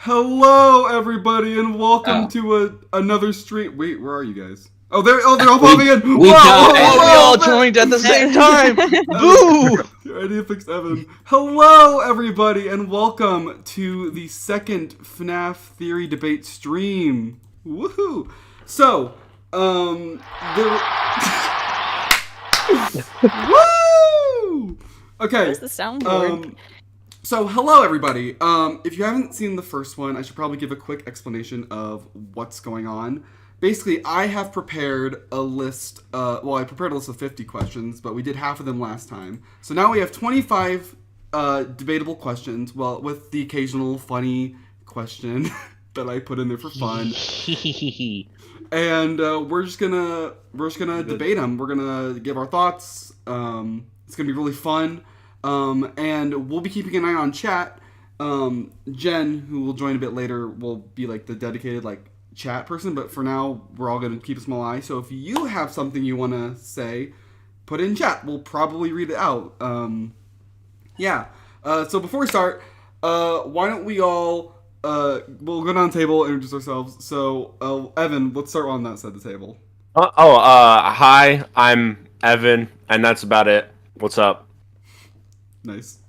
Hello, everybody, and welcome to another stream. Wait, where are you guys? Oh, they're all popping in. We all joined at the same time. Boo! I need to fix Evan. Hello, everybody, and welcome to the second FNaF theory debate stream. Woohoo! So, woo! Okay. Where's the soundboard? So, hello everybody. If you haven't seen the first one, I should probably give a quick explanation of what's going on. Basically, I have prepared a list, I prepared a list of 50 questions, but we did half of them last time. So now we have 25 debatable questions, well, with the occasional funny question that I put in there for fun. And we're just gonna debate them. We're gonna give our thoughts. It's gonna be really fun. And we'll be keeping an eye on chat. Jen, who will join a bit later, will be like the dedicated chat person, but for now we're all going to keep a small eye. So if you have something you want to say, put it in chat. We'll probably read it out. So before we start, why don't we all we'll go down the table and introduce ourselves. So Evan, let's start on that side of the table. Hi, I'm Evan, and that's about it. What's up? Nice.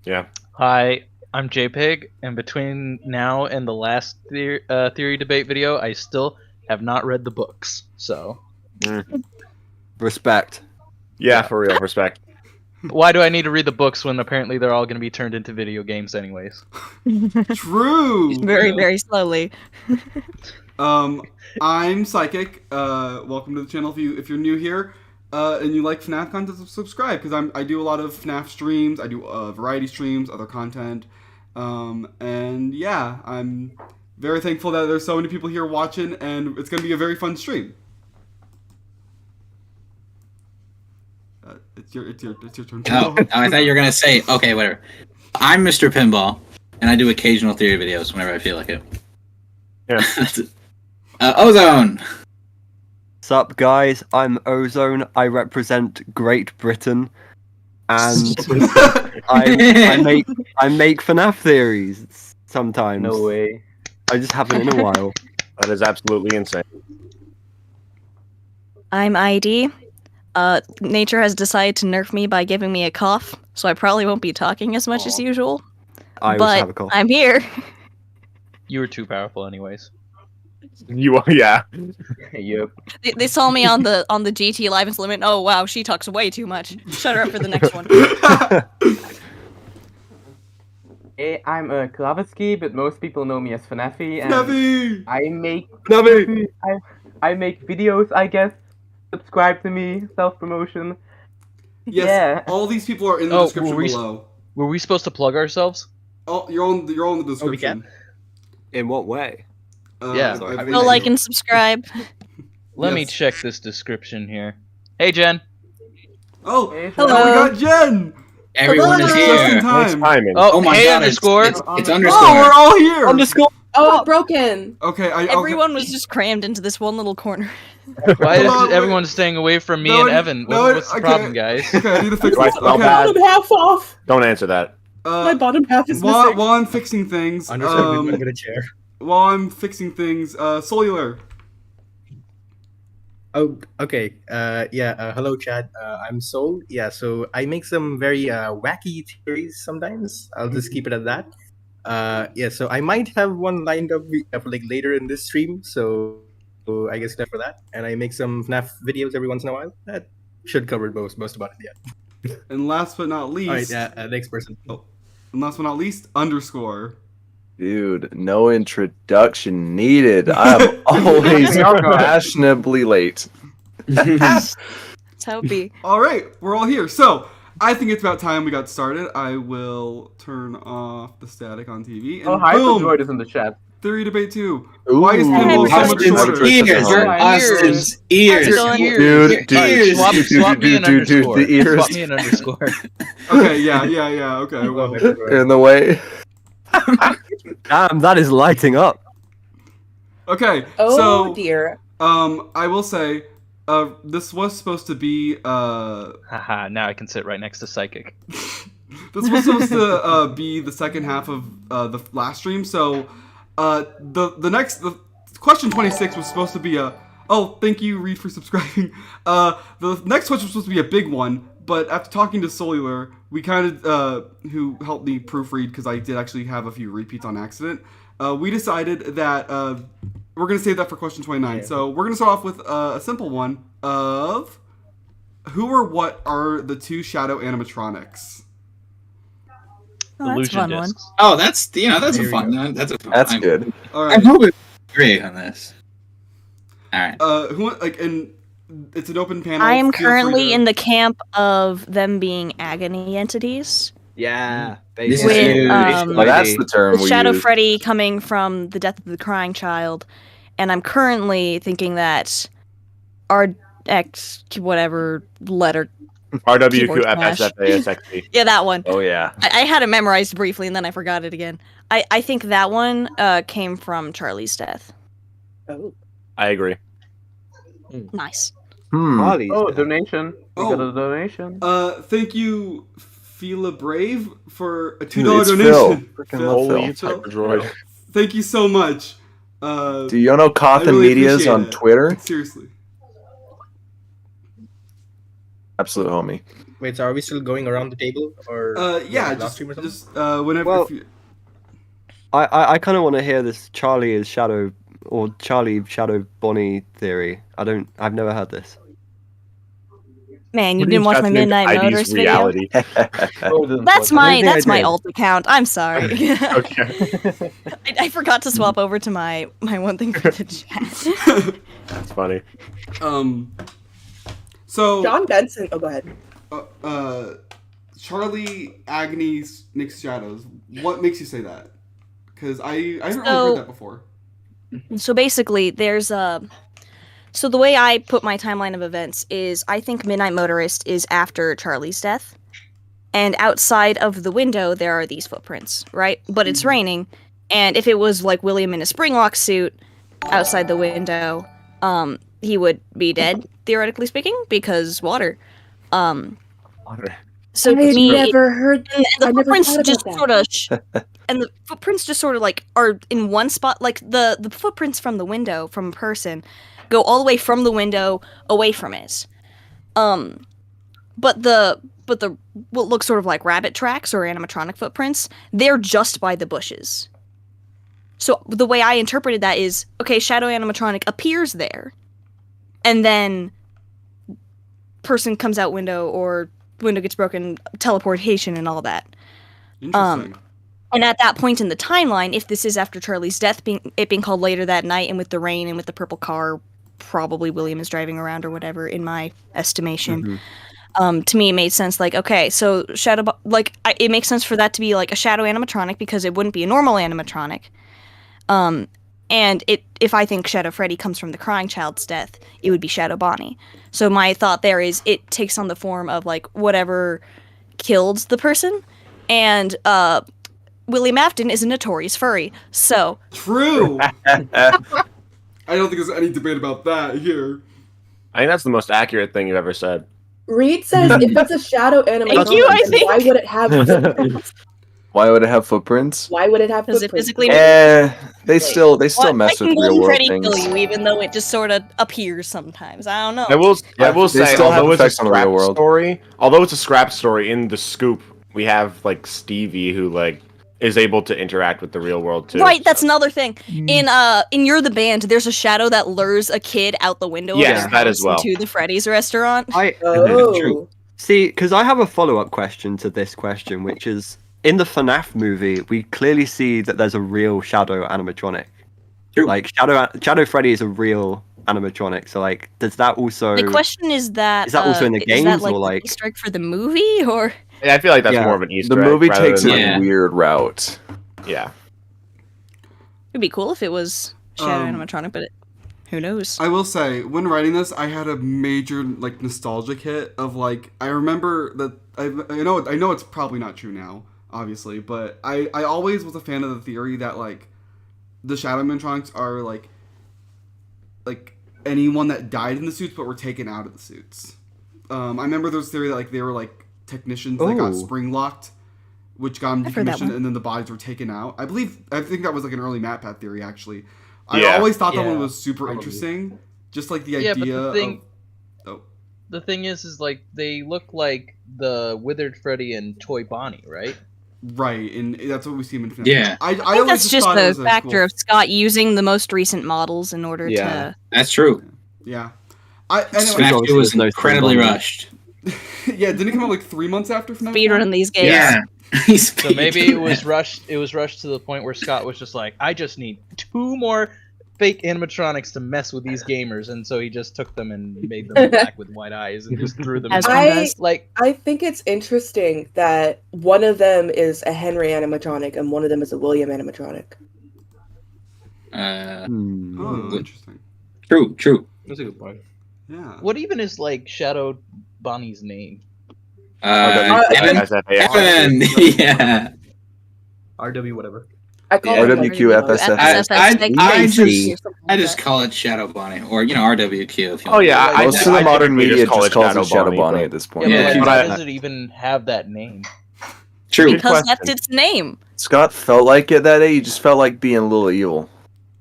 Yeah. Hi, I'm JPEG, and between now and the last theory debate video, I still have not read the books, so... Respect. Yeah, for real, respect. Why do I need to read the books when apparently they're all going to be turned into video games anyways? True! Very, very slowly. I'm Psychic. Welcome to the channel if you're new here. And you like FNaF content, subscribe, because I do a lot of FNaF streams, I do variety streams, other content, and yeah, I'm very thankful that there's so many people here watching, and it's going to be a very fun stream. It's your turn. Oh, I thought you were going to say, okay, whatever. I'm Mr. Pinball, and I do occasional theory videos whenever I feel like it. Yeah. Ozone! Sup guys, I'm Ozone, I represent Great Britain, and I make FNaF theories sometimes. No way. I just haven't in a while. That is absolutely insane. I'm ID. Nature has decided to nerf me by giving me a cough, so I probably won't be talking as much as usual. I always but have a cough. I'm here. You were too powerful anyways. You are, yeah. Yep. They saw me on the GT Live Limit. Oh wow, she talks way too much. Shut her up for the next one. Hey, I'm Klavitsky, but most people know me as FNaFy, and FNaFy! I make videos, I guess. Subscribe to me, self-promotion. Yes, Yeah. all these people are in the description were we, below. Were we supposed to plug ourselves? Oh, you're on the description. In what way? Yeah. Go like and subscribe. Let me Yes. check this description here. Hey, Jen. Oh, Hey, hello. we got Jen! Everyone is Just in here! time. Timing. Oh, my hey, god, underscore. It's Oh, we're underscore. all here! Underscore! Oh, broken! Okay, Everyone was just crammed into this one little corner. Why Hold is on, wait. everyone staying away from me No, and Evan? no, What's the okay. problem, guys? Okay, I need to fix Right, this. well, Okay. bad. Bottom half off! Don't answer that. My bottom half is missing. While I'm fixing things, I'm gonna chair. while I'm fixing things, Soulular. Oh, okay. Hello, Chad. I'm Soul. Yeah, so I make some very wacky theories sometimes. I'll just keep it at that. So I might have one lined up for later in this stream. So I guess that's for that. And I make some FNaF videos every once in a while. That should cover most about it. Yeah. And last but not least, All right. Next person. and last but not least, underscore. Dude, no introduction needed. I'm always fashionably late. Let's hope be. All right, we're all here. So I think it's about time we got started. I will turn off the static on TV. And Oh, hi, boom! Droid is in the chat. Theory debate 2. Ooh. Why is Pinball so much Austin's shorter? ears! Austin's ears! Dude, Swap me an underscore. the ears Swap me an underscore. Okay, yeah, okay. Well, in the way. Damn, that is lighting up. okay, Oh so dear. I will say, this was supposed to be Haha, now I can sit right next to Psychic. this was supposed to be the second half of the last stream. So the question 26 was supposed to be a. Oh, thank you, Reed, for subscribing. The next question was supposed to be a big one, but after talking to Soulular, we kind of who helped me proofread because I did actually have a few repeats on accident. We decided that we're gonna save that for question 29. Yeah. So we're gonna start off with a simple one of who or what are the two shadow animatronics? Oh, that's a fun one. Oh, that's a fun one. That's good. All right. I'm hoping agree on this. All right. And it's an open panel. I am currently in the camp of them being agony entities. Yeah. This With, is Well, that's the term with we Shadow use. Freddy coming from the death of the crying child, and I'm currently thinking that RX whatever letter. RWQFSFASXP. Yeah, that one. Oh yeah. I had it memorized briefly and then I forgot it again. I think that one came from Charlie's death. Oh. I agree. Nice. Harley's death. Donation. We got a donation. Thank you, Fila Brave, for a $2 Dude, it's donation. Phil. Freaking love Holy Phil. Hyperdroid. Thank you so much. Do you know I Cothan really Media's appreciate on it. Twitter? Seriously. Absolute homie. Wait, so are we still going around the table, or Yeah, last just stream or something? whenever. Well, if you- I kind of want to hear this Charlie is Shadow or Charlie Shadow Bonnie theory. I've never heard this. Man, you didn't watch my Midnight Motors video? reality. That's my alt account. I'm sorry. Okay. I forgot to swap over to my one thing for the chat. That's funny. So John Benson. Oh, go ahead. Charlie Agnes Nick's Shadows. What makes you say that? Because I haven't really So- heard that before. So basically, there's So the way I put my timeline of events is I think Midnight Motorist is after Charlie's death. And outside of the window, there are these footprints, right? But it's raining. And if it was like William in a Springlock suit outside the window, he would be dead, theoretically speaking, because water. Water. So to I've me, never heard. and the I've never footprints thought about just that. sort of and the footprints just sort of like are in one spot, like the footprints from the window from a person go all the way from the window away from it. But the what looks sort of like rabbit tracks or animatronic footprints, they're just by the bushes. So the way I interpreted that is, okay, shadow animatronic appears there, and then person comes out window or window gets broken, teleportation and all that. Interesting. And at that point in the timeline, if this is after Charlie's death, it being called later that night, and with the rain and with the purple car, probably William is driving around or whatever, in my estimation. To me, it made sense. Like, okay, so it makes sense for that to be like a shadow animatronic because it wouldn't be a normal animatronic. And if I think Shadow Freddy comes from the crying child's death, it would be Shadow Bonnie. So my thought there is it takes on the form of like whatever killed the person, and William Afton is a notorious furry. So True. I don't think there's any debate about that here. I think that's the most accurate thing you've ever said. Reed says if it's a shadow animatronic, you, I then think. why would it have footprints? Why would it have footprints? Why would it have because it footprints? physically They still Why mess can with Golden real world Freddy things. kill you, even though it just sort of appears sometimes? I don't know. I will they say, still have although it's a effects on the real scrap world. story, although it's a scrap story in the scoop, we have like Stevie who like is able to interact with the real world too. Right, that's another thing. In You're the Band, there's a shadow that lures a kid out the window Yes, of that their as house well. into the Freddy's restaurant. Oh. See, because I have a follow-up question to this question, which is, in the FNaF movie, we clearly see that there's a real shadow animatronic. True. Like, Shadow Freddy is a real animatronic, so, like, does that also... The question is that also in the is games, that, like, or, an like- Easter egg for the movie, or Yeah, I feel like that's Yeah. more of an Easter The egg movie rather takes than, a Yeah. weird route. yeah. it'd be cool if it was shadow Um, animatronic, but who knows? I will say, when writing this, I had a major like nostalgic hit of like I remember that I know it's probably not true now, obviously, but I always was a fan of the theory that like the shadow animatronics are like anyone that died in the suits but were taken out of the suits. I remember there was theory that like they were like technicians that got Oh. spring locked which got him I've heard that decommissioned, one. and then the bodies were taken out. I think that was like an early MatPat theory, actually. I Yeah. always thought that Yeah, one was super probably. interesting. Just like the Yeah, but idea the thing- of... Oh. The thing is like they look like the Withered Freddy and Toy Bonnie, right? Right, and that's what we see him in FNAF. Yeah. I I think always that's just thought it the was a factor cool... of Scott using the most recent models in order Yeah. to. That's true. Yeah. Anyway, FNAF 2 was there's no incredibly Timeline. rushed. yeah, didn't it come out like 3 months after FNAF? Speedrun these games. Yeah. So maybe it was rushed. It was rushed to the point where Scott was just like, I just need 2 more fake animatronics to mess with these gamers, and so he just took them and made them black with white eyes and just threw them. As in. one I- does. Like, I think it's interesting that one of them is a Henry animatronic and one of them is a William animatronic. Oh, interesting. True. That's a good point. Yeah. what even is like Shadow Bonnie's name? Evan? Evan! Yeah. RW whatever. I call Yeah, it RWQ, FSF. I just call it Shadow Bonnie, or RWQ if you Oh want. yeah, I Most just, of the I modern typically media call just calls it Shadow Bonnie but- at this point. Yeah, Yeah, but but why I- does it even have that name? True. Good Because question. that's its name. Scott felt like it that day. He just felt like being a little evil,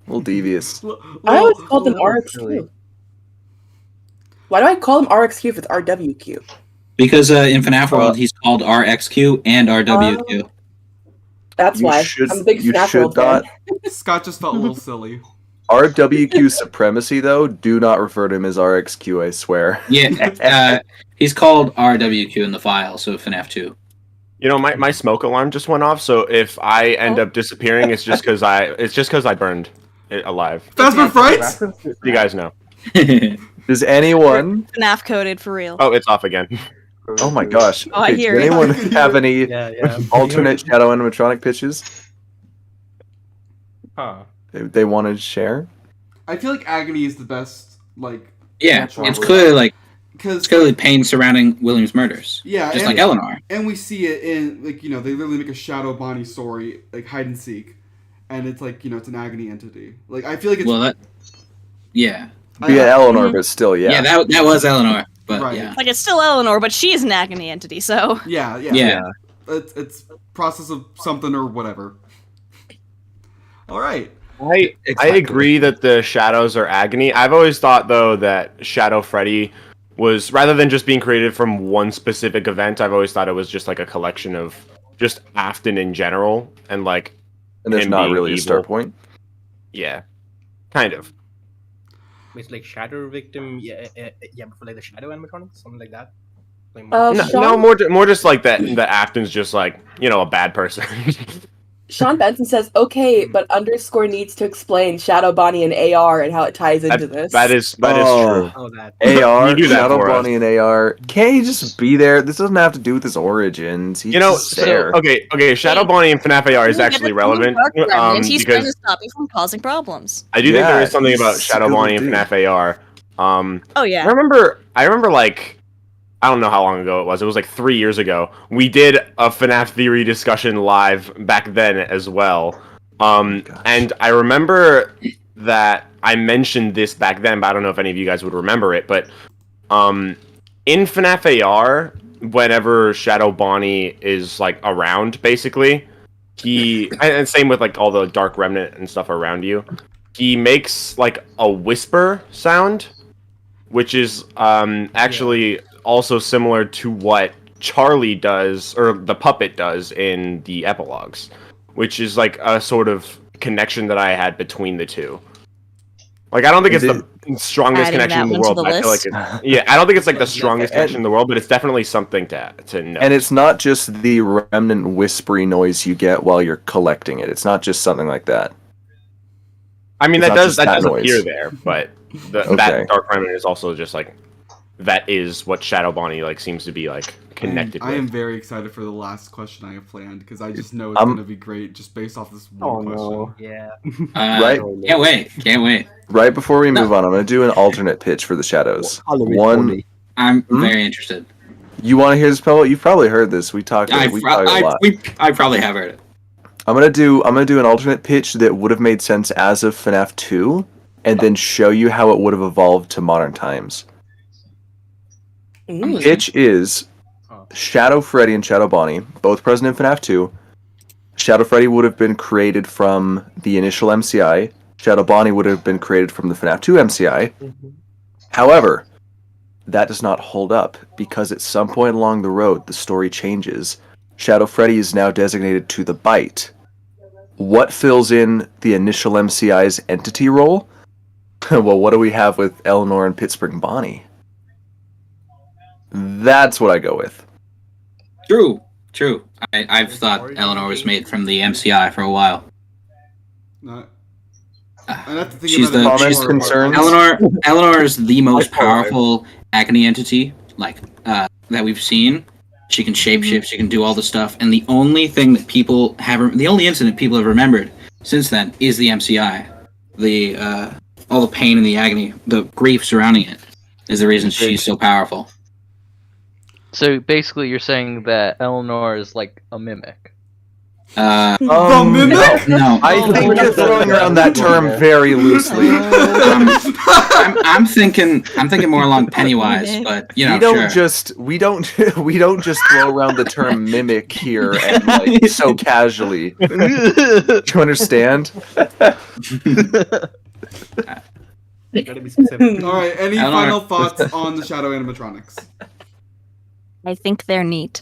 a little devious. I always called them RXQ. Why do I call them RXQ if it's RWQ? Because in FNAF World, he's called RXQ and RWQ. That's You why. should- I'm a big you FNAF should World fan. not- Scott just felt a little silly. RWQ supremacy, though, do not refer to him as RXQ, I swear. Yeah, he's called RWQ in the file, so FNAF 2. You know, my smoke alarm just went off, so if I end up disappearing, it's just because I burned it alive. Phasma Frights? You guys know. Does anyone... FNAF coded for real. Oh, it's off again. Oh my gosh. Oh, I Okay, hear does it. anyone have any Yeah. alternate Shadow animatronic pitches Huh. they want to share? I feel like Agony is the best, like... Yeah, natural it's word. clearly Because pain surrounding William's murders. yeah, Just and, like Eleanor. and we see it in like they literally make a Shadow Bonnie story like hide and seek, and it's like it's an Agony entity. Like I feel like it's Well, that. Yeah. Yeah, Eleanor, but still, Yeah, that was Eleanor, but Right. yeah. Like, it's still Eleanor, but she is an agony entity, so. Yeah. It's process of something or whatever. All right. I agree that the shadows are agony. I've always thought though that Shadow Freddy was rather than just being created from one specific event. I've always thought it was just like a collection of just Afton in general, and like. And there's him not being really a evil. start point. Yeah, kind of. It's like Shadow Victim, before like the Shadow animatronics, something like that. Like Uh, No, Sean- more just like that. That Afton's just like a bad person. Sean Benson says, okay, but underscore needs to explain Shadow Bonnie and AR and how it ties into this. That is true. Oh, that. AR, You do that Shadow for us. Bonnie and AR. Can't he just be there? This doesn't have to do with his origins. He's just there. Okay. Shadow Bonnie and FNAF AR is actually relevant He's trying to because stop you from causing problems. I do think there Yeah, is something about he's Shadow a good Bonnie and dude. FNAF AR. Oh, yeah. I remember like I don't know how long ago it was. It was like 3 years ago. We did a FNAF theory discussion live back then as well. And I remember that I mentioned this back then, but I don't know if any of you guys would remember it. But in FNAF AR, whenever Shadow Bonnie is like around, basically, and same with like all the Dark Remnant and stuff around you, he makes like a whisper sound, which is actually also similar to what Charlie does, or the puppet does in the epilogues, which is like a sort of connection that I had between the two. Like, I don't think it's the strongest Adding connection in that the one world. to But I feel like I don't think it's like the strongest connection in the world, but it's definitely something to know. And it's not just the remnant whispery noise you get while you're collecting it. It's not just something like that. I mean, It's that not does just that appear noise. there, but Okay. that Dark Remnant is also just like that is what Shadow Bonnie like seems to be like connected I with. am very excited for the last question I have planned because I just know it's I'm- going to be great just based off this one question. Yeah. Right? Can't wait. Right before we move on, I'm going to do an alternate pitch for the shadows. One, I'm very interested. you want to hear this, Pebble? You've probably heard this. We talked about it a lot. I probably have heard it. I'm gonna do an alternate pitch that would have made sense as of FNAF 2, and then show you how it would have evolved to modern times. Mm. Pitch is Shadow Freddy and Shadow Bonnie, both present in FNAF 2. Shadow Freddy would have been created from the initial MCI. Shadow Bonnie would have been created from the FNAF 2 MCI. However, that does not hold up, because at some point along the road, the story changes. Shadow Freddy is now designated to the Bite. What fills in the initial MCI's entity role? Well, what do we have with Eleanor and Pittsburgh Bonnie? That's what I go with. True. I've thought Eleanor was made from the MCI for a while. Not. I have to think She's about the it she's more. concerns. Eleanor is the most powerful agony entity that we've seen. She can shapeshift. She can do all the stuff. And the only thing that the only incident people have remembered since then is the MCI. All the pain and the agony, the grief surrounding it, is the reason she's so powerful. So basically, you're saying that Eleanor is like a mimic. The mimic? No. I think you're throwing around that term very loosely. I'm thinking more along Pennywise, but we don't just throw around the term mimic here and like so casually. Do you understand? Gotta be specific. All right. Any Eleanor. final thoughts on the Shadow animatronics? I think they're neat.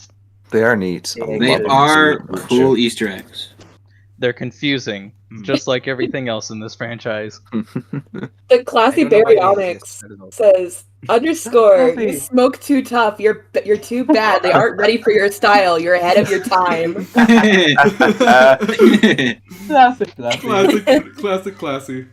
They are neat. I They love them are so much. cool Easter eggs. They're confusing, just like everything else in this franchise. The classy I don't know why they Baryonyx exist. says _. Classy. You smoke too tough. You're too bad. They aren't ready for your style. You're ahead of your time. Classic. Classy.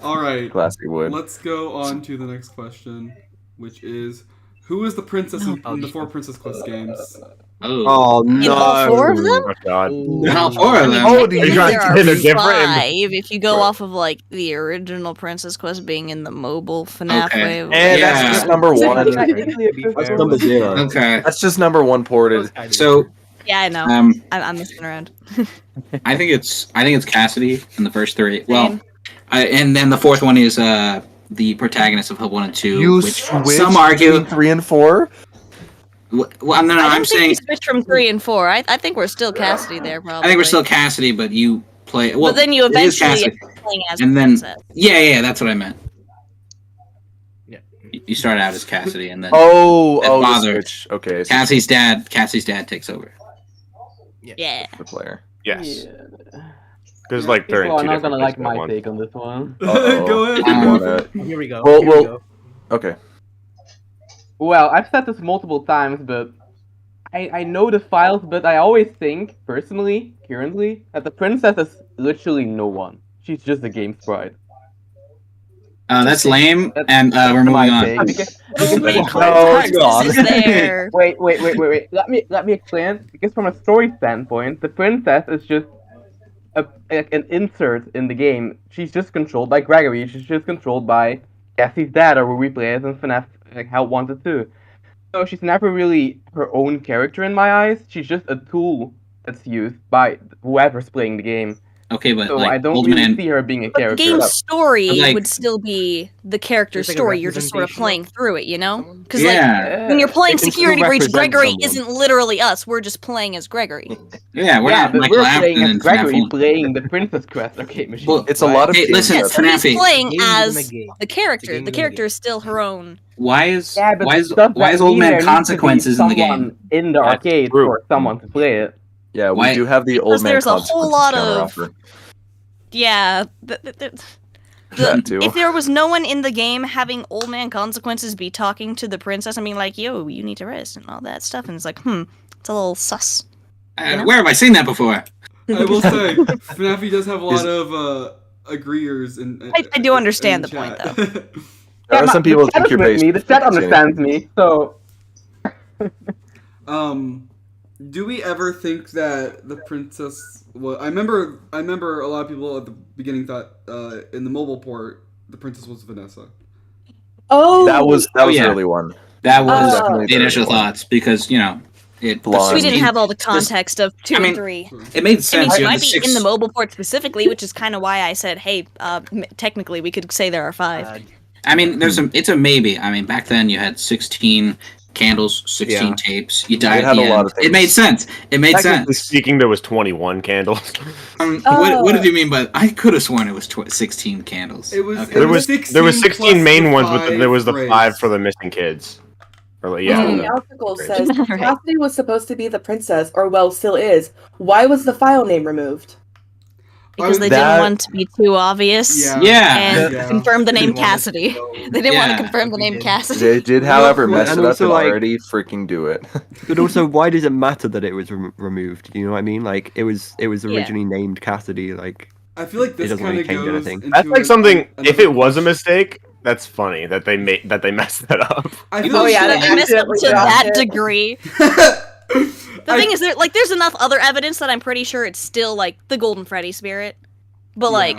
All right. Classic wood. Let's go on to the next question, which is, who is the princess in the 4 Princess Quest games? Oh, In all 4 of them? Oh god. not all 4 of them. Oh, do I you think trying there to are say they're different? 5 if you go off of like the original Princess Quest being in the mobile FNAF Okay. way. And Yeah. that's just number 1. That's number 0. Okay. That's just number 1 ported. So Yeah, I know. um, I'm messing around. I think it's Cassidy in the first 3. Well, Same. and then the 4th one is the protagonist of Hub 1 and 2, You which switch some argue. between 3 and 4? Well, no, I I'm don't think saying we switched from 3 and 4. I think we're still Cassidy there, probably. I think we're still Cassidy, but you play. Well, But then you it is eventually Cassidy. are playing as And then Princess. yeah, that's what I meant. Yeah. You start out as Cassidy, and then The father. switch. Okay, so Cassie's dad takes over. Yeah. the player. Yes. Because like they're in People are two not different gonna like places at my once. take on this one. Uh-oh. Go ahead. You wanna- Here we go. Well, Here we well- go. Okay. Well, I've said this multiple times, but I know the files, but I always think, personally, currently, that the princess is literally no one. She's just a game sprite. That's lame, That's- and we're moving My on. take. Because- So many because- contexts is there. Wait. Let me explain. Because from a story standpoint, the princess is just an insert in the game. She's just controlled by Gregory. She's just controlled by Cassie's dad, or we play as in FNAF like how wanted to. So she's never really her own character in my eyes. She's just a tool that's used by whoever's playing the game. Okay, but So like I don't old really man, see her being a But the character. game's story Like- would still be the character's It's like a story. You're just sort of representation playing through it, you know? someone? Because yeah, when you're playing It can still Security Breach, represent Gregory someone. isn't literally us. We're just playing as Gregory. yeah, we're yeah, not but Michael we're Afton playing as and Gregory, FNAF. playing the Princess Quest arcade machine. Well, It's a lot of Hey, games listen, Yeah, that- so he's Fanafi. playing Game within as a game. the character. game The within a character game. is still her own. Why is yeah, but why is does why that is Old mean Man there needs to be Consequences in the game? someone in the That's arcade true. for someone to play it? Yeah, we Why- do have the Because old man there's a whole consequences lot counteroffer. of- Yeah. That too. If there was no one in the game having Old Man Consequences be talking to the princess and being like, yo, you need to rest and all that stuff, and it's like, it's a little sus. Where have I seen that before? I will say, FNAF does have a lot of agreeers in I do understand in the point, chat. There are some people the who think chat you're is with based. me. The chat understands me, so Do we ever think that the princess? Well, I remember a lot of people at the beginning thought in the mobile port the princess was Vanessa. Oh, That was yeah. early one. That was Definitely the initial the early one. thoughts because it. Blonde. We didn't it- have all the context of 2 I mean, and 3. It made I sense. mean, she you know, might the be six- in the mobile port specifically, which is kind of why I said, hey, technically we could say there are 5. I mean, it's a maybe. I mean, back then you had 16 candles, 16 Yeah. tapes. You die It at had the a lot end. of things. It made sense. It made Technically sense. speaking, there was 21 candles. What did you mean by? I could have sworn it was 16 candles. It was. Okay. It There was 16 16 plus main the ones, but then there was the 5 5 for rays. the missing kids. Or like, Yeah. yeah. The article Great. says Right. Cassidy was supposed to be the princess, or well, still is. Why was the file name removed? Because they That- didn't want to be too obvious. Yeah. Yeah. And Yeah. confirm the name Didn't want us to Cassidy. know. They didn't want Yeah. to confirm the We name did. Cassidy. They did, however, quick, mess and it up also, and like- already freaking do it. But also, why does it matter that it was removed? You know what I mean? Like, it was originally named Cassidy. Like, I feel like It this doesn't kind really of change goes anything. into That's like a- something. If another it was a question. mistake, that's funny that they messed that up. I feel Oh, like yeah, They they messed up accidentally to dropped that it. degree. The thing is, there's enough other evidence that I'm pretty sure it's still like the Golden Freddy spirit, but Yeah. like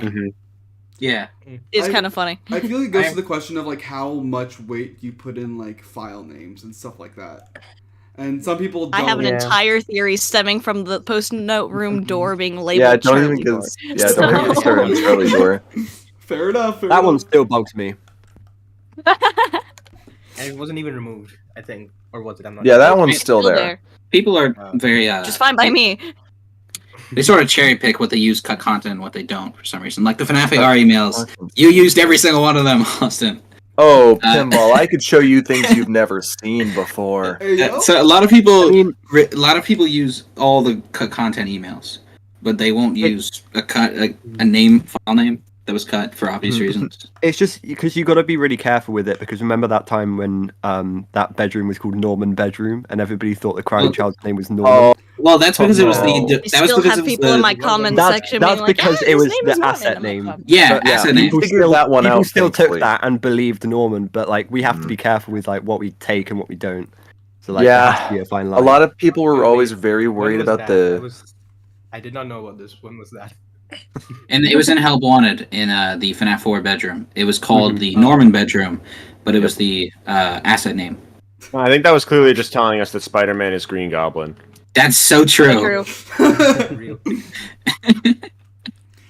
Yeah. it's I- kind of funny. I feel like it goes to the question of like how much weight you put in like file names and stuff like that. And some people don't. I have an Yeah. entire theory stemming from the post-note room door being labeled Yeah, don't Charlie even door. get don't even get started on Charlie Door. Fair enough. Fair that enough. one still bugs me. And it wasn't even removed, I think. Or was it? I'm not Yeah, sure. that one's still there. People are very Just fine by me. they sort of cherry pick what they use cut content and what they don't for some reason. Like the FNAF AR emails, you used every single one of them, Austin. Oh, Pinball! I could show you things you've never seen before. Hey, yo. So a lot of people, I mean- a lot of people use all the cut content emails, but they won't use a name file name that was cut for obvious reasons. It's just because you got to be really careful with it. Because remember that time when that bedroom was called Norman Bedroom, and everybody thought the crying Well- child's name was Norman. Oh, Well, that's because it was no. the I that was still because have it was people the, in my comment That's- section that's being like, because "Ah, it his was name the is Norman." asset I'm like, name. "Oh." yeah, But, yeah, asset we name. figured that one people out. still took thankfully. that and believed Norman, but like we have to be careful with like what we take and what we don't. So like Yeah. there has to be a fine line. A lot of people were Wait, always wait, very When worried was about that? the. I did not know about this. When was that? And it was in Help Wanted in the FNAF 4 bedroom. It was called Mhm. the Norman bedroom, but it was the asset name. I think that was clearly just telling us that Spider-Man is Green Goblin. That's so true. Real.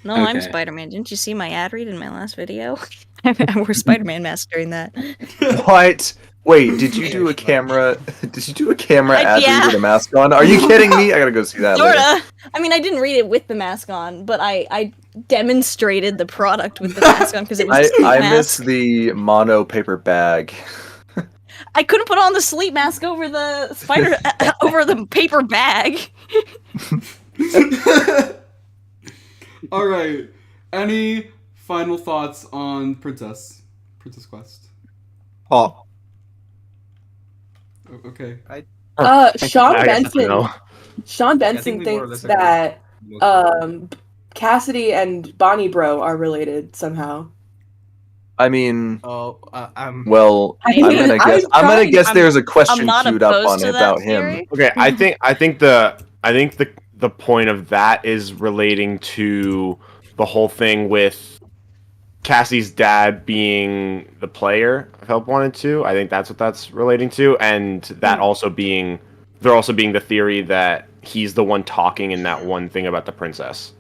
No, I'm Okay. Spider-Man. Didn't you see my ad read in my last video? I wore Spider-Man mask during that. What? Wait, did you do a camera? Did you do a camera ad Yeah. read with a mask on? Are you kidding me? I gotta go see that later. Sorta. I mean, I didn't read it with the mask on, but I demonstrated the product with the mask on because it was a sleep I miss mask. the mono paper bag. I couldn't put on the sleep mask over the spider over the paper bag. All right. Any final thoughts on Princess Quest? Pop. Okay. Sean I guess Benson. no. Sean I Benson think we more or thinks less agree. that Most of it. Cassidy and Bonnie Bro are related somehow. I mean, Oh, well, I I'm mean, gonna I guess. I'm gonna tried- guess I'm- there's a question not queued up opposed on to it that about him. theory. Okay, I think the point of that is relating to the whole thing with Cassie's dad being the player of Help Wanted 2. I think that's what that's relating to, and that also being the theory that he's the one talking in that one thing about the princess.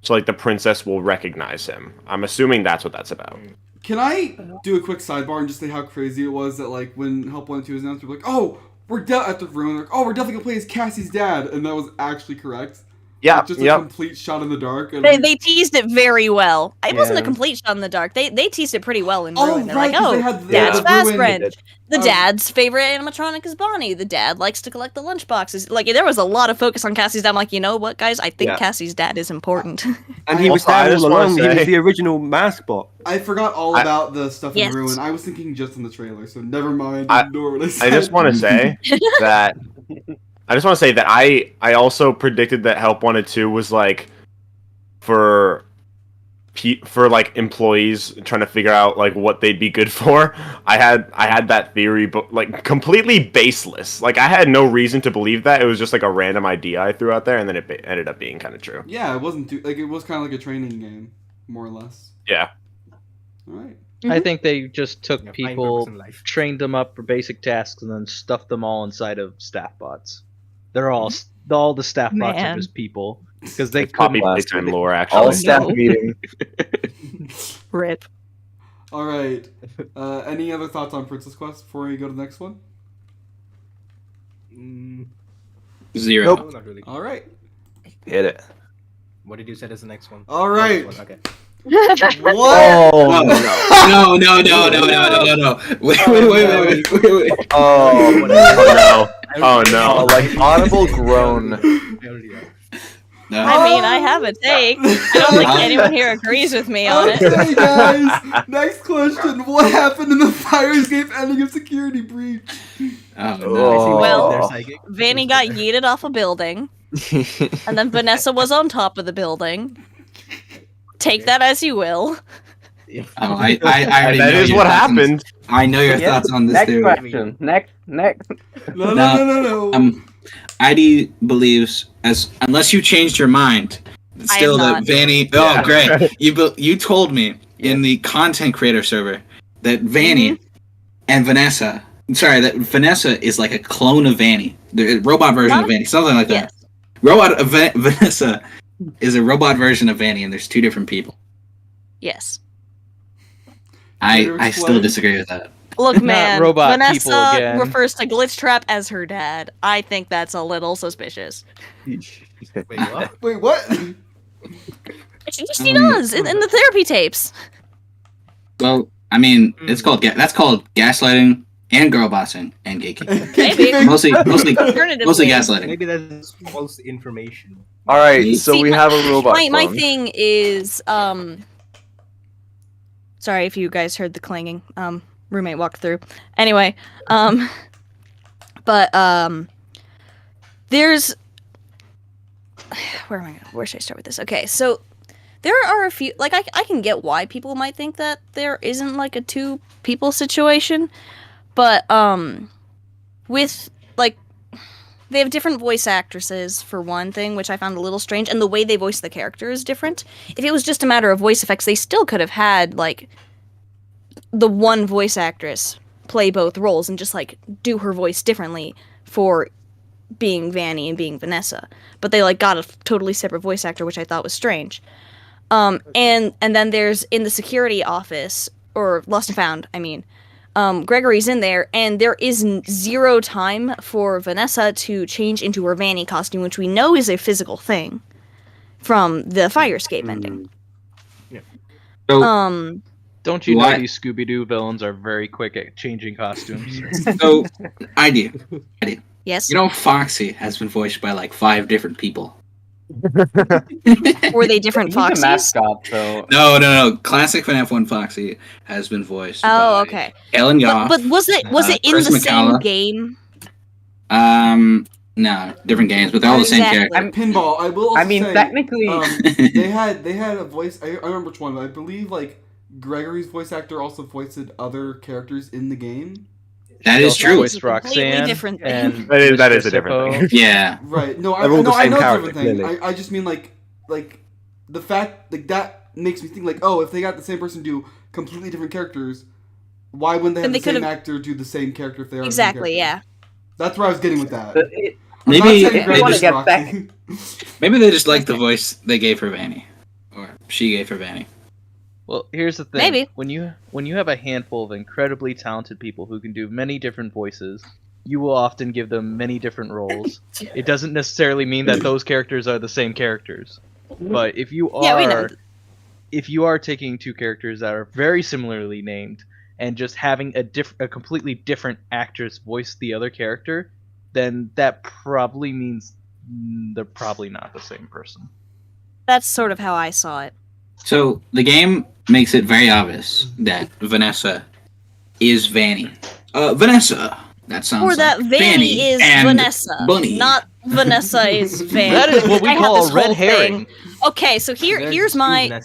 So like the princess will recognize him. I'm assuming that's what that's about. Can I do a quick sidebar and just say how crazy it was that like when Help Wanted 2 was announced, we were like, oh, we're at the room, like, oh, we're definitely gonna play as Cassie's dad, and that was actually correct. Yeah, Like, just a complete shot in the dark. And They teased it very well. It wasn't a Yeah. complete shot in the dark. They teased it pretty well in Oh, Ruin. They're right, like, 'cause oh, they had the- Dad's Yeah. fast Ruin- friend. The Um, dad's favorite animatronic is Bonnie. The dad likes to collect the lunchboxes. Like there was a lot of focus on Cassie's dad. I'm like, you know what, guys? I think Yeah. Cassie's dad is important. And he was Also, I there all just wanna along. He was say- the original mascot. I forgot all about the stuff Yes. in Ruin. I was thinking just in the trailer, so never mind. I- Ignore what I I said. just want to say that I also predicted that Help Wanted 2 was like for like employees trying to figure out like what they'd be good for. I had that theory, but like completely baseless. Like I had no reason to believe that. It was just like a random idea I threw out there, and then it ended up being kind of true. Yeah, it wasn't like it was kind of like a training game, more or less. Yeah. All right. I think they just took Yeah, find people, purpose in life. trained them up for basic tasks, and then stuffed them all inside of staff bots. They're all the staff bots are Man. just people because they It's copy couldn't. playtime lore actually. All staff no. meeting. Rip. All right. Any other thoughts on Princess Quest before we go to the next one? Mm, 0. Nope. no, not really. All right. Hit it. What did you say as the next one? All right. Next one, okay. What? Oh No, no. Wait. Oh Oh no! Oh no! no! Like audible groan. I already know. No. I mean, I have a take. I don't think anyone here agrees with me on it. Okay, guys. Next question. What happened in the fire escape ending of Security Breach? Oh, no. Oh. Well, They're psychic. Vanny got yeeted off a building, and then Vanessa was on top of the building. Take that as you will. Oh, I already That know is your what thoughts on- happened. I know your Yeah. thoughts on this Next theory. question. Next. No. ID believes, as unless you changed your mind, I still am that not. Vanny. Yeah. Oh, great! You told me in the content creator server that Vanny and Vanessa. Sorry, that Vanessa is like a clone of Vanny, the robot version of Vanny, something like that. Yes. Vanessa is a robot version of Vanny, and there's two different people. Yes. I still disagree with that. Look, Not man, robot people Vanessa again. refers to Glitchtrap as her dad. I think that's a little suspicious. Wait, what? Wait, what? She does in the therapy tapes. Well, I mean, that's called gaslighting and girl bossing and gatekeeping. Maybe. mostly Alternatively, gaslighting. Maybe that's false information. All right, so See, we have a robot. My clone. thing is sorry if you guys heard the clanging. Roommate walked through. Anyway, there's where should I start with this? Okay, so there are a few, like, I can get why people might think that there isn't like a two people situation, but with like they have different voice actresses for one thing, which I found a little strange, and the way they voice the character is different. If it was just a matter of voice effects, they still could have had like the one voice actress play both roles and just like do her voice differently for being Vanny and being Vanessa. But they like got a totally separate voice actor, which I thought was strange. And then there's in the security office, or Lost and Found, I mean, Gregory's in there, and there is zero time for Vanessa to change into her Vanny costume, which we know is a physical thing from the fire escape ending. So, Don't you know What? these Scooby-Doo villains are very quick at changing costumes? so ID. Yes? You know, Foxy has been voiced by like 5 different people. Were they different He's a Foxies? mascot, so No. Classic FNAF 1 Foxy has been voiced Oh, by okay. Ellen Goff. But was it in Chris the same McCullough. game? No, different games, but they're all the same Exactly. character. Pinball. I will. Also I mean, say, technically, they had a voice. I remember which one, but I believe like Gregory's voice actor also voiced other characters in the game. That She is also true. voiced Completely Roxanne different thing. and That is Mr. a different Sippo. thing. Yeah. Right. No, They're all the I same know it's a character, different thing. clearly. I just mean like the fact like that makes me think like, oh, if they got the same person do completely different characters, why wouldn't they Then have they the same could've- actor do the same character if they are Exactly, the same character? yeah. That's where I was getting with that. Maybe I'm not saying they Gregory's just- Roxy. Maybe they just like the voice they gave for Vanny, or she gave for Vanny. Well, here's the thing. Maybe. When you have a handful of incredibly talented people who can do many different voices, you will often give them many different roles. It doesn't necessarily mean that those characters are the same characters. But if you Yeah, we know. are taking two characters that are very similarly named and just having a completely different actress voice the other character, then that probably means they're probably not the same person. That's sort of how I saw it. So the game makes it very obvious that Vanessa is Vanny. Vanessa. That sounds Or that like Vanny is and Vanessa, Bunny. not Vanessa is Vanny. That is what we I had call this a red whole herring. thing. Okay, so here's my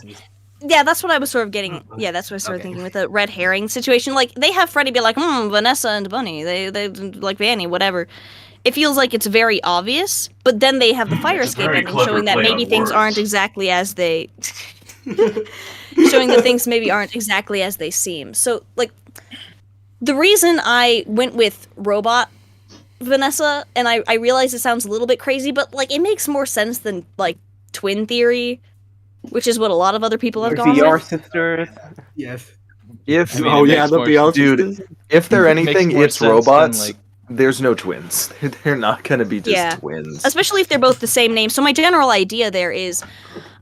yeah. That's what I was sort of getting. Yeah, that's what I started Okay. thinking with the red herring situation. Like they have Freddy be like, Vanessa and Bunny. They like Vanny, whatever. It feels like it's very obvious, but then they have the fire It's a escape very ending clever showing that play maybe on things aren't words. exactly as they showing that things maybe aren't exactly as they seem. So like the reason I went with robot Vanessa, and I realize it sounds a little bit crazy, but like it makes more sense than like twin theory, which is what a lot of other people have gone VR with. sisters. Yes. If I mean, it makes the more BL dude, if they're It makes anything, more it's sense than, robots. like, there's no twins. They're not gonna be just twins. Especially if they're both the same name. So my general idea there is,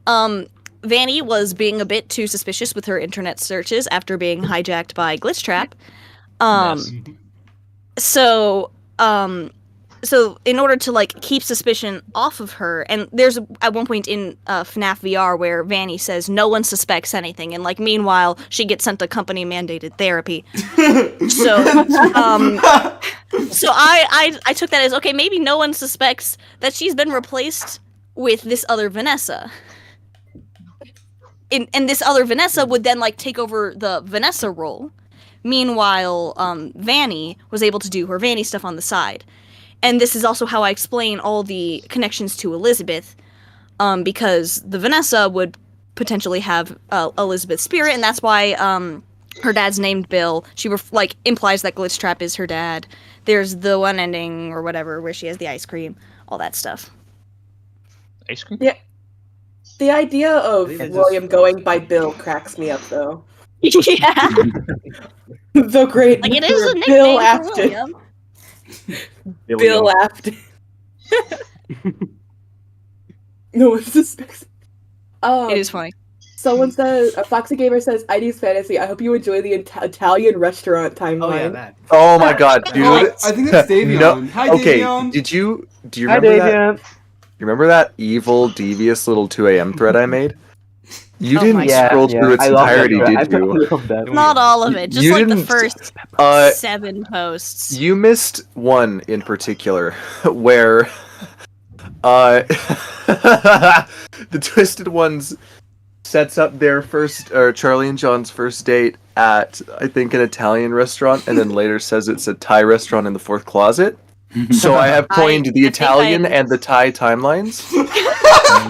Vanny was being a bit too suspicious with her internet searches after being hijacked by Glitchtrap. So in order to like keep suspicion off of her, and there's at one point in FNAF VR where Vanny says no one suspects anything, and like meanwhile she gets sent to company mandated therapy. So I took that as okay, maybe no one suspects that she's been replaced with this other Vanessa. And this other Vanessa would then like take over the Vanessa role. Meanwhile, Vanny was able to do her Vanny stuff on the side. And this is also how I explain all the connections to Elizabeth, because the Vanessa would potentially have Elizabeth's spirit, and that's why her dad's named Bill. She implies that Glitchtrap is her dad. There's the one ending or whatever where she has the ice cream, all that stuff. Ice cream? Yeah. The idea of William going by Bill cracks me up, though. Yeah. The great like it is a nickname Bill for Afton. William. Bill Afton. No one suspects. It is funny. Someone says, Foxy Gamer says, ID's Fantasy. I hope you enjoy the Italian restaurant timeline. Oh yeah, that. Oh my god, dude! I think that's Davion. No, Hi, okay, Davion. do you Hi, remember that? Davion. You remember that evil, devious little 2 a.m. thread I made? You Oh didn't my scroll through its I love that entirety, thread. did you? I love that. Not all of it, just You like the didn't- first Uh, 7 posts. You missed one in particular, where the Twisted Ones sets up their first, or Charlie and John's first date at, I think, an Italian restaurant, and then later says it's a Thai restaurant in the fourth closet. So I have coined the Italian and the Thai timelines.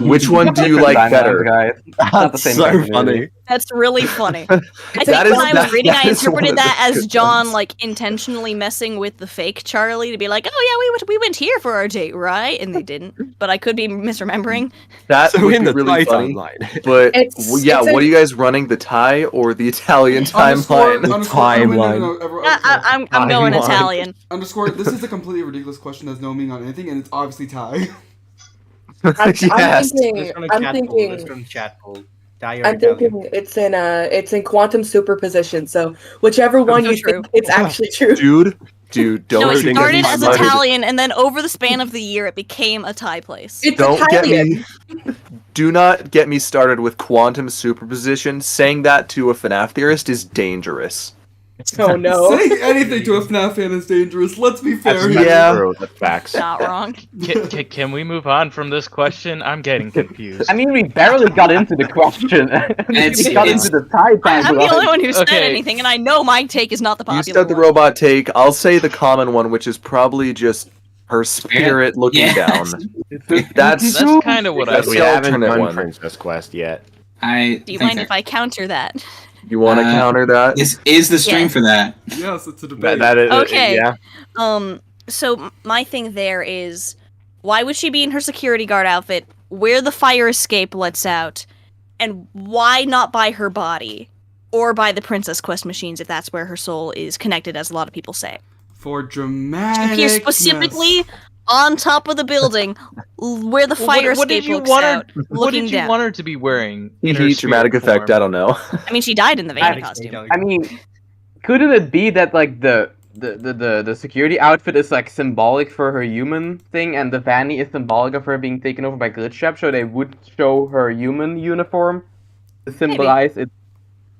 Which one do you like better? Guys. Not the same so thing, funny. really. That's really funny. I think That when is- I was that- reading, that I is one interpreted of the that as good John ones. like intentionally messing with the fake Charlie to be like, "Oh yeah, we went here for our date, right?" And they didn't. But I could be misremembering. That So would in be the really Thai funny. timeline. But It's- yeah, it's what are you guys running? The Thai or the Italian timeline? Timeline. I'm going Timeline. Italian. Underscore. This is a completely ridiculous question. Has no meaning on anything, and it's obviously Thai. I'm Yes. thinking. I'm thinking. I'm thinking it's in quantum superposition. So whichever one So you true. think it's actually true. Dude, don't No, it get me started as started. Italian, and then over the span of the year, it became a Thai place. It's Don't Italian. get me. Do not get me started with quantum superposition. Saying that to a FNAF theorist is dangerous. Oh no. Saying anything to a FNAF fan is dangerous. Let's be fair. That's here. Yeah. true. That's facts. Not wrong. Can we move on from this question? I'm getting confused. I mean, we barely got into the question. It's- we got it's- into the Thai I'm the only one who said Okay. anything, and I know my take is not the You popular said the one. robot take. I'll say the common one, which is probably just her spirit looking Yeah. down. That's That's kind of what I That's we the haven't alternate done one. Princess Quest yet. I Do you think mind if I counter that? You want to counter that? this is the stream Yes. for that. Yes, it's a debate. That is, Okay. yeah. So my thing there is, why would she be in her security guard outfit, where the fire escape lets out, and why not by her body? Or by the Princess Quest machines, if that's where her soul is connected, as a lot of people say. For dramatic. Appears specifically on top of the building, where the fire what did escape you looks want out, her? What looking did you down. want her to be wearing? in her Heat, dramatic spirit effect. form? I don't know. I mean, she died in the Vanny costume. I mean, couldn't it be that like the security outfit is like symbolic for her human thing, and the Vanny is symbolic of her being taken over by Glitchtrap, so they would show her human uniform to symbolize it's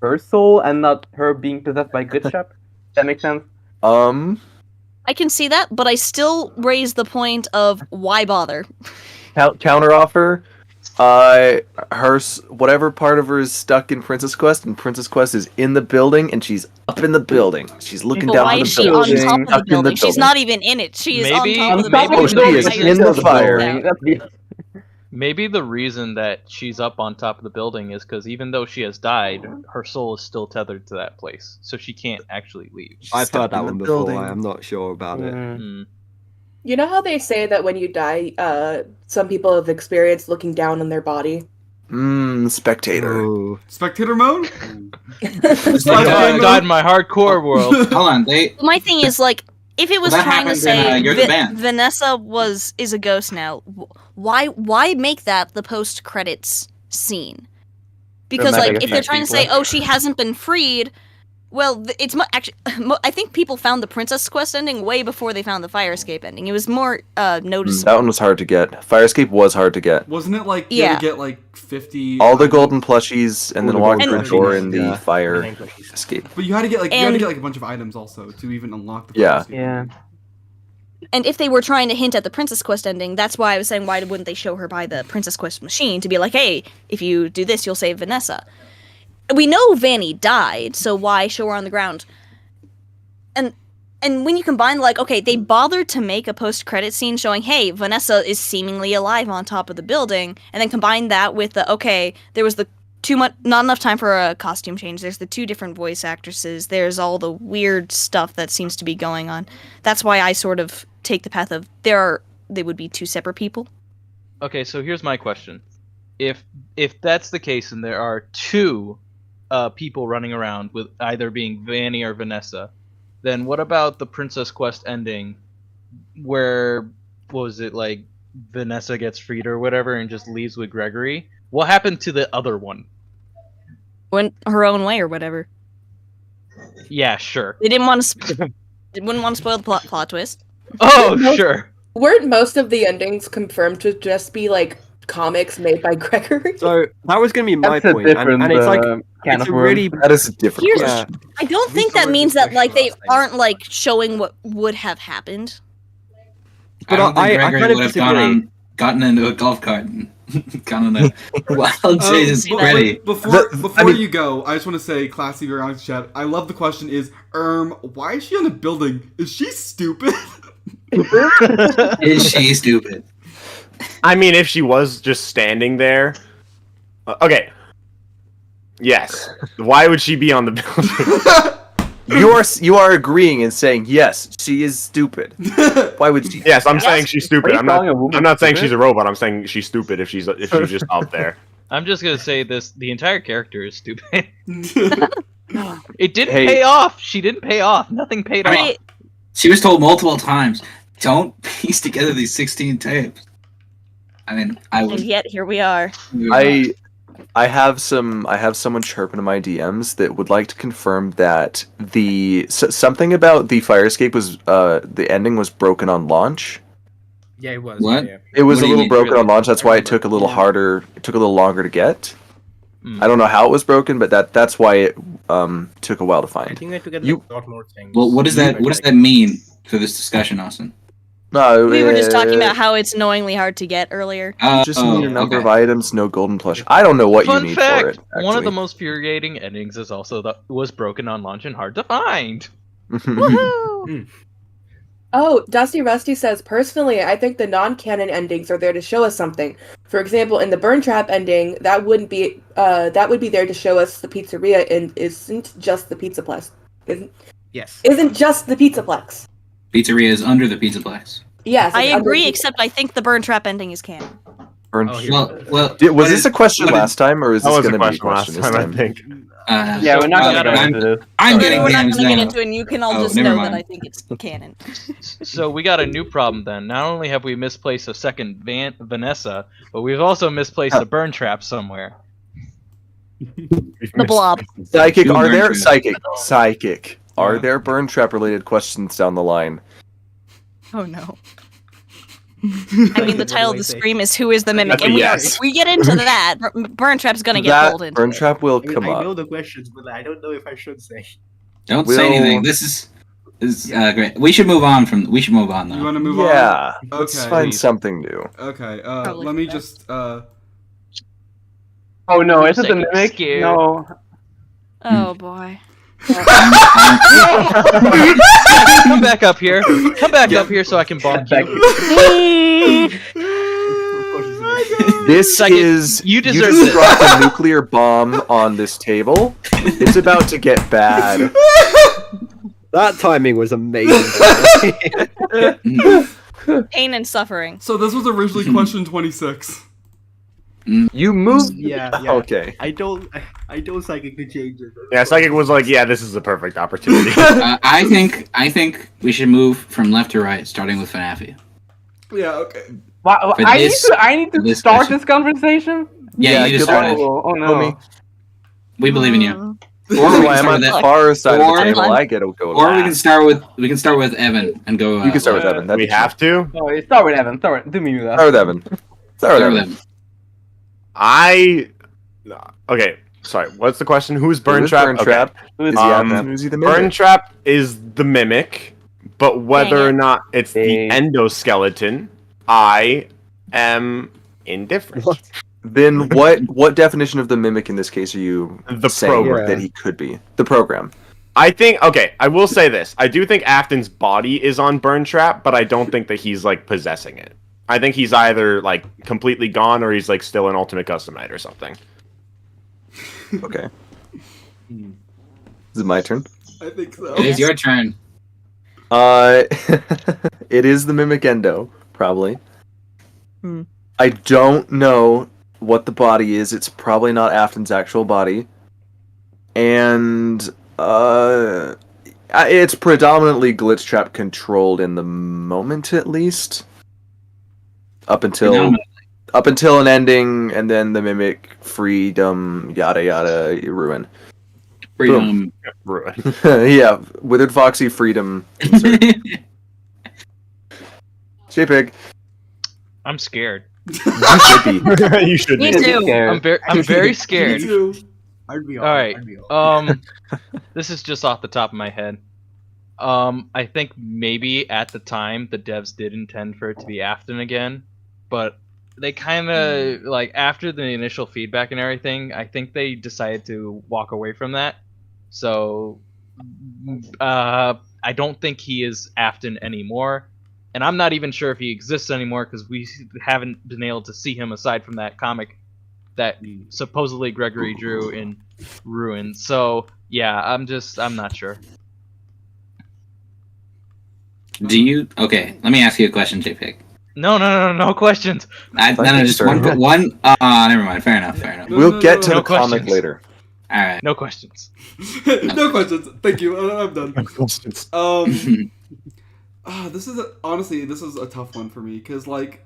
her soul and not her being possessed by Glitchtrap? That makes sense. I can see that, but I still raise the point of why bother? Counter offer. Whatever part of her is stuck in Princess Quest, and Princess Quest is in the building, and she's up in the building. She's looking But down why on the is she on building. top of the Stuck in building? She's building. not even in it. She is Maybe- on top of the maybe- building. Oh, she is in the fire. Maybe the reason that she's up on top of the building is because even though she has died, her soul is still tethered to that place, so she can't actually leave. I've Stuck heard that in the one before. building. I'm not sure about it. Mm. You know how they say that when you die, some people have experienced looking down on their body? Spectator. Oh. Spectator mode? It's like, oh, I died in my hardcore world. Hold on, they My thing is, like, if it was Well, that trying to happens say in, You're the Band. Vanessa is a ghost now, why make that the post credits scene? Because That like makes if they're sense. trying to say, oh, she hasn't been freed, well, it's actually I think people found the Princess Quest ending way before they found the Fire Escape ending. It was more noticeable. That one was hard to get. Fire Escape was hard to get. Wasn't it like you had to get like 50? All the golden plushies and then walk through a door in the Yeah. fire escape. But you had to get like And- a bunch of items also to even unlock the. Yeah. Yeah. And if they were trying to hint at the Princess Quest ending, that's why I was saying, why wouldn't they show her by the Princess Quest machine to be like, hey, if you do this, you'll save Vanessa. We know Vanny died, so why show her on the ground? And when you combine, like, okay, they bothered to make a post-credit scene showing, hey, Vanessa is seemingly alive on top of the building, and then combine that with the, okay, there was the not enough time for a costume change. There's the 2 different voice actresses. There's all the weird stuff that seems to be going on. That's why I sort of take the path of they would be 2 separate people. Okay, so here's my question: if that's the case, and there are 2 people running around with either being Vanny or Vanessa, then what about the Princess Quest ending, where what was it like Vanessa gets freed or whatever and just leaves with Gregory? What happened to the other one? Went her own way or whatever. Yeah, sure. They didn't want to. They wouldn't want to spoil the plot twist. Oh, sure. Weren't most of the endings confirmed to just be like comics made by Gregory? So that was going to be my That's a point, different and it's like can it's of a really That is a different Here's- question. I don't think that means that like they aren't like showing what would have happened. I don't think I Gregory kind of would have disagree. gotten into a golf cart and gone on a wild chase but ready. Before you go, I just want to say, classy Veronica chat. I love the question. Is why is she on a building? Is she stupid? Is she stupid? I mean, if she was just standing there, okay. Yes. Why would she be on the building? You are agreeing and saying yes, she is stupid. Why would she? Yes, I'm saying she's stupid. Are you calling a woman I'm not saying stupid? she's a robot. I'm saying she's stupid if she's just out there. I'm just gonna say this: the entire character is stupid. It didn't Hey. pay off. She didn't pay off. Nothing paid I off. mean, she was told multiple times, don't piece together these 16 tapes. I mean, I And would. yet here we are. I have someone chirping in my DMs that would like to confirm that something about the fire escape was the ending was broken on launch. Yeah, it was. What? Yeah. It was What do a you little mean? broken Really? on launch. That's why it took a little harder. It took a little longer to get. Hmm. I don't know how it was broken, but that's why it took a while to I find. think I had to get You- a lot more things. Well, what does that mean for this discussion, Austin? No, We were just talking about how it's knowingly hard to get earlier. Just need a number of okay. items, no golden plush. I don't know what Fun you need fact: for it. one of the actually. most infuriating endings is also that was broken on launch and hard to find. Woohoo! Oh, Dusty Rusty says, personally, I think the non-canon endings are there to show us something. For example, in the Burntrap ending, that would be there to show us the pizzeria and isn't just the Pizzaplex. Yes. Isn't just the Pizzaplex. Pizzeria is under the Pizzaplex. Yes. I it's under agree, the- except I think the Burntrap ending is canon. Burn- Oh, here. Well, was this a question what is- last time, or is That this was a going to be a question last question this time, I time? think. Yeah, we're not well, gonna I'm- get into this. I'm getting We're not DMs gonna get now. into it, and you can all Oh, just never know mind. that I think it's canon. So we got a new problem then. Not only have we misplaced a second Vanessa, but we've also misplaced a Burntrap somewhere. The blob. Psychic, Two are there Burntraps. psychic? Are Yeah. there Burntrap related questions down the line? Oh no. I mean, the title of the stream is "Who is the Mimic?" That's a And yes. if we get into that, Burntrap's gonna get That pulled into it. Burntrap will I, mean, come I know up. the questions, but I don't know if I should say. Don't Will- say anything. This is great. We should move on You though. want to move on? Yeah, let's Okay. find something new. Okay. Probably Let me for just. Oh no, is it the Second mimic? scared. No. Oh boy. Come back up here. Come back up here so I can bonk Back- you. This Psychic, is you deserve just this. dropped a nuclear bomb on this table. It's about to get bad. That timing was amazing. Pain and suffering. So this was originally question 26. You moved. Yeah. Okay. I don't psychically change it. Yeah, Psychic was like, yeah, this is a perfect opportunity. I think we should move from left to right, starting with FNAF. Yeah, okay. Wow, For I this- need to this start question. this conversation. Yeah, you just good luck. started. Oh no. Homie. We believe in you. Mm. Or So we I'm can on start the with, far side of or- the table. I get to go. or we last. can start with Evan and go. You can start with Evan. That'd We be have to. Oh, start with Evan. Do me that. Start with Evan. Start with Evan. Okay, sorry. What's the question? Who's Who's Burntrap? Burntrap? Okay. Is he Afton? Is he the mimic? Burntrap is the mimic, but whether Dang or it. not it's Dang. the endoskeleton, I am indifferent. Then what definition of the mimic in this case are you The saying program. that he could be? The program. I think, okay, I will say this. I do think Afton's body is on Burntrap, but I don't think that he's, like, possessing it. I think he's either, like, completely gone or he's, like, still an Ultimate Custom Night or something. Okay. Is it my turn? I think so. It is your turn. It is the mimic endo, probably. Hmm. I don't know what the body is. It's probably not Afton's actual body. And it's predominantly Glitchtrap controlled in the moment, at least. Up until an ending, and then the mimic freedom, yada yada, ruin. Freedom. Ruin. Yeah, Withered Foxy freedom. JPEG. I'm scared. You should be. You should Me be. too. I'm very Me scared. too. I'd be All right. I'd be all. This is just off the top of my head. I think maybe at the time the devs did intend for it to be Afton again, but they kind of like after the initial feedback and everything, I think they decided to walk away from that. So, I don't think he is Afton anymore, and I'm not even sure if he exists anymore because we haven't been able to see him aside from that comic that supposedly Gregory drew in Ruin. So yeah, I'm not sure. Do you? Okay, let me ask you a question, JPEG. No questions. Just one. Never mind. Fair enough. No, We'll no, get no, to no the comic questions. later. All right. No questions. No questions. Thank you. I'm done. Honestly, this is a tough one for me because, like,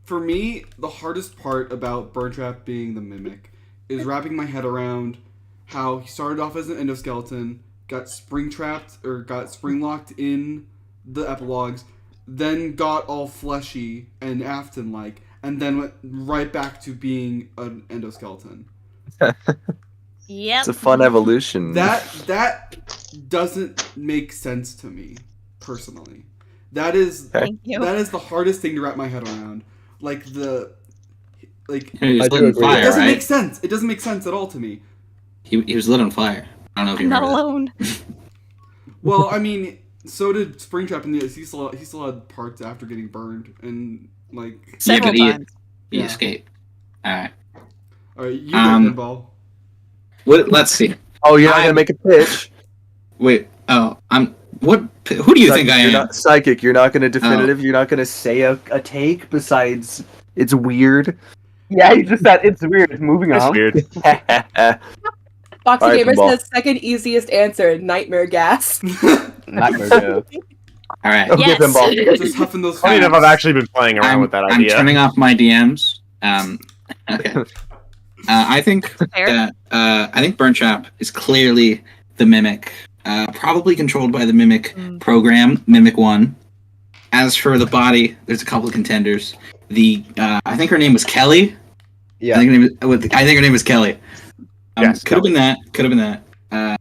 for me, the hardest part about Burntrap being the mimic is wrapping my head around how he started off as an endoskeleton, got spring locked in the epilogues, then got all fleshy and Afton like, and then went right back to being an endoskeleton. Yep. It's a fun evolution. That doesn't make sense to me personally. That is Thank you. that is the hardest thing to wrap my head around. He was I do lit on agree. fire, it doesn't right? make sense. It doesn't make sense at all to me. He was lit on fire. I don't know if you I'm not remember that. alone. Well, I mean, so did Springtrap, and he still had parts after getting burned, and like. Several but he times. He escaped. All right. All right, you go pinball. Let's see. Oh, you're not gonna make a pitch. Wait. Oh, What? Who do you think I You're am? not psychic. You're not gonna definitive. You're not gonna say a take. Besides, it's weird. Yeah, you just said it's weird. Moving It's on. weird. Foxy Alright, Gamer pinball. says second easiest answer, nightmare gas. Nightmare joke. All right. Okay, Yes. pinball. Just huffing those. Funny enough, I've actually been playing around I'm, with that I'm idea. turning off my DMs. Okay. I think Fair. that I think Burntrap is clearly the mimic, probably controlled by the mimic program, Mimic One. As for the body, there's a couple of contenders. I think her name was Kelly. Yeah. I think her name was Kelly. Yes, could have been that. Could have been that.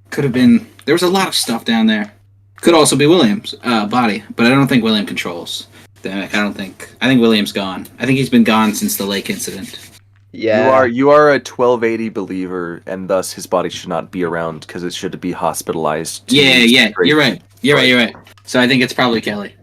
Could have been. There was a lot of stuff down there. Could also be William's body, but I don't think William controls the mimic. I think William's gone. I think he's been gone since the lake incident. Yeah. You are a 1280 believer, and thus his body should not be around because it should be hospitalized. Yeah. You're right. You're right. So I think it's probably Kelly.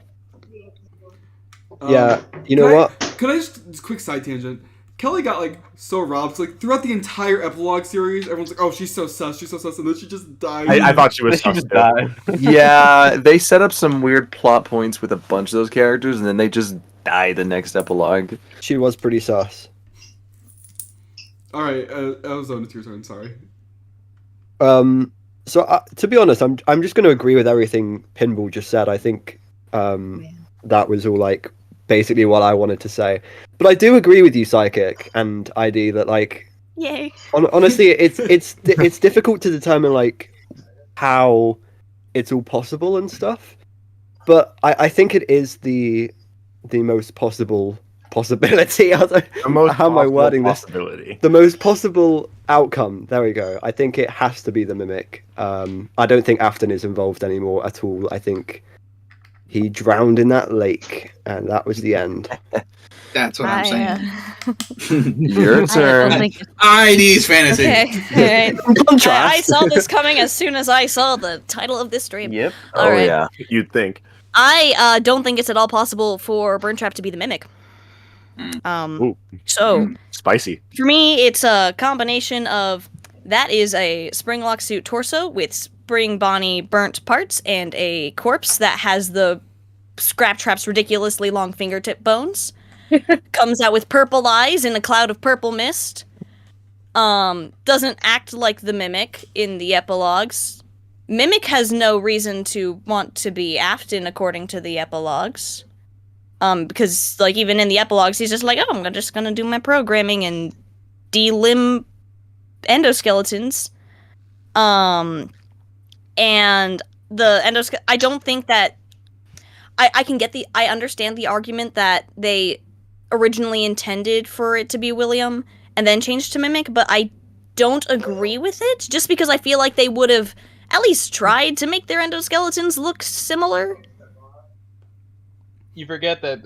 Yeah. You know Could I- what? Could I just quick side tangent? Kelly got like so robbed. Like throughout the entire epilogue series, everyone's like, "Oh, she's so sus, and then she just died. I thought she was She sus just too. died. Yeah, they set up some weird plot points with a bunch of those characters, and then they just die the next epilogue. She was pretty sus. All right, Ozone, it's your turn. Sorry. So to be honest, I'm just going to agree with everything Pinball just said. I think that was all like basically what I wanted to say. But I do agree with you, Psychic and ID, that like, Yay. honestly, it's difficult to determine like how it's all possible and stuff. But I think it is the most possible possibility. How am I wording this? The most possible outcome. There we go. I think it has to be the Mimic. I don't think Afton is involved anymore at all. I think he drowned in that lake, and that was the end. That's what I'm saying. Your turn. ID's fantasy. Okay. Alright. I saw this coming as soon as I saw the title of this stream. Yep. All right. Yeah. You'd think. I don't think it's at all possible for Burntrap to be the Mimic. Ooh. So Spicy. for me, it's a combination of that is a Springlock suit torso with Spring Bonnie burnt parts and a corpse that has the Scraptrap's ridiculously long fingertip bones. Comes out with purple eyes in a cloud of purple mist. Doesn't act like the Mimic in the epilogues. Mimic has no reason to want to be Afton according to the epilogues. Because, like, even in the epilogues, he's just like, oh, I'm just gonna do my programming and delimb endoskeletons. And the I don't think that... I understand the argument that they originally intended for it to be William and then changed to Mimic, but I don't agree with it, just because I feel like they would have at least tried to make their endoskeletons look similar. You forget that.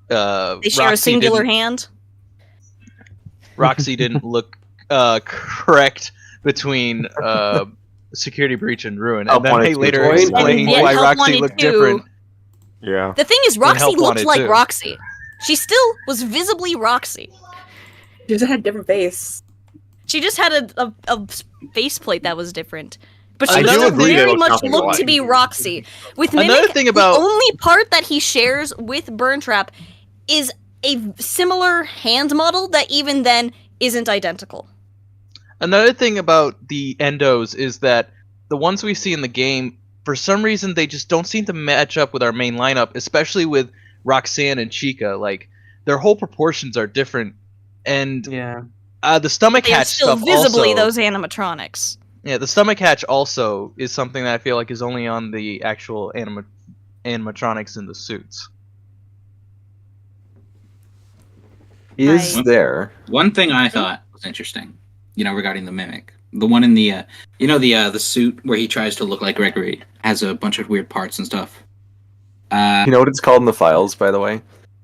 They share Roxy a singular didn't- hand. Roxy didn't look correct between Security Breach and Ruin, Help and then wanted they to later join. explained And why Help Roxy wanted looked to. different. Yeah. The thing is, Roxy Help looked wanted like too. Roxy. She still was visibly Roxy. She just had a different face. She just had a faceplate that was different. But I she do still agree they very look much nothing looked alike. to be Roxy. With Another Mimic, thing about- the only part that he shares with Burntrap is a similar hand model that even then isn't identical. Another thing about the endos is that the ones we see in the game, for some reason, they just don't seem to match up with our main lineup, especially with Roxanne and Chica. Like, their whole proportions are different, and Yeah. the stomach They are hatch still stuff visibly also. those animatronics. Yeah, the stomach hatch also is something that I feel like is only on the actual animatronics in the suits. Is Right. there? One thing I thought was interesting, regarding the Mimic. The one in the, the suit where he tries to look like Gregory has a bunch of weird parts and stuff. You know what it's called in the files, by the way?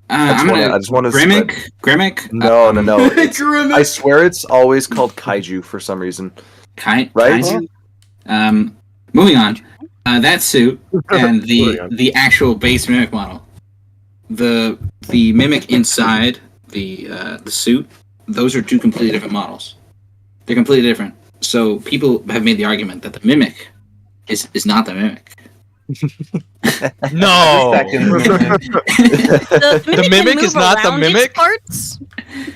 I just wanna Grimmick? No. It's, Grimmick. I swear it's always called Kaiju for some reason. Right? Kaiju? Moving on. That suit and Moving on. the actual base Mimic model. The Mimic inside the suit, those are two completely different models. They're completely different. So people have made the argument that the Mimic is not the Mimic. No! The Mimic can is move not the around its Mimic? parts.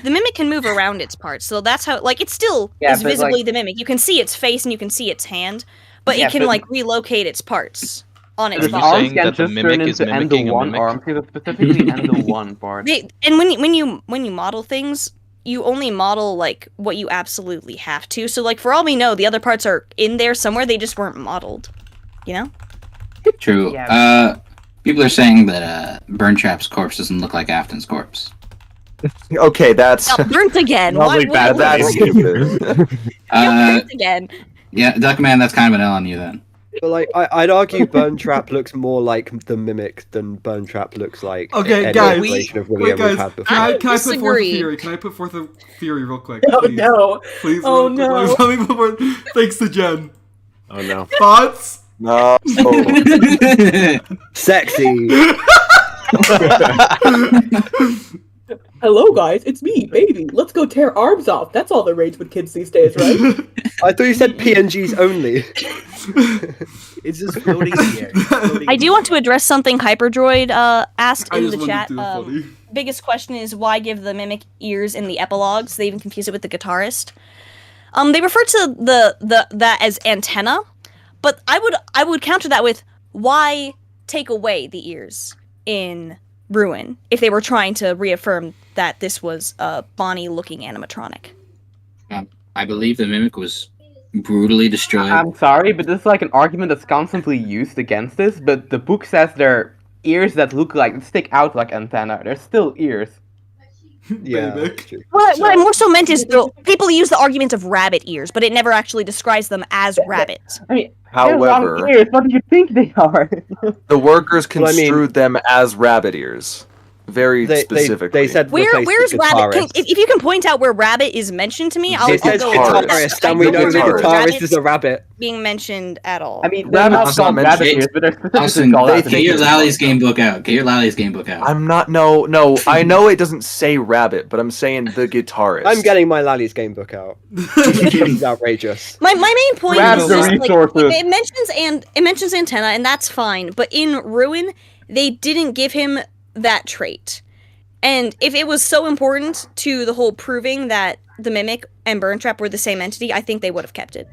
The Mimic can move around its parts, so that's how. Like, it still Yeah, is but, visibly like- the Mimic. You can see its face and you can see its hand, but Yeah, it can but- like relocate its parts on its Are Its you body. arms saying can that the just Mimic turn is into mimicking Endo a 1 Mimic? arms, because specifically Endo 1 part. And when you model things, you only model like what you absolutely have to. So like for all we know, the other parts are in there somewhere. They just weren't modeled. You know? True. Yeah. People are saying that Burntrap's corpse doesn't look like Afton's corpse. Okay, that's Oh, burnt again. Lovely What? bad that's stupid. Burnt again. Yeah, Duckman, that's kind of an L on you then. But like, I'd argue Burntrap looks more like the Mimic than Burntrap looks like. Okay, any guys. iteration of Wait, William we've guys. had Can before. I I put forth a disagree. theory? Can I put forth a theory real quick? Oh Please. no. Please. Oh, real quick. no. Let me put forth. Thanks to Jen. Oh no. Thoughts? No. Sexy. Hello guys, it's me, baby. Let's go tear arms off. That's all the rage with kids these days, right? I thought you said PNGs only. It's just floating in the air. It's floating I in do the want to air. address something Hyperdroid asked I in just the wanted chat. to do it funny. Biggest question is why give the mimic ears in the epilogues? They even confuse it with the guitarist. They refer to that as antenna, but I would counter that with why take away the ears in Ruin if they were trying to reaffirm that this was a Bonnie-looking animatronic. I believe the mimic was brutally destroyed. I'm sorry, but this is like an argument that's constantly used against this, but the book says they're ears that look like, stick out like antenna. They're still ears. Yeah. Mimic. that's true. What I more so meant is people use the argument of rabbit ears, but it never actually describes them as rabbits. I mean, they're long However, ears. What do you think they are? the workers Well, I mean- construed them as rabbit ears. Very specifically. They said Where's replace the rabbit? guitarist. If you can point out where rabbit is mentioned to me, I'll It says go guitarist. with that. guitarist, I and we don't know the remember guitarist rabbits is a rabbit. being mentioned at all. I mean, they're not Rabbit's called not rabbit mentioned. ears, but they're specifically Austin, called they out. get your Lally's game book out. Get your Lally's game book out. I'm not. No. I know it doesn't say rabbit, but I'm saying the guitarist. I'm getting my Lally's game book out. It's outrageous. My main point Grab is the just, like, resources. it mentions antenna, and that's fine. But in Ruin, they didn't give him that trait. And if it was so important to the whole proving that the Mimic and Burntrap were the same entity, I think they would have kept it.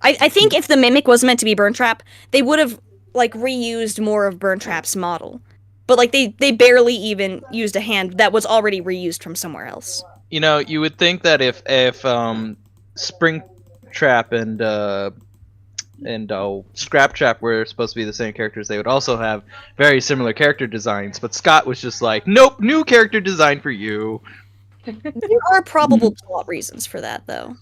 I think if the Mimic was meant to be Burntrap, they would have like reused more of Burntrap's model. But like they barely even used a hand that was already reused from somewhere else. You know, you would think that if Springtrap and Scraptrap were supposed to be the same characters, they would also have very similar character designs. But Scott was just like, nope, new character design for you. There are probable plot reasons for that, though.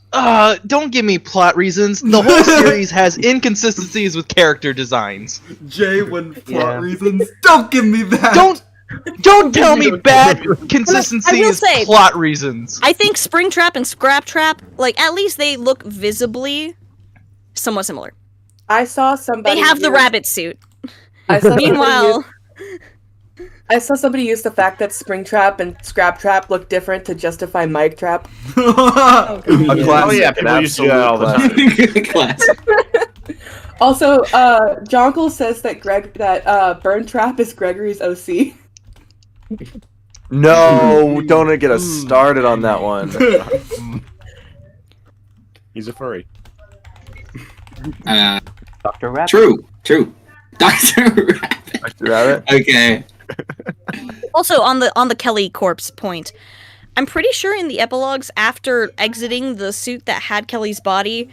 Don't give me plot reasons. The whole series has inconsistencies with character designs. Jay, when plot Yeah. reasons, don't give me that. Don't tell me bad I will consistencies, say- plot reasons. I think Springtrap and Scraptrap, like, at least they look visibly somewhat similar. I saw somebody. They have the use- rabbit suit. I saw somebody Meanwhile, I saw somebody use the fact that Springtrap and Scraptrap look different to justify Mic Trap. A classic, Oh yeah, an people used to do that all the absolute time. Class. Also, Jonkel says that Burntrap is Gregory's OC. No, don't get us started on that one. He's a furry. Dr. Rabbit. True. Dr. Rabbit. Dr. Rabbit? Okay. also on the Kelly corpse point, I'm pretty sure in the epilogues after exiting the suit that had Kelly's body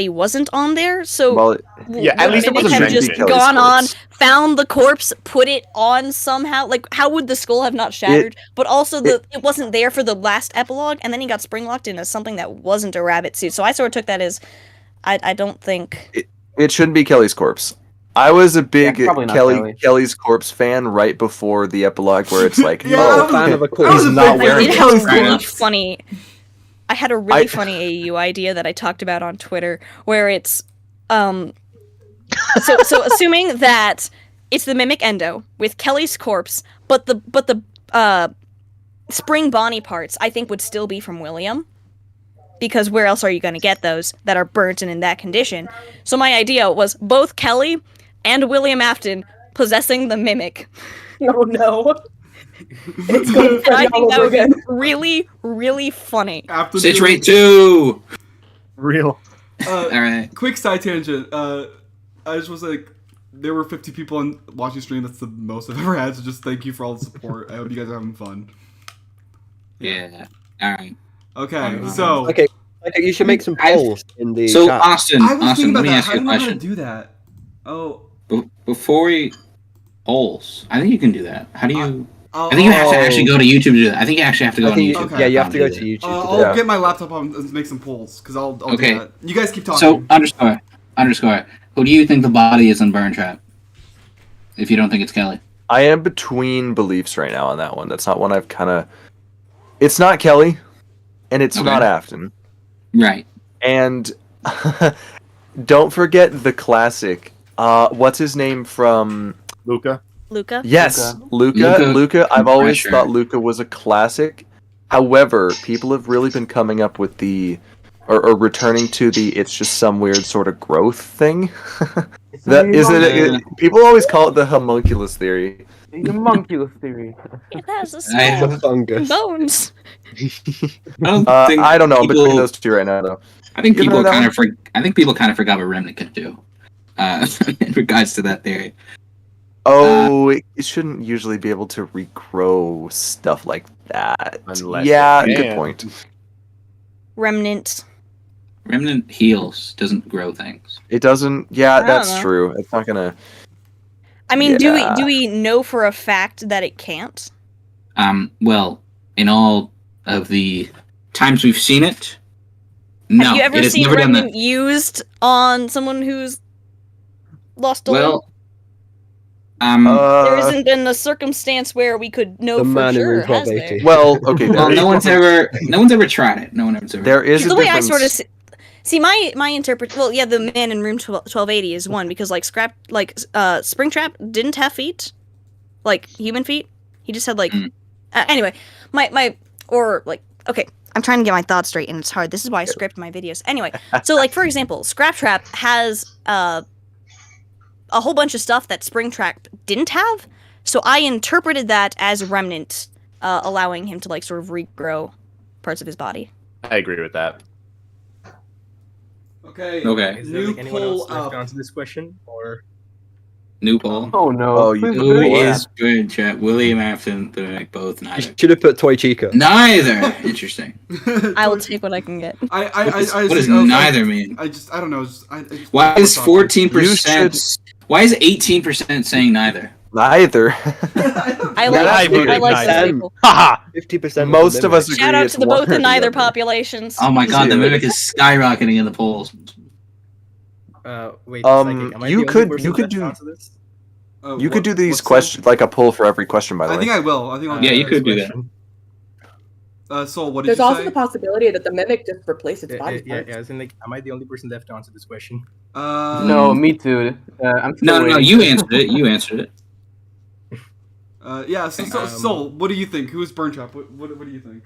wasn't on there. So Well, Yeah, at would least it Mimic wasn't have mentioned. just Kelly's gone on, corpse. found the corpse, put it on somehow. Like, how would the skull have not shattered? But also, it wasn't there for the last epilogue, and then he got spring-locked into something that wasn't a rabbit suit. So I sort of took that as, I don't think... it shouldn't be Kelly's corpse. I was a big Yeah, probably not Kelly. Kelly's corpse fan right before the epilogue, where it's like, Yeah, oh, I was- fan of a I was corpse. a not big fan wearing of I Kelly's had a really corpse. funny... I had a really funny AU idea that I talked about on Twitter, where it's so assuming that it's the Mimic Endo with Kelly's corpse, but the Spring Bonnie parts I think would still be from William, because where else are you going to get those that are burnt and in that condition? So my idea was both Kelly and William Afton possessing the Mimic. Oh no. It's going And I to think that all would be again. really, really funny. After Stitch doing- rate 2. Real. Alright. Quick side tangent. I just was like, there were 50 people watching stream. That's the most I've ever had. So just thank you for all the support. I hope you guys are having fun. Yeah. Alright. Okay, so Okay, you should make some polls in the So, chat. Austin, I was thinking let about me that. ask How you do a you know how to question. do that? Oh, Before we... Polls. I think you can do that. How do you... I'll, I think you have to actually go to YouTube to do that. I think you actually have to go I on think YouTube. Okay. yeah, you have to go do to that. YouTube. I'll Yeah. get my laptop on and make some polls because I'll Okay. do that. You guys keep talking. So, underscore. Who do you think the body is in Burntrap? If you don't think it's Kelly. I am between beliefs right now on that one. That's not one I've kind of. It's not Kelly, and it's Okay. not Afton. Right. And don't forget the classic. What's his name from? Luca. Luca? Yes, Luca. I've always Pressure. thought Luca was a classic. However, people have really been coming up with the or returning to the it's just some weird sort of growth thing. That is it. People always call it the homunculus theory. The homunculus theory. It has a I- skull The fungus. and bones. I don't know. I'm between people- those two right now, though. I think You people know that kind one? of I think people kind of forgot what Remnant could do. In regards to that theory. Oh, it shouldn't usually be able to regrow stuff like that. Unless Yeah, it good can. point. Remnant. Remnant heals, doesn't grow things. It doesn't. Yeah, I don't that's know. true. It's not gonna. I mean, Yeah. do we know for a fact that it can't? Well, in all of the times we've seen it, no, Have you it ever has seen never done that. Remnant used on someone who's lost a limb? Well, There hasn't been a circumstance where we could know The for man in sure, room has there? 1280. well, okay. well, There, no one's ever tried it. No one ever. there is a the way I difference. sort of see my interpret. Well, yeah, the man in room 1280 is one because Springtrap didn't have feet, like human feet. He just had like. Anyway, okay. I'm trying to get my thoughts straight, and it's hard. This is why I script my videos. Anyway, so like for example, Scraptrap has a whole bunch of stuff that Springtrap didn't have. So I interpreted that as Remnant, allowing him to like sort of regrow parts of his body. I agree with that. Okay. Okay. Is there New like anyone poll else left up. to answer this question? Or New poll. Oh no. Oh, you Please do. Who don't do that. is Burntrap? William Afton, both, You neither. should have put Toy Chica. Neither. Interesting. I will take what I can get. What does neither mean? I don't know. I just, Why is You 14%? Why is 18% saying neither? Neither. I Yeah, I like voted I like neither. those people. Haha! 50%. Most of us agree Shout out it's to the one both or and the neither other. populations. Oh my god, the Dude. mimic is skyrocketing in the polls. wait, Um, Psychic, am I you the only could- person you could left to do- answer this? You could do these what's questions like a poll for every question. By the I way, think I will. I think I'll Yeah, do you that. could do that. Soul, what did There's you also say? the possibility that the mimic just replaced its body Yeah, parts. as in, like, am I the only person left to answer this question? No, me too. I'm still No, waiting. you answered it. You answered it. Yeah. So, Soul, what do you think? Who is Burntrap? What do you think?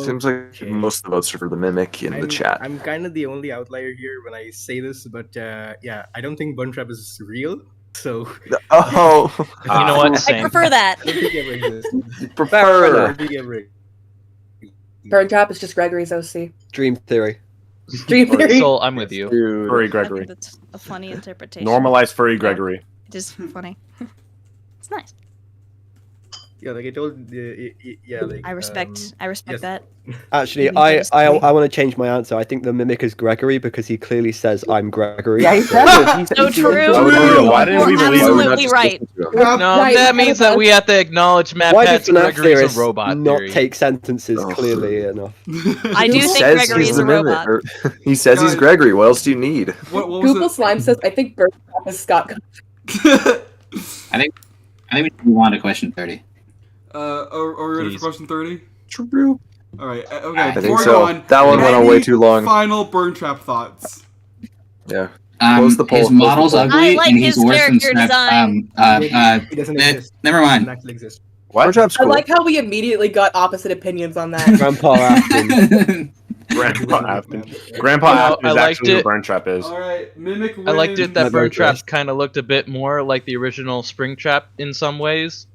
seems like Okay. most of the votes are for the mimic in the chat. I'm kind of the only outlier here when I say this, but yeah, I don't think Burntrap is real. So Oh, You know what? I Same. prefer that. I don't think it ever exists. prefer. I don't think it ever. Burntrap is just Gregory's OC. Dream theory. Dream theory. Soul, I'm with you. Dude. Furry I Gregory. think that's a funny interpretation. Normalize furry Gregory. It is funny. It's nice. Yeah, like I told, yeah, like I respect yes. that. Actually, Maybe I just I, three. I want to change my answer. I think the mimic is Gregory because he clearly says I'm Gregory. Yeah, he said it. He said So he said true. it. True. Why didn't we You're believe Why would we not absolutely just right. listen to him? No, Right, that means that we have to acknowledge Matt Why Pat's do FNAF Gregory's a theorists robot not theory. take sentences Oh. clearly enough? I do He think says Gregory he's is the a mimic, robot. or- he says he's Guys. Gregory. What else do you need? What was Google Slime says, I think Burntrap is Scott. it? I think we move on to question 30. Are we ready Please. for question 30? True. All right. Okay. I Before think we so. go on, That one went on way any too long. Final Burntrap thoughts. Yeah. Close the poll, His close the model's poll. ugly, I like and he's his worse than character Snap. design. He doesn't eh, exist. never He doesn't mind. actually exist. What? Burntrap's I cool. like how we immediately got opposite opinions on that. Grandpa Afton. Grandpa Afton. Man. Grandpa You know, Afton I is liked actually it. who Burntrap is. All right. Mimic wins. I liked it that My vote Burntrap was- kind of looked a bit more like the original Springtrap in some ways.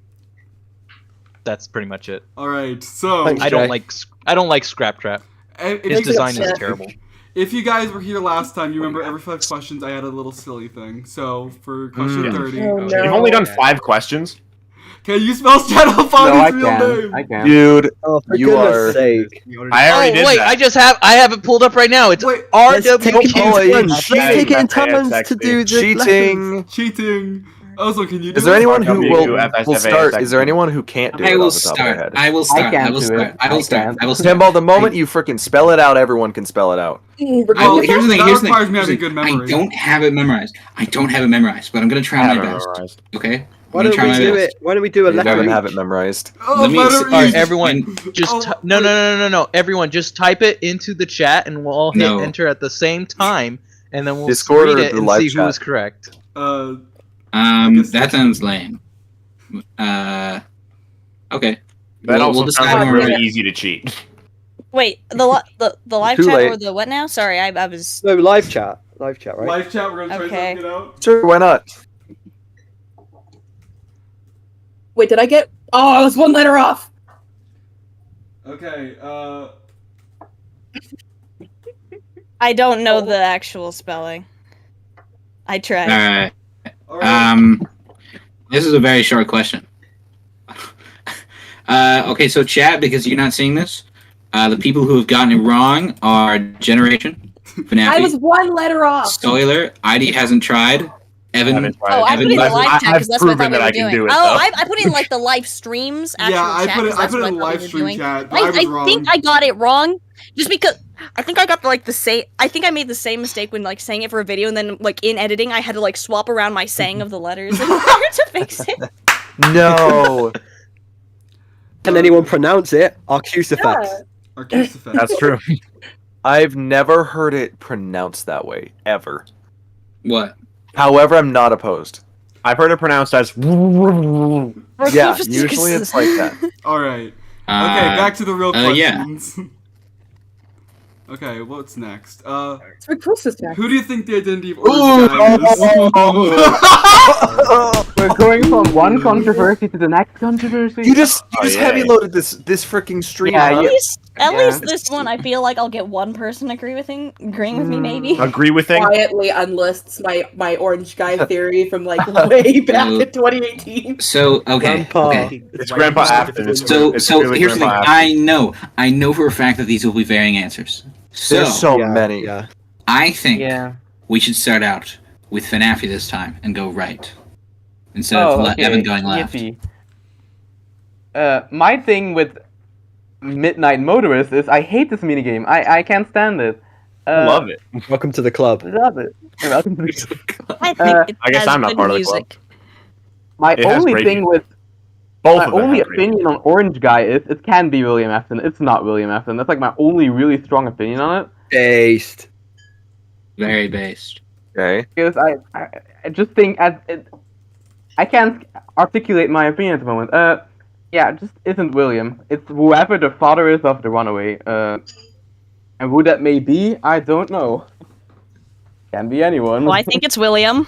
That's pretty much it. All right. So Thanks. I don't Jay. like Scraptrap. if, His if, design is upset. terrible. if you guys were here last time, you remember every 5 questions I had a little silly thing. So for question Mm. 30, Oh, You've no. only done 5 questions? can you spell Shadow No, I Bonnie's real can. name? I can. Dude, Oh, for You goodness are- sake. I already did wait, that. I have it pulled up right now. It's Wait, Let's take it RWQ. in turns. Let's Let's take it in That's it, turns that's to it. do the lessons. cheating. cheating. Also, can you do Is there it? anyone who will RWFSFA start? Is there anyone who can't do I it will off the top of their start. head? I will start. can't I will do start. it. I will I start. can't. I will start. Timbal, the moment you freaking spell it out, everyone can spell it out. Here's the thing. That Here's the requires thing. me having Here's the good thing. I memory. don't have it memorized, but I'm gonna try I my have it best. memorized. Okay. Why I'm don't gonna we try my do best. it? Why don't we do a You letter don't each? have it memorized. Oh, Let me letter see- E. All right, everyone, just Oh, no. Everyone, just type it into the chat, and we'll all hit No. enter at the same time, and then we'll Discord read or it the and live see who chat? was correct. guess- That sounds lame. Okay. That We'll also decide sounds like when we're really ready. easy to cheat. Wait, the live Too chat late. or the what now? Sorry, I was. No, live chat, right? Live chat, we're gonna try Okay. something out. Sure, why not? Wait, did I get? Oh, I was one letter off. Okay, I don't know the actual spelling. I tried. Alright. alright. This is a very short question. Okay, so chat, because you're not seeing this, the people who have gotten it wrong are Jenneration, FNaF, I was one letter off. Soulular, ID hasn't tried, Evan. Haven't tried. Oh, I Evan put in the I've- live chat because that's what I proven thought we that were I can doing. do it, Oh, though. I put in like the live streams actual Yeah, I chat. put it 'cause that's what in I thought we live were stream doing. chat, but I was I wrong. think I got it wrong, just because I think I got like the same. I think I made the same mistake when like saying it for a video, and then like in editing, I had to like swap around my saying of the letters in order to fix it. No. Can anyone pronounce it? Arcusifex. Arcusifex. That's true. I've never heard it pronounced that way, ever. What? However, I'm not opposed. I've heard it pronounced as. Yeah, usually it's like that. Alright. Okay, back to the real yeah. questions. Okay, what's next? It's for Christmas time. Who do you think the identity of Orange Guy is? We're going from one controversy to the next controversy. You just Oh, yeah. heavy loaded this freaking stream. Yeah, huh? At Yeah. least this one, I feel like I'll get one person agreeing with me, maybe. Agree with things. Quietly unlists my orange guy theory from like way back in 2018. So, okay. Grandpa. okay. It's Grandpa Afton. It's So really here's the thing. Grandpa Afton. I know for a fact that these will be varying answers. So, There's so Yeah, many. Yeah. I think Yeah. we should start out with FNaF this time and go right instead of Evan going left. Yippee. My thing with Midnight Motorist is I hate this minigame. I can't stand it. Love it. Welcome to the club. Love it. Welcome to the- I think it I guess has I'm not good part of the music. My It has only great thing with Both my of them. only have great opinion on Orange Guy is it can be William Afton. It's not William Afton. That's like my only really strong opinion on it. Based. Very based. Okay. Because I just think I can't articulate my opinion at the moment. Yeah, it just isn't William. It's whoever the father is of the runaway. And who that may be, I don't know. Can be anyone. Well, I think it's William.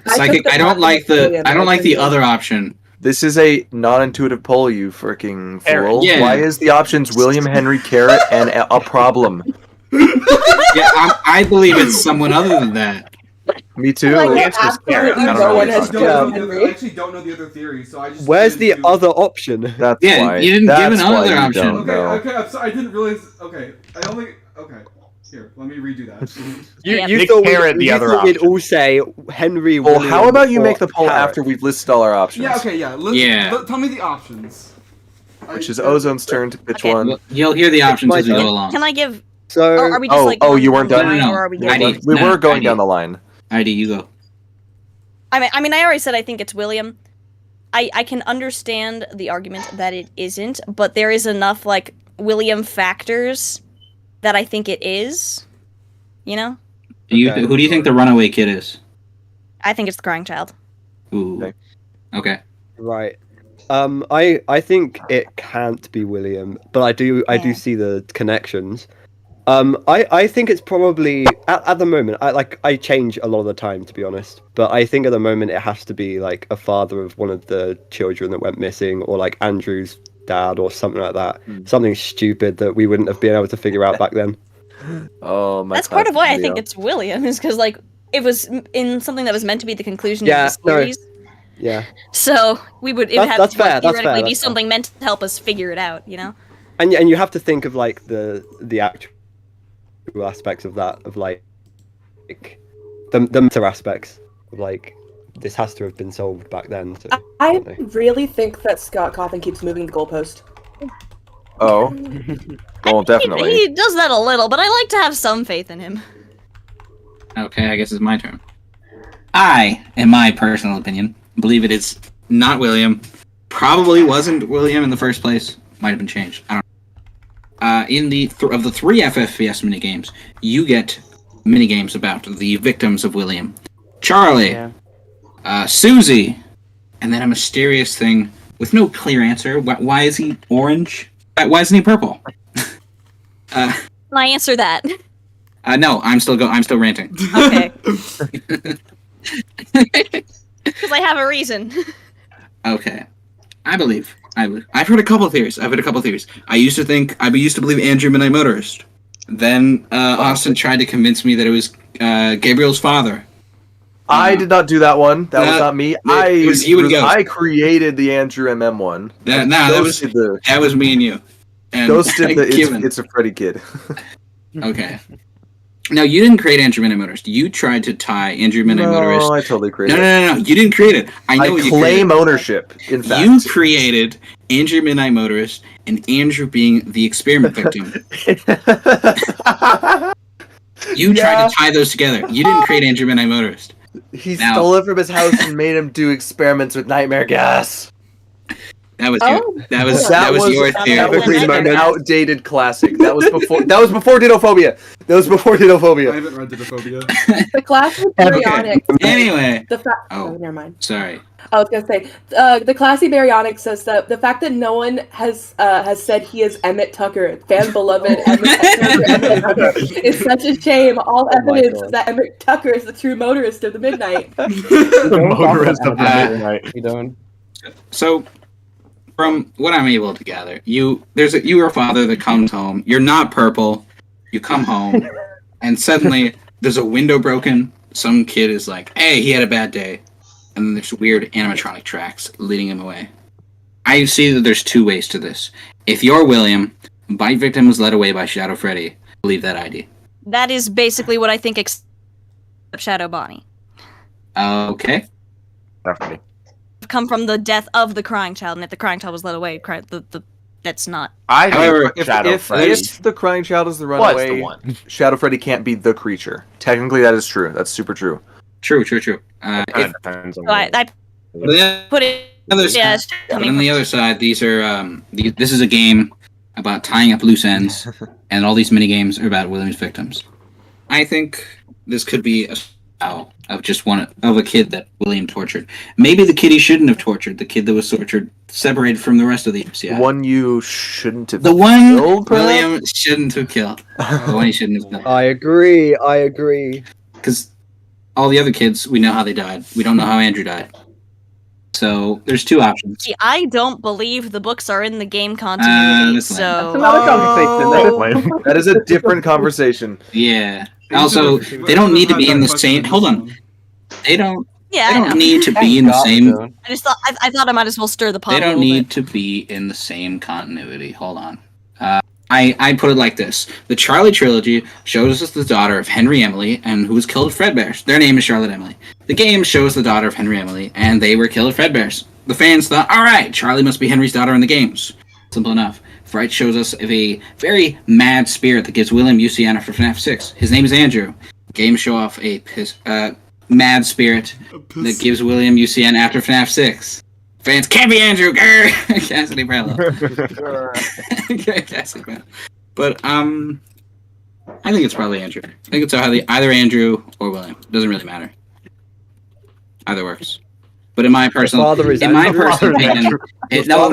Psychic. I don't like the other option. This is a non-intuitive poll, you freaking fool. Yeah. Why is the options William Henry Carrot and a problem? Yeah, I believe it's someone other than that. Me too. Like, The answer's Carrot. absolutely I don't no know one what has you're talking chosen about. I Henry. actually don't know the other theory, so I just. Where's the didn't do- other option? That's Yeah, why. you didn't give That's another why you option. don't Okay, know. okay, I'm sorry, I didn't realize. Okay, I only. Okay, here, let me redo that. Yeah. You Nick thought Carrot, the other we'd option. all say Henry. Well, William, how about you or make the poll Carrot? after we've listed all our options? Yeah, okay, yeah. Let's, Yeah. tell me the options. Which is Ozone's turn to pitch Okay. one. Well, you'll hear the options my as we turn. go along. Can I give? So, Or are we just Oh, like? oh, going you weren't down done? the line, No, Or are we no. getting? I did. We No, were going ID. down the line. ID, you go. I mean, I already said I think it's William. I can understand the argument that it isn't, but there is enough like William factors that I think it is. You know, Okay. Who do you think the runaway kid is? I think it's the crying child. Ooh. Okay. Okay. right. I think it can't be William, but I do Yeah. see the connections. I think it's probably at the moment. I change a lot of the time, to be honest. But I think at the moment it has to be like a father of one of the children that went missing, or like Andrew's dad, or something like that. Something stupid that we wouldn't have been able to figure out back then. Oh my. That's part of why I think video. it's William, is because like it was in something that was meant to be the conclusion Yeah, of the no. series. Yeah, So it would That's- have that's to fair, like, that's fair, theoretically be that's fair. something meant to help us figure it out. You know. and you have to think of like the actual aspects of that, of like the meta aspects of like this has to have been solved back then. So, I don't know. really think that Scott Cawthon keeps moving the goalpost. Oh. Well, definitely. He does that a little, but I like to have some faith in him. Okay, I guess it's my turn. I, in my personal opinion, believe it is not William. Probably wasn't William in the first place. Might have been changed. I don't know. In the of the 3 FFVS minigames, you get minigames about the victims of William. Charlie, Yeah. Susie, and then a mysterious thing with no clear answer. Why is he orange? Why isn't he purple? Can I answer that? No, I'm still ranting. Okay. Because I have a reason. Okay, I've heard a couple of theories. I used to believe Andrew Midnight Motorist. Then Austin tried to convince me that it was Gabriel's father. I did not do that one. That was not me. It was you and Ghost. I created the Andrew MM one. That was me and you. And Ghost did the it's a Freddy kid. Okay. No, you didn't create Andrew Midnight Motorist. You tried to tie Andrew Midnight Motorist. No, I totally created it. No. You didn't create it. I know you claim ownership, in fact. You created Andrew Midnight Motorist and Andrew being the experiment victim. You tried to tie those together. You didn't create Andrew Midnight Motorist. He stole it from his house and made him do experiments with nightmare gas. That was your theory. That was an outdated classic. That was before Didophobia. I haven't read Didophobia. The classic baryonics. Anyway. Never mind. Sorry. I was gonna say the classy baryonics says that the fact that no one has said he is Emmett Tucker, fan beloved Emmett Tucker, is such a shame. All evidence is that Emmett Tucker is the true motorist of the midnight. The motorist of the midnight. You don't. So, from what I'm able to gather, you are a father that comes home. You're not purple. You come home, and suddenly there's a window broken. Some kid is like, "Hey, he had a bad day," and then there's weird animatronic tracks leading him away. I see that there's two ways to this. If you're William, bite victim was led away by Shadow Freddy. Believe that ID. That is basically what I think. Except Shadow Bonnie. Okay. Definitely. Come from the death of the crying child, and if the crying child was led away, that's not. However, if Shadow Freddy. the crying child is the runaway, the one. Shadow Freddy can't be the creature. Technically, that is true. That's super true. True. Depends on I put it. But on the other side, these are this is a game about tying up loose ends, and all these mini games are about William's victims. I think this could be a of just one of a kid that William tortured. Maybe the kid he shouldn't have tortured, the kid that was tortured, separated from the rest of the MCI. The one you shouldn't have The one killed, William shouldn't have killed. The one he shouldn't have killed. I agree. Because all the other kids, we know how they died. We don't know how Andrew died. So there's two options. See, I don't believe the books are in the game continuity, that's so... Another conversation. That is a different conversation. Yeah. Also, they don't need to be in the same... Hold on. They don't need to be in the same... I thought I might as well stir the pot. They don't need to be in the same continuity. Hold on. I put it like this. The Charlie trilogy shows us the daughter of Henry Emily, and who was killed at Fredbear's. Their name is Charlotte Emily. The game shows the daughter of Henry Emily, and they were killed at Fredbear's. The fans thought, alright, Charlie must be Henry's daughter in the games. Simple enough. Fright shows us of a very mad spirit that gives William UCN after FNAF 6. His name is Andrew. Games show off a mad spirit that gives William UCN after FNAF 6. Fans can't be Andrew. Grr! Cassidy Brello. Cassidy Brello. But I think it's probably Andrew. I think it's either Andrew or William. It doesn't really matter. Either works. But in my personal opinion, no.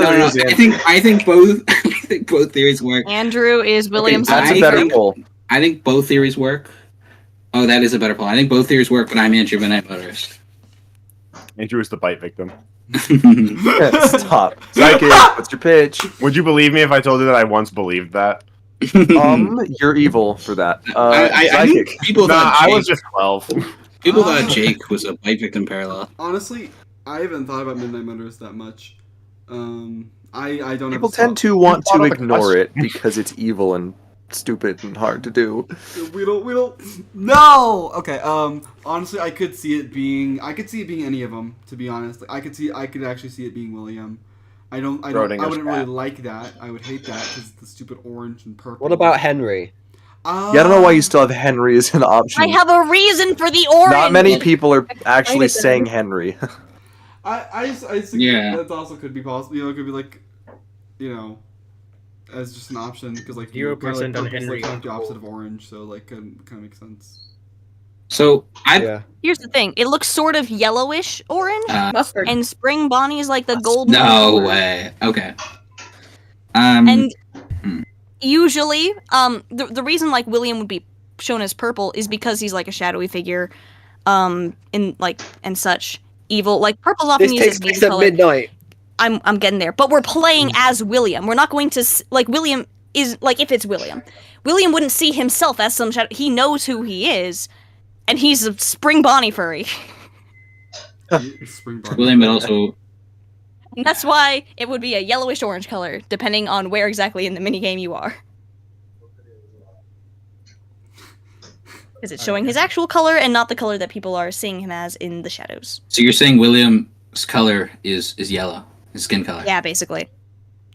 I think both theories work. Andrew is William's. That's a better poll. I think both theories work. Oh, that is a better poll. I think both theories work, but I'm Andrew Midnight Motorist. Andrew is the bite victim. Stop. Psychic, what's your pitch? Would you believe me if I told you that I once believed that? You're evil for that. I think people thought I was just 12. People thought Jake was a bite victim parallel. Honestly, I haven't thought about Midnight Motorist that much. I don't. People tend to want to ignore it because it's evil and stupid and hard to do. We don't. No. Okay. Honestly, I could see it being any of them. To be honest, I could actually see it being William. I wouldn't really like that. I would hate that because the stupid orange and purple. What about Henry? Yeah, I don't know why you still have Henry as an option. I have a reason for the orange. Not many people are actually saying Henry. I think that also could be possible. You know, it could be like, you know, as just an option because like 0% on Henry, Henry. like the opposite of orange, so like kind of makes sense. So I Yeah. Here's the thing. It looks sort of yellowish orange, Mustard. and Spring Bonnie is like the golden. no color. way. Okay. And hmm. usually, the reason like William would be shown as purple is because he's like a shadowy figure, in like and such evil. Like purple's often This used takes as place main at color. midnight. I'm getting there, but we're playing as William. We're not going to like William is like if it's William. William wouldn't see himself as some shadow. He knows who he is, and he's a Spring Bonnie furry. Spring Bonnie. William, but also And that's why it would be a yellowish orange color, depending on where exactly in the minigame you are. Because it's showing his actual color and not the color that people are seeing him as in the shadows. so you're saying William's color is yellow, his skin color. Yeah, basically.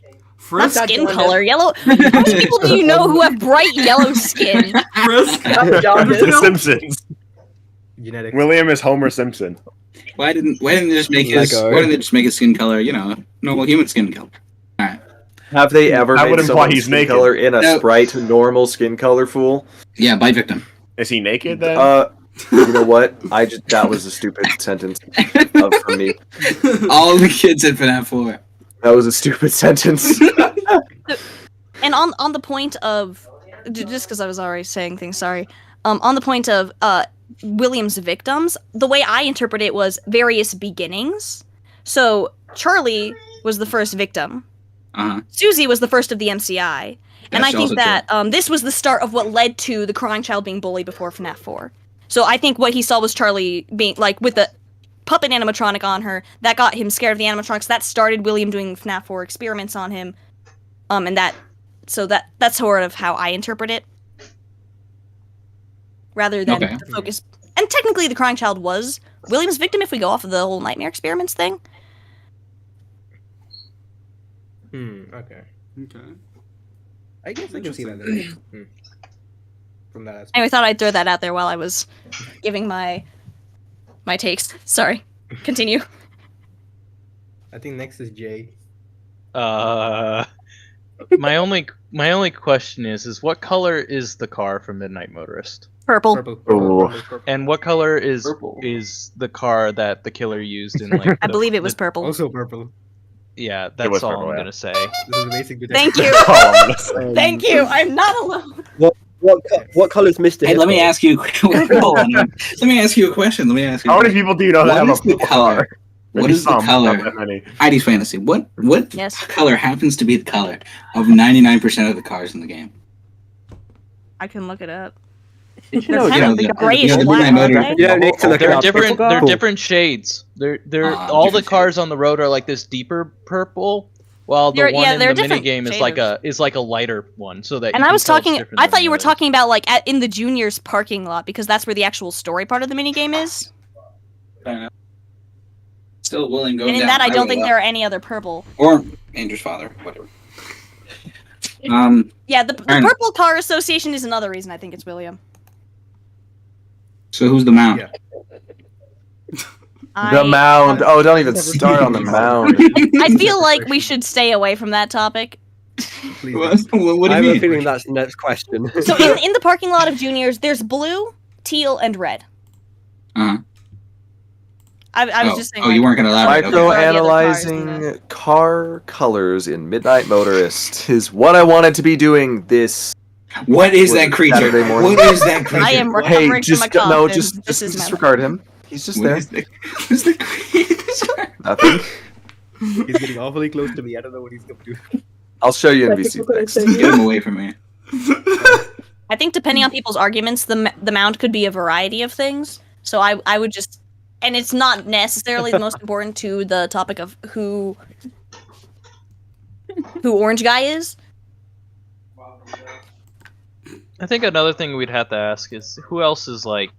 Not Frisk. Not skin jaundice. color, yellow. How many people do you know who have bright yellow skin? Frisk. Not jaundice. The Simpsons. Genetics. William is Homer Simpson. Why didn't they just make his Lego. why didn't they just make his skin color, normal human skin color? Alright. Have they ever That would made imply someone's he's skin naked. color in a No. sprite normal skin color fool? Yeah, bite victim. Is he naked then? You know what? That was a stupid sentence for me. All the kids at FNAF 4. That was a stupid sentence. And on the point of, just because I was already saying things, sorry. On the point of William's victims, the way I interpret it was various beginnings. So Charlie was the first victim. Uh-huh. Susie was the first of the MCI. And That's I think also that this was the start of what led to the crying child being bullied before FNAF 4. So I think what he saw was Charlie being, like, with the puppet animatronic on her, that got him scared of the animatronics. That started William doing FNAF 4 experiments on him. And that's sort of how I interpret it. Rather than Okay. the focus. And technically the crying child was William's victim if we go off of the whole nightmare experiments thing. Okay. Okay. I guess I can see that. From that aspect. Anyway, I thought I'd throw that out there while I was giving my takes. Sorry. Continue. I think next is Jay. My only question is what color is the car from Midnight Motorist? Purple. Ooh. And what color is Purple. the car that the killer used in like I believe it was purple. Also purple. Yeah, was that's all purple, I'm yeah. gonna say. This is a basic detective. Thank you. Oh, I'm gonna say. Thank you. I'm not alone. What color's Mr. Hey, let me Hippo? ask you hold on. Let me ask you a question. How many people do you know that have What is a the purple color? car? What Maybe is the some, color? not that many. Heidi's Fantasy. What Yes. color happens to be the color of 99% of the cars in the game? I can look it up. Did you They're know kind of the- grayish the black, Midnight aren't Motor- they? You don't need to look it They're up. different. They're Cool. different shades. They're all the different cars on the road are like this deeper purple, while the They're- one yeah, in they're the different minigame is like a lighter one, so that. And you I can was tell it's talking. different I than thought you the were others. talking about like in the juniors parking lot because that's where the actual story part of the minigame is. Still William going And in down that, I don't highway think left. there are any other purple. Or Andrew's father, whatever. Yeah, the Alright. Purple Car Association is another reason I think it's William. So who's the mount? Yeah. The mound. Oh, don't even start on the mound. I feel like we should stay away from that topic. Please. What do I have you a mean? feeling that's the next question. So in the parking lot of juniors, there's blue, teal, and red. Uh-huh. I was just saying. Oh, you weren't gonna elaborate. Micro- Okay. the other cars in Microanalyzing car colors in Midnight Motorist is what I wanted to be doing this. What is that creature? Saturday morning. What is that creature? I am Hey, recovering from a just cough. no, and just this is my disregard him. He's just What there. is the creature? Nothing. He's getting awfully close to me. I don't know what he's going to do. I'll show you NBC next. Get him away from me. I think depending on people's arguments, the mount could be a variety of things. So I would just, and it's not necessarily the most important to the topic of who Orange Guy is. I think another thing we'd have to ask is who else is like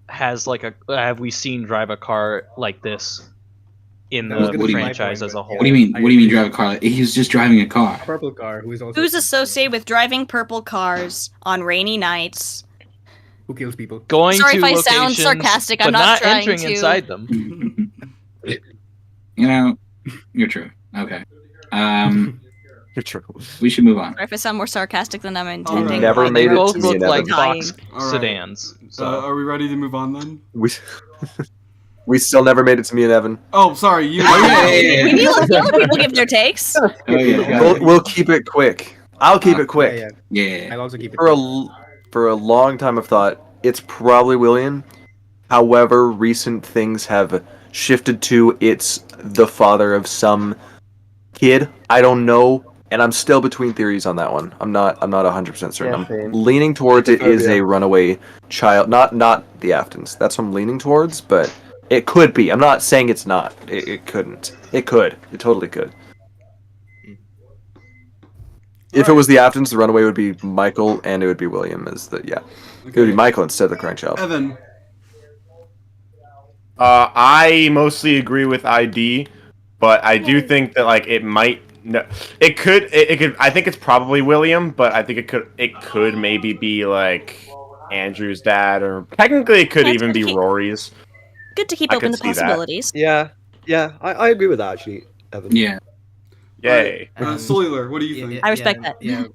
have we seen drive a car like this in That was the gonna be my franchise point, as a but whole? What do you mean? What do you mean drive a car? He's just driving a car. Purple car, who is also Who's associated with driving purple cars on rainy nights? who kills people. Going Sorry to if I sound locations, sarcastic, I'm but not not trying entering to- inside them. You know, you're true. Okay. You're true. We should move on. Sorry if I sound more sarcastic than I'm Alright. intending. Never My made it They to both me look in like Evan. box Alright. sedans. So. Are we ready to move on then? We still never made it to me and Evan. Oh, sorry. You. Oh, yeah. We need to let the other people give their takes. Oh, yeah. We'll keep it quick. I'll keep it quick. Yeah. Yeah. I'll also keep it. For a long time, I've thought it's probably William. However, recent things have shifted to it's the father of some kid. I don't know, and I'm still between theories on that one. I'm not 100% certain. Yeah, I'm same. leaning towards it is Yeah. a runaway child, not the Aftons. That's what I'm leaning towards, but it could be. I'm not saying it's not. It couldn't. It could. It totally could. If it was the Aftons, the runaway would be Michael, and it would be William. It would be Michael instead of the crying child. Evan. I mostly agree with ID, but I do think that like it might. No, it could. I think it's probably William, but I think it could maybe be like Andrew's dad, or technically it could That's even good be to keep- Rory's. Good to keep I open could the see that. possibilities. Yeah, I agree with that actually, Evan. Yeah. Yay! Soulular, what do you think? I respect that. Yeah.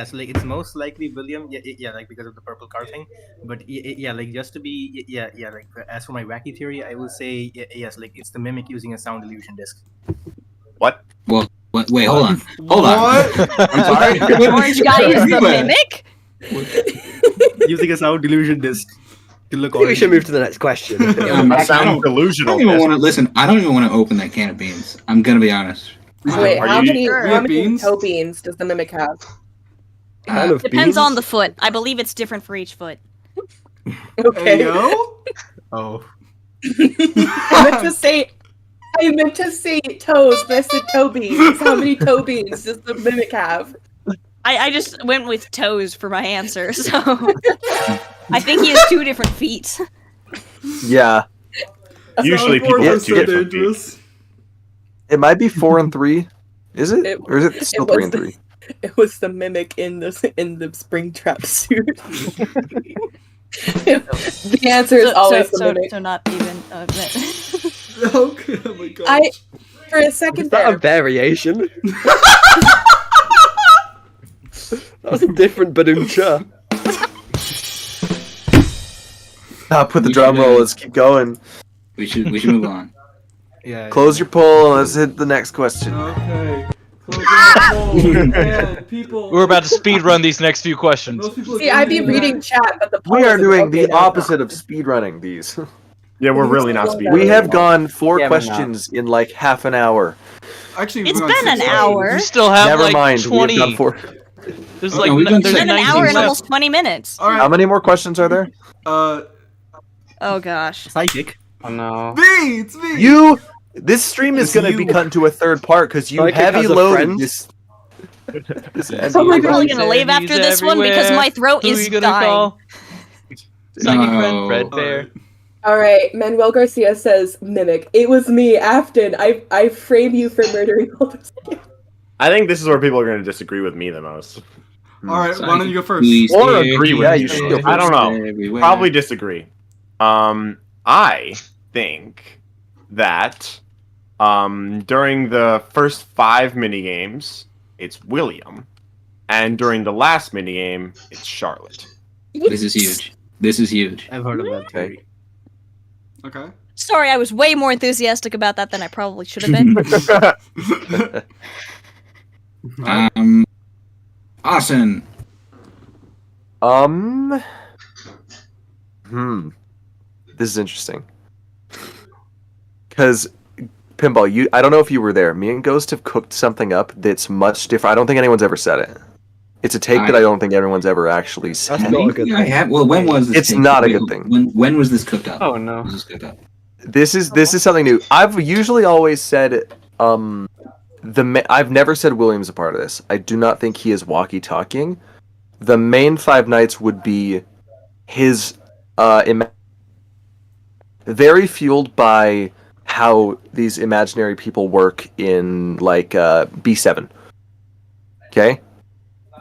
So like, it's most likely William. Yeah, like because of the purple car thing. But yeah, like just to be, yeah. Like as for my wacky theory, I will say yes. Like it's the mimic using a sound illusion disc. What? Well, wait, hold on. Hold on. What? I'm sorry. The orange guy is the Anyway. mimic? Using a sound illusion disc to look I think we orange. should move to the next question. I Sound don't delusional. even want to listen. I don't even want to open that can of beans. I'm gonna be honest. Wait, Are how you- many, Sure. how many Beans? toe beans does the mimic have? Kind of Depends beans. on the foot. I believe it's different for each foot. Okay. Ayo? Oh. I meant to say toes, but I said toe beans. How many toe beans does the mimic have? I just went with toes for my answer, so I think he has 2 different feet. Yeah, Usually people Soundboards have are two so different feet. dangerous. it might be 4 and 3. Is it? Or is it still was 3 and the- 3? It was the mimic in the Springtrap suit. The answer is always the mimic. So not even. Okay, oh my god. For a second Is that there, a variation? That was a different Badumcha. Put the We drum should, roll. Let's keep going. We should move on. Yeah. Close your poll and let's hit the next question. Okay. Closing the poll. Man, people. We're about to speed run these next few questions. Most people see, I'd be agree reading that- chat, but the We poll are isn't doing the open. opposite of speedrunning these. Yeah, we're really not speeding. We have gone 4 Yeah, but questions in like half an hour. Actually, It's we've been gone an 6 hour. We still have Never like mind. 20. We've done 4. There's No, like we've done there's six. It's been an 19 hour and left. almost 20 minutes. All How right. many more questions are there? Oh gosh. Psychic. Oh no. Me, it's me. You. This stream is It's going to be you. cut into a third part because you Psychic heavy has a loaded friend. this. This Oh my I'm probably God. gonna leave He's after this one because everywhere. my throat Who is are you gonna dying. call? Psychic No. friend All Fredbear. right. All right, Manuel Garcia says mimic. It was me, Afton. I frame you for murdering all those kids. I think this is where people are going to disagree with me the most. All right, why don't you go first? Please Or stay agree with Yeah, me. you should go I don't know. everywhere. Probably disagree. I think that during the first 5 minigames, it's William, and during the last minigame, it's Charlotte. This is huge. This is huge. I've heard of that Okay. theory. Okay. Sorry, I was way more enthusiastic about that than I probably should have been. Austin. This is interesting. Because, Pinball, I don't know if you were there. Me and Ghost have cooked something up that's much different. I don't think anyone's ever said it. It's a take that I don't think everyone's ever actually said. That's not a good I thing. have. Well, when was this? It's take? not a Wait, good thing. When was this cooked up? Oh no. When was this cooked up? This is something new. I've usually always said I've never said William's a part of this. I do not think he is walkie-talking. The main Five Nights would be his very fueled by how these imaginary people work in like B7. Okay?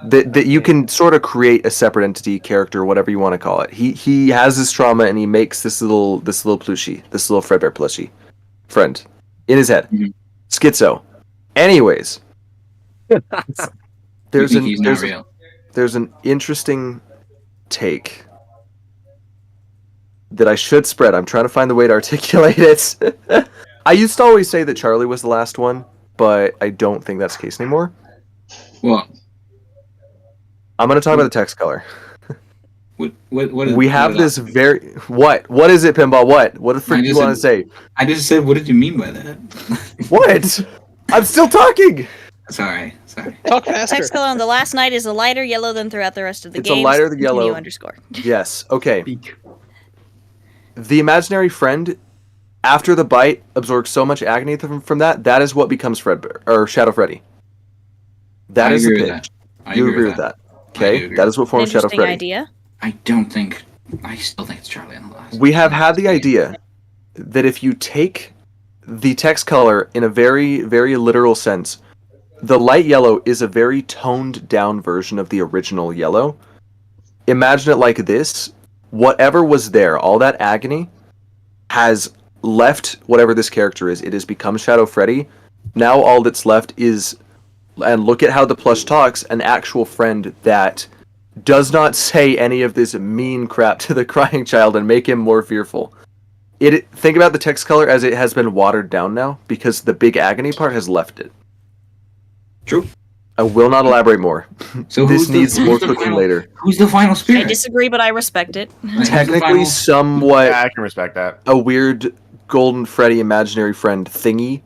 That you can sort of create a separate entity, character, whatever you want to call it. He has this trauma and he makes this little plushie, this little Fredbear plushie friend in his head. Mhm. Schizo. Anyways, there's You think he's not real. there's an interesting take that I should spread. I'm trying to find the way to articulate it. I used to always say that Charlie was the last one, but I don't think that's the case anymore. Well, I'm going to talk about the text color. what We have this very... What is it, Pinball? What the frick do you want to say? I just said, what did you mean by that? What? I'm still talking! Sorry. Talk faster. Text color on the last night is a lighter yellow than throughout the rest of the It's game. a lighter yellow. Underscore. Yes, okay. The imaginary friend, after the bite, absorbs so much agony from that. That is what becomes Fredbear, or Shadow Freddy. That is the pitch. You agree with that? Okay, that is what forms Shadow Interesting Freddy. idea. I still think it's Charlie on the last. We have had the idea that if you take the text color in a very, very literal sense, the light yellow is a very toned down version of the original yellow. Imagine it like this. Whatever was there, all that agony, has left whatever this character is. It has become Shadow Freddy. Now all that's left is, and look at how the plush talks, an actual friend that does not say any of this mean crap to the crying child and make him more fearful. Think about the text color as it has been watered down now, because the big agony part has left it. True. I will not elaborate more. So this needs more cooking later. Who's the final I spirit? disagree, but I respect it. Technically, somewhat Yeah, I can respect that. a weird Golden Freddy imaginary friend thingy.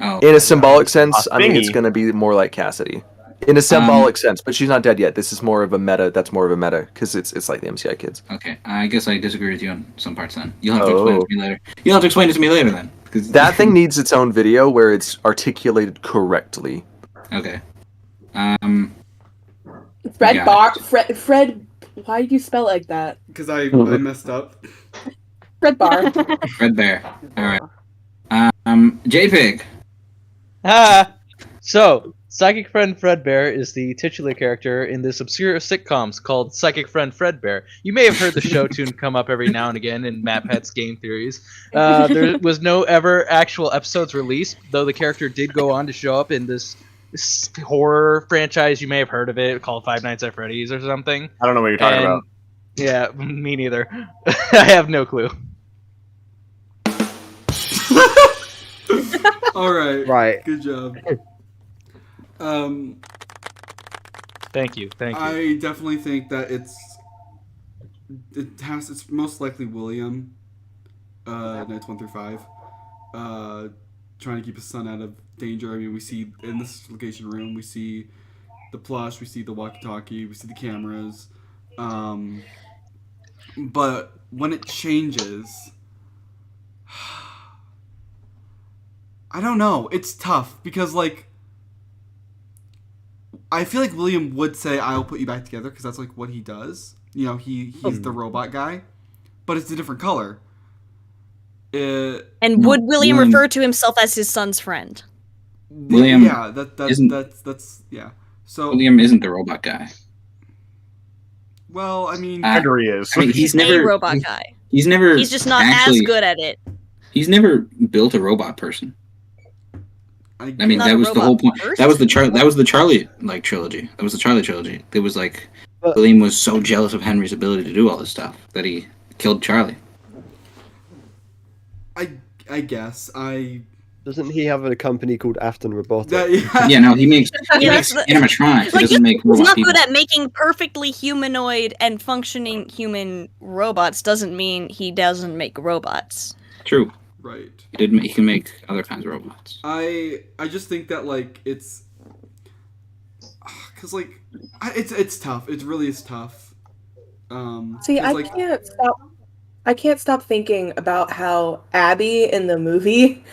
Oh, In a symbolic sense, A I mean, it's thingy? going to be more like Cassidy. In a symbolic sense, but she's not dead yet. This is more of a meta. That's more of a meta, because it's like the MCI kids. Okay, I guess I disagree with you on some parts then. You'll have to explain it to me later. You'll have to explain it to me later then. 'cause- That thing needs its own video where it's articulated correctly. Okay. Fred Yeah. Bar. Fred. Why did you spell it like that? Because I messed up. Fred Bar. Fredbear. Alright. JPEG. So, Psychic Friend Fredbear is the titular character in this obscure sitcoms called Psychic Friend Fredbear. You may have heard the show tune come up every now and again in Matt Pet's game theories. There was no ever actual episodes released, though the character did go on to show up in this horror franchise. You may have heard of it, called Five Nights at Freddy's or something. I don't know what you're talking about. Yeah, me neither. I have no clue. All right. Right. Good job. Thank you. I definitely think that it's most likely William. Nights 1 through 5. Trying to keep his son out of danger. I mean, we see in this location room, we see the plush, we see the walkie-talkie, we see the cameras. But when it changes, I don't know. It's tough because, like, I feel like William would say, "I'll put you back together," because that's like what he does. You know, he's the robot guy, but it's a different color. And would William refer to himself as his son's friend? William yeah, that's yeah. So William isn't the robot guy. well, I mean, Gregory is. I mean, he's never a robot guy. He's never. He's just not actually, as good at it. He's never built a robot person. I mean, Not that a was the robot whole point. person? That was the Charlie like trilogy. That was the Charlie trilogy. It was like William was so jealous of Henry's ability to do all this stuff that he killed Charlie. I guess Doesn't he have a company called Afton Robotics? Yeah, no, he makes Yeah, that's the- animatronics. He Like, doesn't make he's robot not people. good at making perfectly humanoid and functioning human robots. Doesn't mean he doesn't make robots. True. right. He can make other kinds of robots. I just think that like it's because like it's tough. It really is tough. See, 'cause, I like, can't stop. I can't stop thinking about how Abby in the movie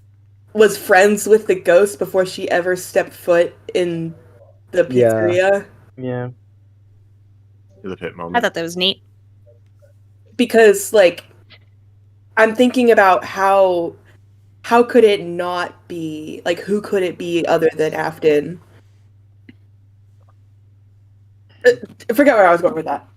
was friends with the ghost before she ever stepped foot in the pizzeria. Yeah. The pit I moment. thought that was neat. Because, like, I'm thinking about how could it not be, like, who could it be other than Afton? I forget where I was going with that.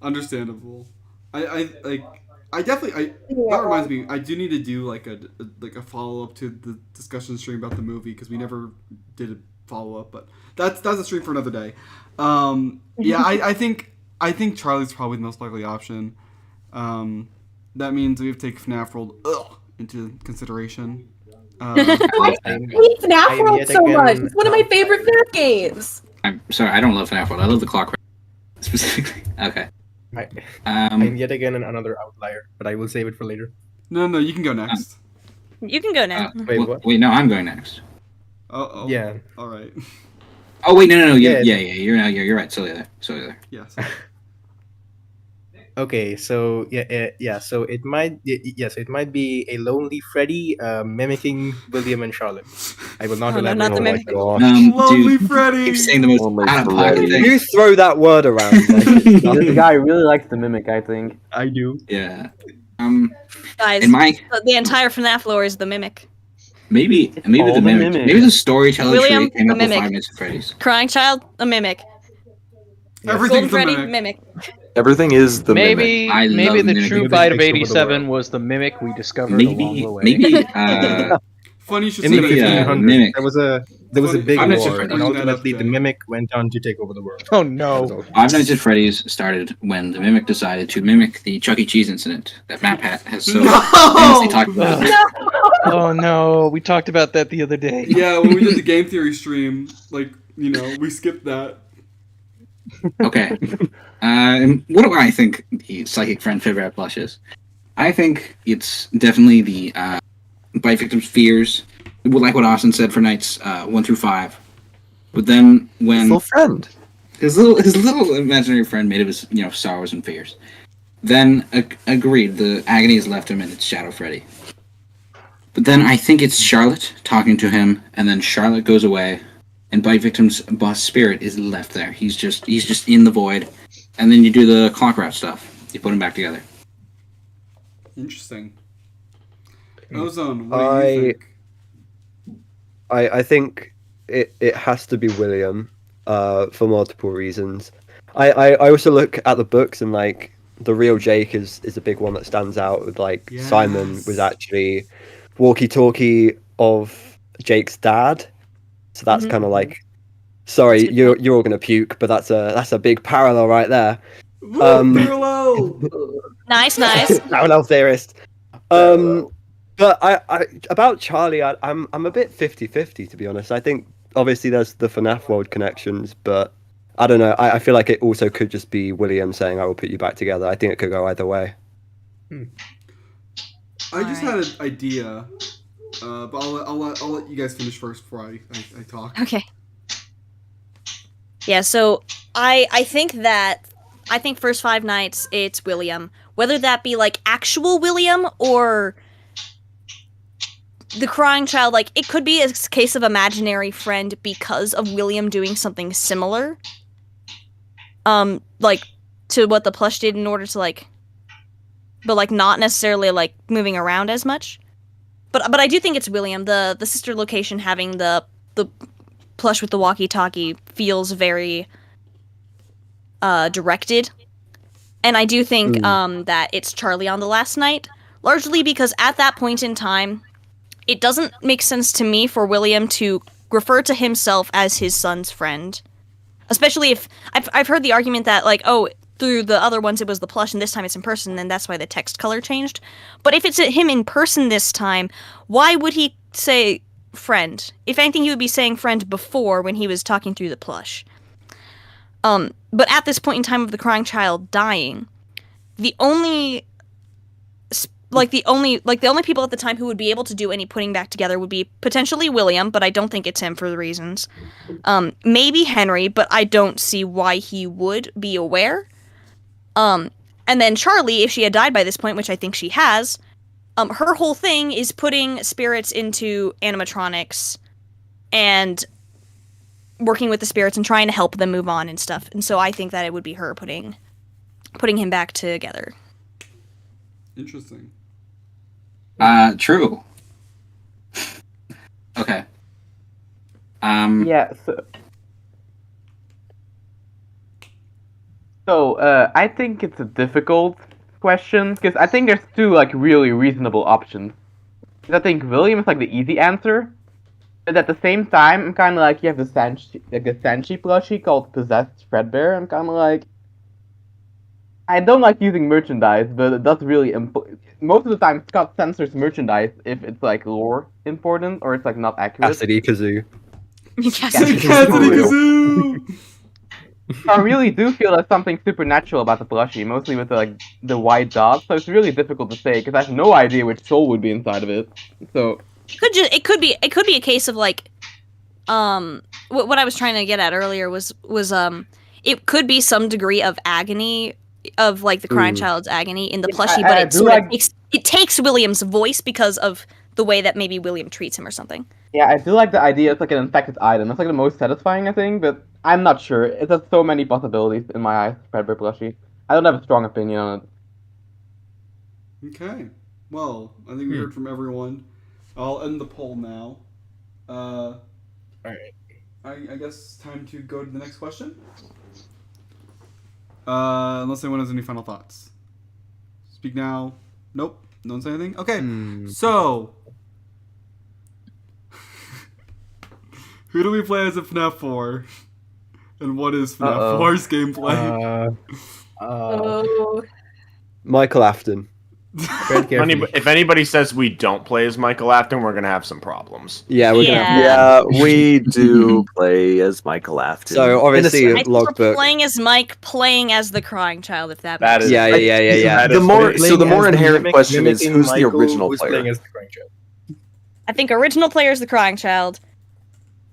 understandable. I like That reminds me, I do need to do like a follow up to the discussion stream about the movie because we never did a follow up, but that's a stream for another day. Yeah, I think Charlie's probably the most likely option. That means we have to take FNAF World into consideration. I hate FNAF World so much. It's one of my favorite FNAF games. I'm sorry, I don't love FNAF World. I love the clock specifically. Okay. I'm yet again another outlier, but I will save it for later. No, you can go next. You can go now. Wait, no, I'm going next. Oh. Yeah. All right. Oh wait, no. Yeah. You're right. Soulular. Yes. Okay, so so it might be a lonely Freddy mimicking William and Charlotte. I will not elaborate. not the on mimic. why. Lonely Dude, Freddy. keep saying the most Lonely out of Freddy. pocket thing. You throw that word around. This guy really likes the mimic, I think. I do. Yeah. Guys, in my the entire FNAF lore is the mimic. maybe All the the mimic. mimic. Maybe the storyteller William, tree came the up with mimic. 5 Nights at Freddy's. Crying Child, a mimic. Golden Everything's the Freddy, mimic. mimic. Everything is the mimic. I Maybe love the mimic. true Maybe bite they of take over the 87 world. was the mimic we discovered along Maybe the way. Funny you should In say the that. 1500s, mimic. there was a big Five Nights at war, Freddy's. and Bring that up, ultimately the Jay. mimic went on to take over the world. Oh That was no. all. Five Nights at Freddy's started when the mimic decided to mimic the Chuck E. Cheese incident that Matt Pat has so famously talked about. Oh no. We talked about that the other day. Yeah, when we did the game theory stream, we skipped that. Okay. What do I think the psychic friend Fredbear plush is? I think it's definitely the bite victim's fears, like what Austin said for nights 1 through 5. But then His when little friend. his little imaginary friend made of his sorrows and fears, then agreed the agony has left him and it's Shadow Freddy. But then I think it's Charlotte talking to him, and then Charlotte goes away, and bite victim's boss spirit is left there. He's just in the void, and then you do the clock route stuff. You put them back together. Interesting. Ozone, what do you think? I think it has to be William, for multiple reasons. I also look at the books and the real Jake is a big one that stands out. With Simon Yes. was actually walkie-talkie of Jake's dad, so that's kind of sorry, That's a good you're all gonna puke, but that's a big parallel right there. Parallel! Nice. Parallel theorist. But I about Charlie, I'm a bit 50-50 to be honest. I think obviously there's the FNAF world connections, but I don't know. I feel like it also could just be William saying I will put you back together. I think it could go either way. I just had an idea, but I'll let you guys finish first before I talk. Okay. Yeah, so I think first 5 nights it's William. Whether that be actual William or the crying child, it could be a case of imaginary friend because of William doing something similar. To what the plush did in order to but not necessarily moving around as much. But I do think it's William. The sister location having the plush with the walkie-talkie feels very directed. And I do think that it's Charlie on the last night, largely because at that point in time, it doesn't make sense to me for William to refer to himself as his son's friend. Especially if I've heard the argument that through the other ones it was the plush and this time it's in person, and that's why the text color changed. But if it's him in person this time, why would he say friend? If anything, he would be saying friend before when he was talking through the plush. But at this point in time of the crying child dying, the only people at the time who would be able to do any putting back together would be potentially William, but I don't think it's him for the reasons. Maybe Henry, but I don't see why he would be aware. And then Charlie, if she had died by this point, which I think she has, her whole thing is putting spirits into animatronics and working with the spirits and trying to help them move on and stuff. And so I think that it would be her putting him back together. Interesting. True. Okay. Yeah. So I think it's difficult question because I think there's two like really reasonable options. 'Cause I think William is like the easy answer, but at the same time, I'm kind of like you have the Senshi plushie called Possessed Fredbear. I'm kind of like I don't like using merchandise, but it does really most of the time Scott censors merchandise if it's like lore important or it's like not accurate. Cassidy Kazoo. Cassidy Kazoo! I really do feel there's something supernatural about the plushie, mostly with the white dots. So it's really difficult to say because I have no idea which soul would be inside of it. So it could be a case of like, what I was trying to get at earlier was it could be some degree of agony of like the crying child's agony in the plushie, but it takes William's voice because of the way that maybe William treats him or something. Yeah, I do like the idea it's like an infected item. That's like the most satisfying, I think, but I'm not sure. It has so many possibilities in my eyes, Fredbear plushie. I don't have a strong opinion on it. Okay. Well, I think we heard from everyone. I'll end the poll now. Alright. I guess time to go to the next question. Unless anyone has any final thoughts. Speak now. Nope. No one say anything? Okay. So, who do we play as a FNAF 4? And what is FNAF 4's gameplay? Michael Afton. If anybody says we don't play as Michael Afton, we're gonna have some problems. Yeah, we're gonna. Yeah, we do play as Michael Afton. So obviously, I think we're logbook. playing as Mike, playing as the crying child. If that That makes is sense. Yeah. that The is more funny. so the more inherent Mimic- question is mimicking who's the Michael, original who's player. playing as the crying child. I think original player is the crying child,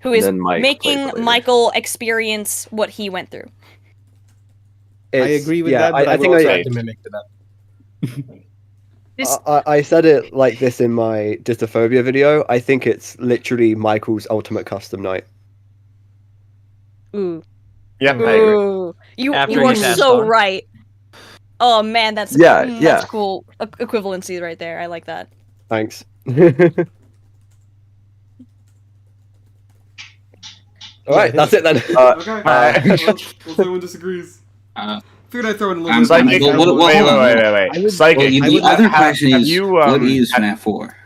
who is Then Mike making plays later. Michael experience what he went through. I agree with that, but I think will I, try to mimic to that. I said it like this in my Dystophobia video. I think it's literally Michael's ultimate custom night. Ooh. Yep, I agree. Ooh. You After are he passed so on. right. Oh man, that's Yeah. that's cool equivalency right there. I like that. Thanks. All right, that's it then. Okay. Alright. Unless anyone disagrees. Figured I'd throw in a little bit Psychic, of wait. Psychic. The other question have is, you, what is FNAF 4?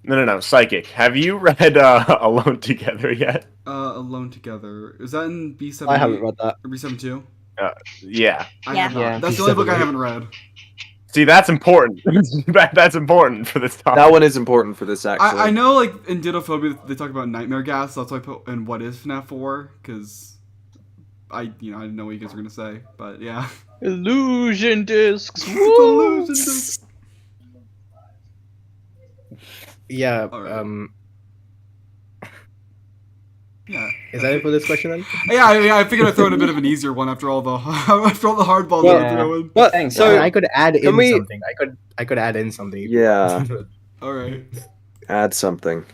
No. Psychic. Have you read Alone Together yet? Alone Together. Is that in B7? I haven't read that. Or B72? Yeah. I Yeah. have not. Yeah. That's the only book I haven't read. See, that's important. That's important for this topic. That one is important for this actually. I know, like, in Dittophobia, they talk about nightmare gas, so that's why I put in what is FNAF 4, because I didn't know what you guys were going to say, but yeah. Illusion discs. Illusion discs. Yeah. Alright. Yeah. Is that it for this question then? Yeah, I figured I'd throw in a bit of an easier one after all the hardballs Well, I threw in. But, Thanks. so I could add in can we- something. I could add in something. Yeah. Alright. Add something.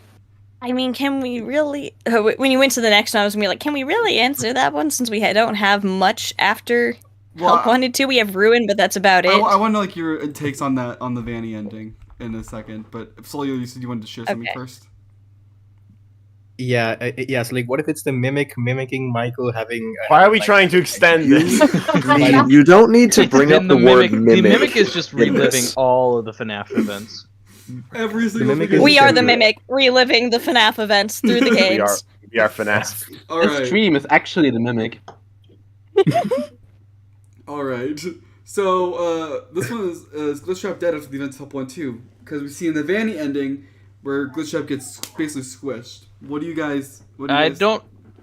I mean, can we really? When you went to the next one, I was gonna be like, can we really answer that one since we don't have much after Help Wanted to? We have Ruin, but that's about it. I want to know, like, your takes on that, on the Vanny ending in a second, but Soulular, you said you wanted to share something Okay. first? Yeah. Yes. Like, what if it's the mimicking Michael having? Why are we trying to extend this? You don't need to bring up Then the word The mimic. mimic is just in reliving this. all of the FNAF events. Every single Mimic thing. is We are the different. Mimic, reliving the FNAF events through the games. We are FNAF. This Alright. stream is actually the mimic. Alright. So, this one is Glitchtrap dead after the events Help 1-2, because we see in the Vanny ending where Glitchtrap gets basically squished. What do you guys...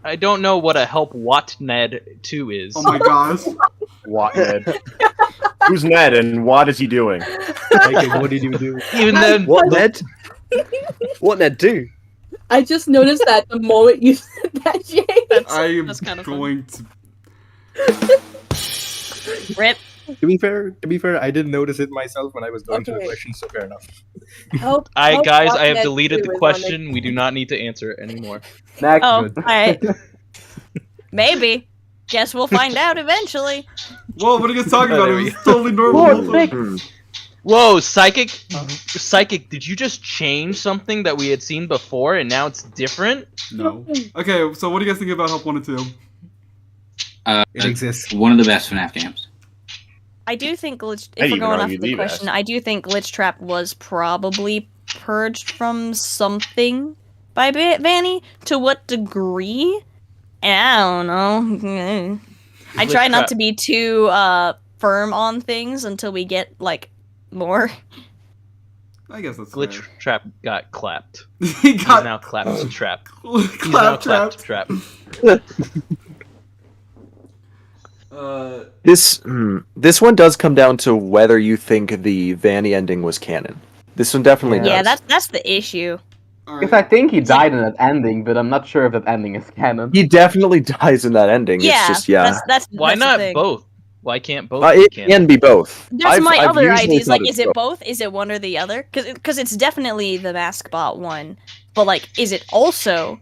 I don't know what a help what Ned 2 is. Oh my gosh. What, Ned? Who's Ned and what is he doing? Okay, what did you do? Even then, what Ned? What Ned do? I just noticed that the moment you said that, Jay. I am that's kind of fun. going to... Rip. To be fair, I didn't notice it myself when I was going through the Okay. question, so fair enough. Help, I help have Ned deleted do the is question. We do not need to answer it anymore. Next. Oh, alright. Maybe. Guess we'll find out eventually. Whoa, what are you guys talking about? There It we was totally normal. Hmm. Whoa, Psychic! Psychic, did you just change something that we had seen before and now it's different? No. Okay, so what do you guys think about Help 1 and 2? It exists. One of the best FNAF games. I do think I'd if we're even going off argue of the the question, best. I do think Glitchtrap was probably purged from something by Vanny. To what degree? I don't know. I try not to be too firm on things until we get like more. I guess that's fair. Glitchtrap got clapped. He He's got now clapped trap. He's now clap clapped trap. This one does come down to whether you think the Vanny ending was canon. This one definitely Yeah, does. that's the issue. Because I think he died in that ending, but I'm not sure if that ending is canon. He definitely dies in that ending. Yeah, It's just that's Why that's the not thing. both? Why can't both be it canon? can be both. There's my I've other usually ideas. thought Like, it's is it both? Is it one or the other? Because it's definitely the Maskbot one, but like, is it also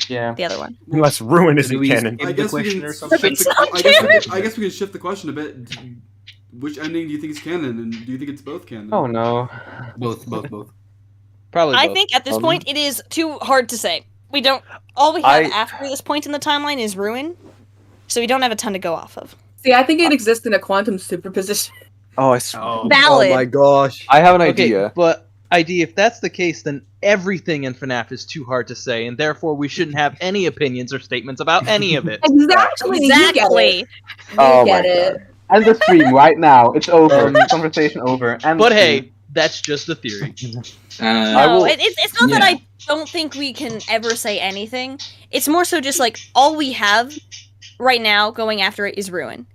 Yeah. the other one? Unless Ruin Do isn't we canon. skip I the guess we question can or something? shift It's the, not I guess we can shift the question a bit. Which ending do you think is canon, and do you think it's both canon? Oh no. Both. Probably I both. think at this point it is too hard to say. We don't. All we have after this point in the timeline is Ruin, so we don't have a ton to go off of. See, I think it exists in a quantum superposition. Valid. Oh my gosh. I have an Okay, idea. but ID, if that's the case, then everything in FNAF is too hard to say, and therefore we shouldn't have any opinions or statements about any of it. Exactly. Exactly. You Oh get my it. End the stream right now. It's over. Conversation over. End But the stream. hey, that's just a theory. No, it's not that yeah. I don't think we can ever say anything. It's more so just like all we have right now going after it is Ruin.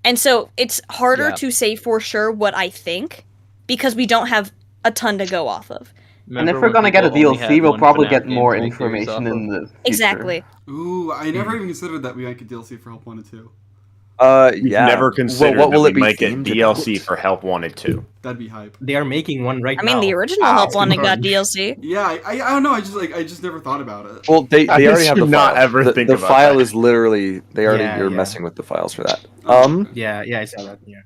And so it's harder Yeah. to say for sure what I think because we don't have a ton to go off of. And if Remember we're when gonna get a people only DLC, had we'll one probably FNAF get game more to make theories information off in of? the future. Exactly. Ooh, I never even considered that we might get DLC for Help Wanted 2. You've Yeah. never considered what will that it we be might get themed DLC about? for Help Wanted 2. That'd be hype. They are making one right I now. mean, the original Wow. Help Wanted got DLC. Yeah, I don't know. I just never thought about it. Well, they I already have should the not file. ever think the about file that. is literally you're Yeah. messing with the files for that. Oh, Yeah, I saw that. Yeah.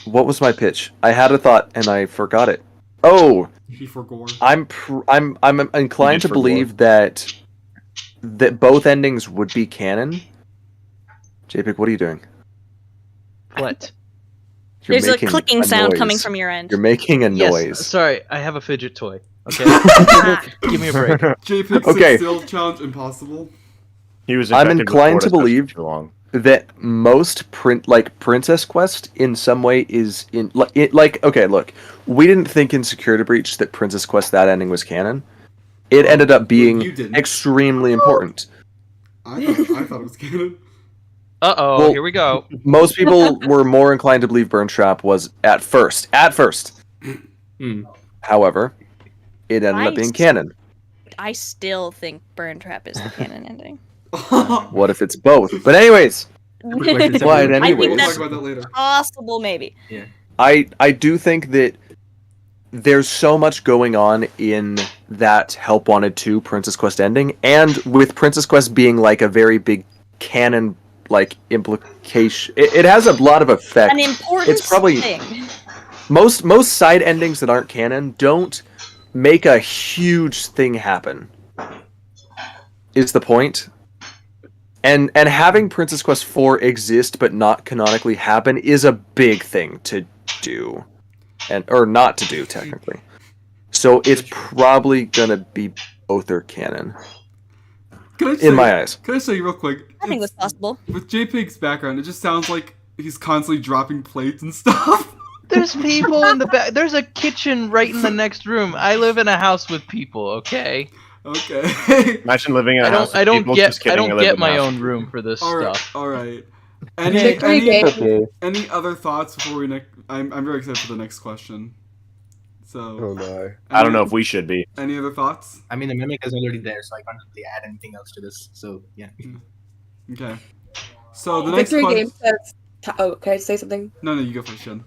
What was my pitch? I had a thought and I forgot it. Oh, Before Gore. I'm inclined to for believe that both endings would be canon. JPEG, what are you doing? What? You're There's a making clicking sound noise. coming from your end. You're making a Yes, noise. sorry, I have a fidget toy. Okay, Ah, give me a break. JPEG Okay. still challenge impossible. He was I'm infected with inclined to Florida believe too long. That most Princess Quest in some way is in okay, look, we didn't think in Security Breach that Princess Quest that ending was canon. It ended up being you didn't. extremely important. I thought it was canon. Uh-oh, Well- here we go. Most people were more inclined to believe Burntrap was at first. Hmm. However, it ended up being canon. I still think Burntrap is the canon ending. What if it's both? But anyways, question, Well, I anyways. think We'll that's talk about that later. possible, maybe. I do think that there's so much going on in that Help Wanted 2 Princess Quest ending, and with Princess Quest being like a very big canon implication, it has a lot of effect. An important It's probably- thing. Most side endings that aren't canon don't make a huge thing happen. Is the point? And having Princess Quest 4 exist but not canonically happen is a big thing to do. Or not to do, technically. So it's probably gonna be both are canon. Can I In say- my eyes. Can I say real quick? I think that's possible. With JPEG's background, it just sounds like he's constantly dropping plates and stuff. There's people in the back. There's a kitchen right in the next room. I live in a house with people. Okay. Okay. Imagine living in a house. I with don't people. get Just kidding, I don't live get in a my house. own room for this All right. stuff. All right. Victory game. Okay. Any other thoughts before we next? I'm very excited for the next question. So. Oh no. I don't know if we should be. Any other thoughts? I mean, the mimic is already there, so I can't really add anything else to this. So yeah. Okay. So the next Victory question. Game says. Oh, can I say something? No, you go first, Jen.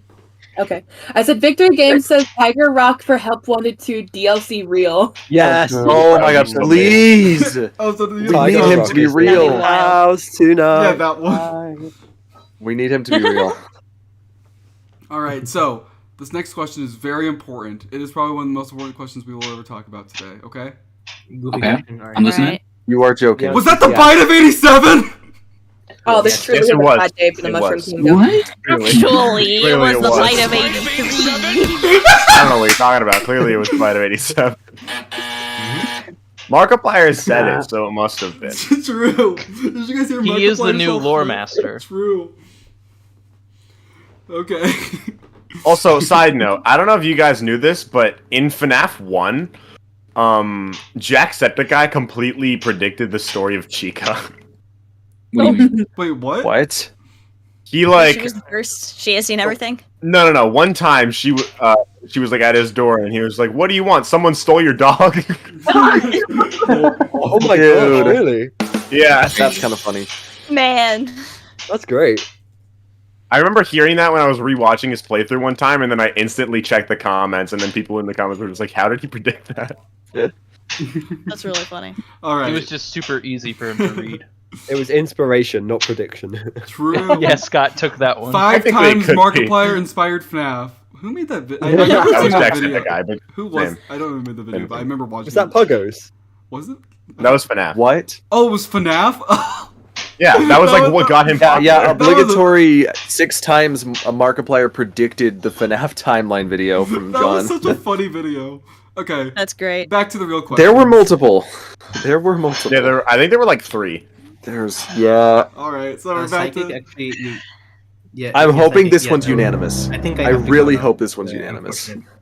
Okay. I said Victory Game says Tiger Rock for Help Wanted 2 DLC real. Yes. Oh my god, please! Oh, so We need him to be real. House tonight. Yeah, that one. We need him to be real. All right. So this next question is very important. It is probably one of the most important questions we will ever talk about today. Okay. Goofy Okay. question, all right. I'm listening. Right. You are joking. Was that the Yeah. bite of '87? Oh, this truly Yes, it was a was. bad day for the It Mushroom was. Kingdom. What? Surely it Clearly was it the was. fight of 83. I don't know what you're talking about. Clearly, it was Fight of '87. Markiplier said it, so it must have been. True. Did you guys hear He is the Markiplier's new whole lore thing? master. True. Okay. Also, side note, I don't know if you guys knew this, but in FNAF 1, Jacksepticeye completely predicted the story of Chica. What do you mean? Wait, what? What? She He like was the first. She has seen everything. no. One time she was like at his door and he was like, "What do you want? Someone stole your dog." Oh my Dude. god, really? Yeah, That's kind of funny. Man. That's great. I remember hearing that when I was rewatching his playthrough one time, and then I instantly checked the comments, and then people in the comments were just like, "How did he predict that?" That's really funny. All right. It was just super easy for him to read. It was inspiration, not prediction. True. Yeah, Scott took that one. 5 Technically, it times could be. Markiplier inspired FNAF. Who made that video? I never That seen was that video. Jacksepticeye, but Who was? same. I don't know who made the video, but I remember watching. Was that it. Puggos? Was it? That was FNAF. What? Oh, it was FNAF. Yeah, that was like what got him Yeah, popular. yeah. was a- Obligatory 6 times a Markiplier predicted the FNAF timeline video from That was John. such a funny video. Okay, That's great. back to the real question. There were multiple. There were multiple. Yeah, I think there were like 3. There's yeah. All right, so we're back Psychic to. actually. Yeah, I'm yeah, hoping Psychic, this yeah, one's no. unanimous. I think I have to really go now. hope this one's Yeah, unanimous. unfortunately.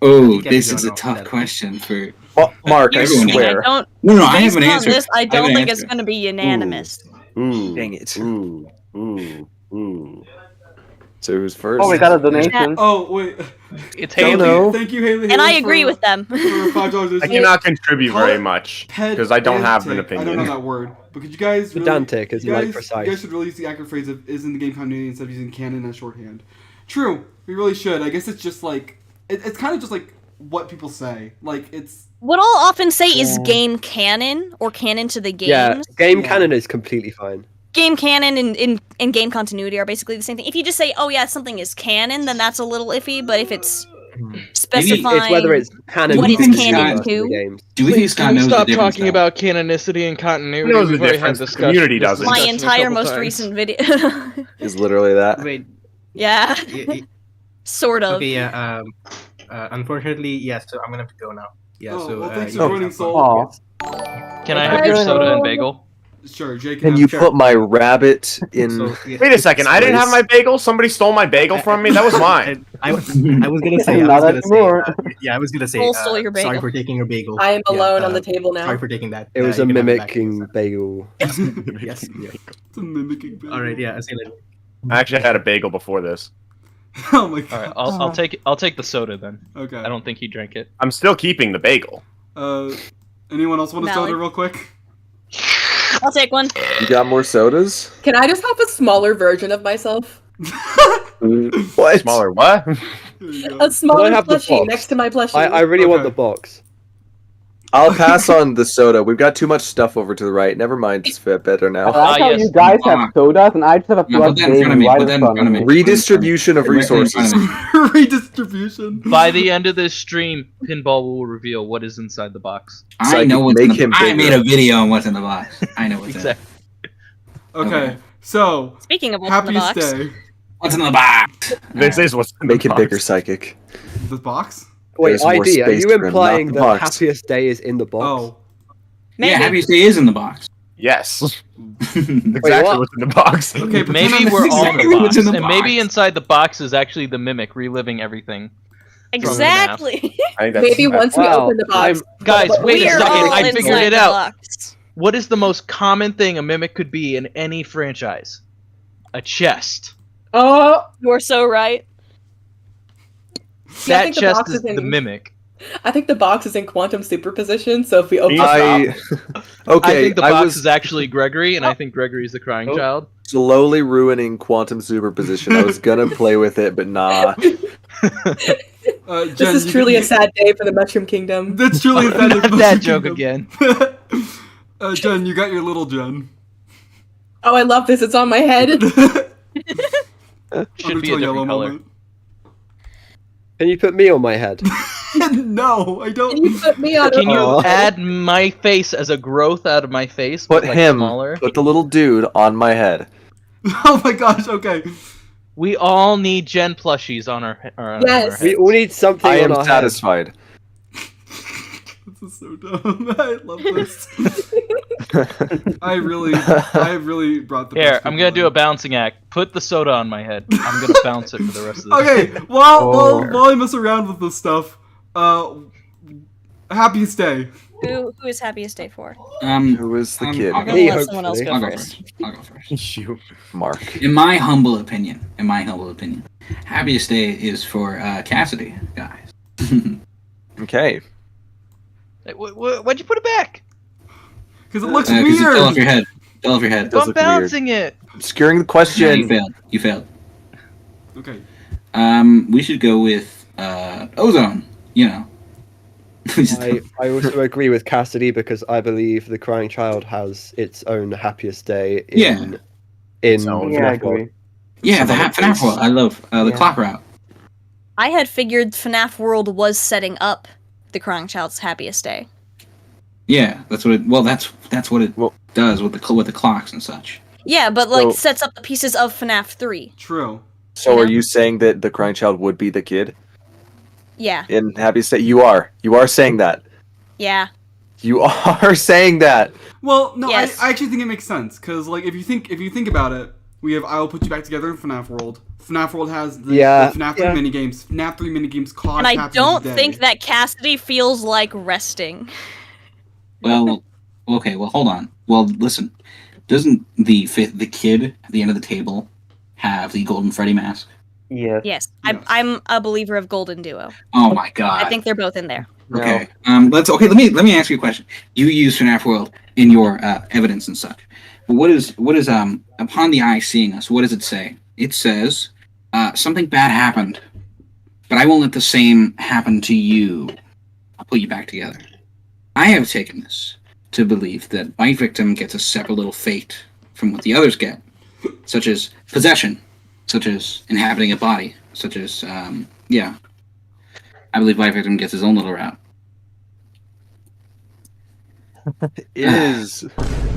Oh, I this don't is a know tough that. question for. Oh, Mark, I Everyone. I swear. don't. No, I have Based an on answer. this, I have don't an think it's answer. going to be unanimous. Ooh. Dang it. Ooh. So who's first? Oh, we got a donation. Oh wait. It's Don't Haley. know. Thank you, Haley. And I Haley, agree for- with them. For $5. I cannot contribute Call very it much because I don't have an pedantic. I don't opinion. know that word, but could you guys really, Pedantic is you like guys, precise. You guys should really use the accurate phrase of "is in the game continuity" instead of using canon as shorthand. True, we really should. I guess it's just like it's kind of just like what people say. Like it's What I'll often say is game canon or canon to the games. Yeah, game Yeah. canon is completely fine. Game canon and game continuity are basically the same thing. If you just say, "Oh yeah, something is canon," then that's a little iffy. But if it's specifying, It's whether it's canon what or is not canon in the to? games. Do we think Scott Can we knows stop the difference, talking though? about canonicity and continuity? He knows the We've already had difference. The discussion- community this doesn't. my discussion a entire couple most times. recent video. Is literally that. Wait. Yeah, sort of. Okay. Yeah. Unfortunately, yes. So I'm gonna have to go now. Yeah. Oh, so. well, thanks you for guys joining, have fun. Soul. Aw. Can I have your soda and bagel? sure. Jake Can have you Karen. put my rabbit in? So, yeah. Wait a second, I didn't have my bagel. Somebody stole my bagel from me. That was mine. I was gonna say. Not anymore. Yeah, I was gonna say. Cole stole your Sorry bagel. for taking your bagel. I am Yeah, alone on the table now. Sorry for taking that. It was You a can have it back. mimicking bagel. Yes. Yes. Yeah. It's a mimicking. Bagel. All right. Yeah. I'll see you later. I actually had a bagel before this. Oh my god. All right, I'll take the soda then. Okay. I don't think he drank it. I'm still keeping the bagel. Anyone else want a soda Valid. real quick? I'll take one. You got more sodas? Can I just have a smaller version of myself? What? Smaller what? There you go. A smaller have the plushie box? next to my plushie. I really want Okay. the box. I'll pass on the soda. We've got too much stuff over to the right. Never mind. It's fit better I now. like how yes. you guys have sodas and I just have a No, put plus that in front of baby me, right put that in in front of me. Redistribution of Right in front resources. of me. Redistribution. By the end of this stream, Pinball will reveal what is inside the box. I know what's in Make the him I bigger. made a video on what's in the box. I know what's in it. Exactly. Okay, so Speaking of what's in the happiest box, day. What's in the box? This is what's in the Make it box. bigger, psychic. The box? Wait, There's more ID, are space you for him, implying not the that box. happiest day is in the box? Oh. maybe. Yeah, Happiest Day is in the box. Yes. Exactly what? what's in the box. Okay, pretend Maybe I'm- we're all in exactly the box, what's in the and maybe box. inside the box is actually the mimic reliving everything. Exactly. I think that's, Maybe once we Wow, open the box. Guys, wait We a are second. all I inside figured it the out. box. What is the most common thing a mimic could be in any franchise? A chest. Oh, You're so right. see, I That think the chest box is in, the mimic. I think the box is in quantum superposition, so if we open I I okay. think the I box was is actually Gregory, and I think Gregory is the crying Oh. child. slowly ruining quantum superposition. I was gonna play with it, but nah. Jen, this is you truly can- a sad day for the Mushroom Kingdom. That's truly a sad day for the That Mushroom joke Kingdom. again. Jen, you got your little Jen. Oh, I love this. It's on my head. Should be a different color. Can you put me on my head? No, I Can don't. you put me on? Can you Oh. add my face as a growth out of my face? Put but, like, him, smaller? put the little dude on my head. Oh my gosh. Okay. We all need Gen plushies on our Yes. We all need something I on am our head. satisfied. This is so dumb. I love this. I really brought the. Here, best I'm people gonna do in. a bouncing act. Put the soda on my head. I'm gonna bounce it for the rest of the Okay, day. while I mess around with this stuff, happiest day. Who is happiest day for? Who is the kid? I'm gonna Me, let someone else hopefully. go I'll go first. first. I'll go first. You, Mark. In my humble opinion, happiest day is for Cassidy, guys. Okay. Hey, why'd you put it back? Because it looks 'Cause you fell off weird. your head. Fell off your head. Does I'm look weird. bouncing it. Obscuring the Yeah, question. you failed. You failed. Okay. We should go with Ozone. You know. I also agree with Cassidy because I believe the Crying Child has its own happiest day in So, Yeah, I FNAF world. agree. Yeah, the Some other FNaF world. I love the Yeah. clock route. I had figured FNAF World was setting up the Crying Child's happiest day. Yeah, that's what it. Well, that's what it Well- does with the clocks and such. Yeah, but like So- sets up the pieces of FNAF 3. True. So You are know? you saying that the crying child would be the kid Yeah, in Happy State? You are saying that. yeah. You are saying that. Well, no, Yes. I actually think it makes sense because, like, if you think about it, we have "I Will Put You Back Together" in FNAF World. FNAF World has the FNAF 3 minigames. FNAF 3 minigames cause And I Happiest don't Day. think that Cassidy feels like resting. Well, okay. Well, hold on. Well, listen. Doesn't the kid at the end of the table have the Golden Freddy mask? Yes. Yes, Yes. I'm a believer of Golden Duo. Oh my god. I think they're both in there. Okay. Let me ask you a question. You use FNAF World in your evidence and such. But what is upon the eye seeing us? What does it say? It says something bad happened, but I won't let the same happen to you. I'll put you back together. I have taken this to believe that my victim gets a separate little fate from what the others get, such as possession, such as inhabiting a body, such as I believe my victim gets his own little route. Is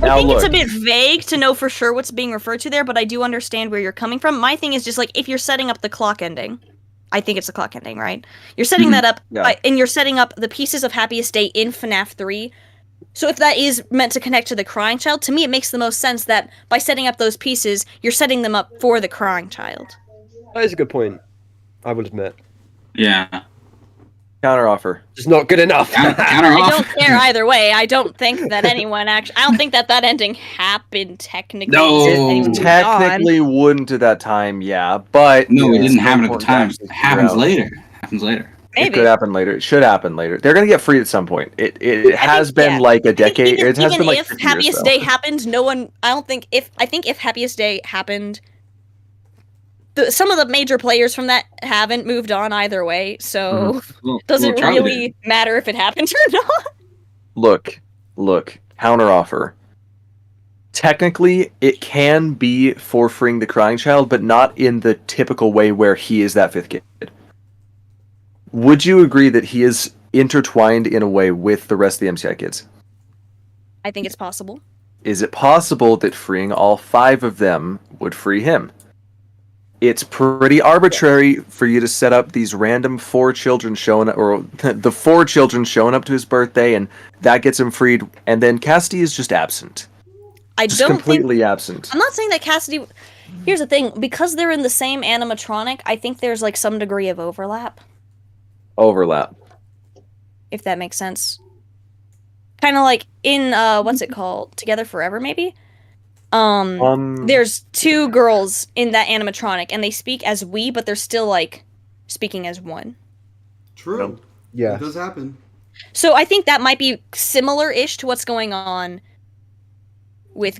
I now think look. it's a bit vague to know for sure what's being referred to there, but I do understand where you're coming from. My thing is just like if you're setting up the clock ending, I think it's the clock ending, right? You're setting that up, Yeah. and you're setting up the pieces of Happiest Day in FNAF 3. So if that is meant to connect to the Crying Child, to me it makes the most sense that by setting up those pieces, you're setting them up for the Crying Child. That is a good point. I will admit. Yeah. Counteroffer. It's not good enough. Counter I off. don't care either way. I don't think that anyone actually. I don't think that ending happened technically. No. because anyone moved on. Technically wouldn't at that time, yeah, but No, it it's didn't happen at the important to time. actually It happens figure out. later. Happens later. It Maybe. could happen later. It should happen later. They're gonna get free at some point. It has think- been yeah. like a I think decade. It has even been like if 50 years, Happiest though. Day happened, no one. I don't think if. I think if Happiest Day happened, some of the major players from that haven't moved on either way. So Well, does it Charlie really did. matter if it happened or not? Look, counteroffer. Technically, it can be for freeing the crying child, but not in the typical way where he is that fifth kid. Would you agree that he is intertwined in a way with the rest of the MCI kids? I think it's possible. Is it possible that freeing all 5 of them would free him? It's pretty arbitrary for you to set up these random 4 children showing up, or the 4 children showing up to his birthday, and that gets him freed, and then Cassidy is just absent. I Just don't completely think. absent. I'm not saying that Cassidy. Here's the thing: because they're in the same animatronic, I think there's like some degree of overlap. Overlap. If that makes sense. Kind of like in what's it called? Together Forever, maybe. There's 2 girls in that animatronic, and they speak as we, but they're still like speaking as one. True. Yeah. It does happen. So I think that might be similar-ish to what's going on with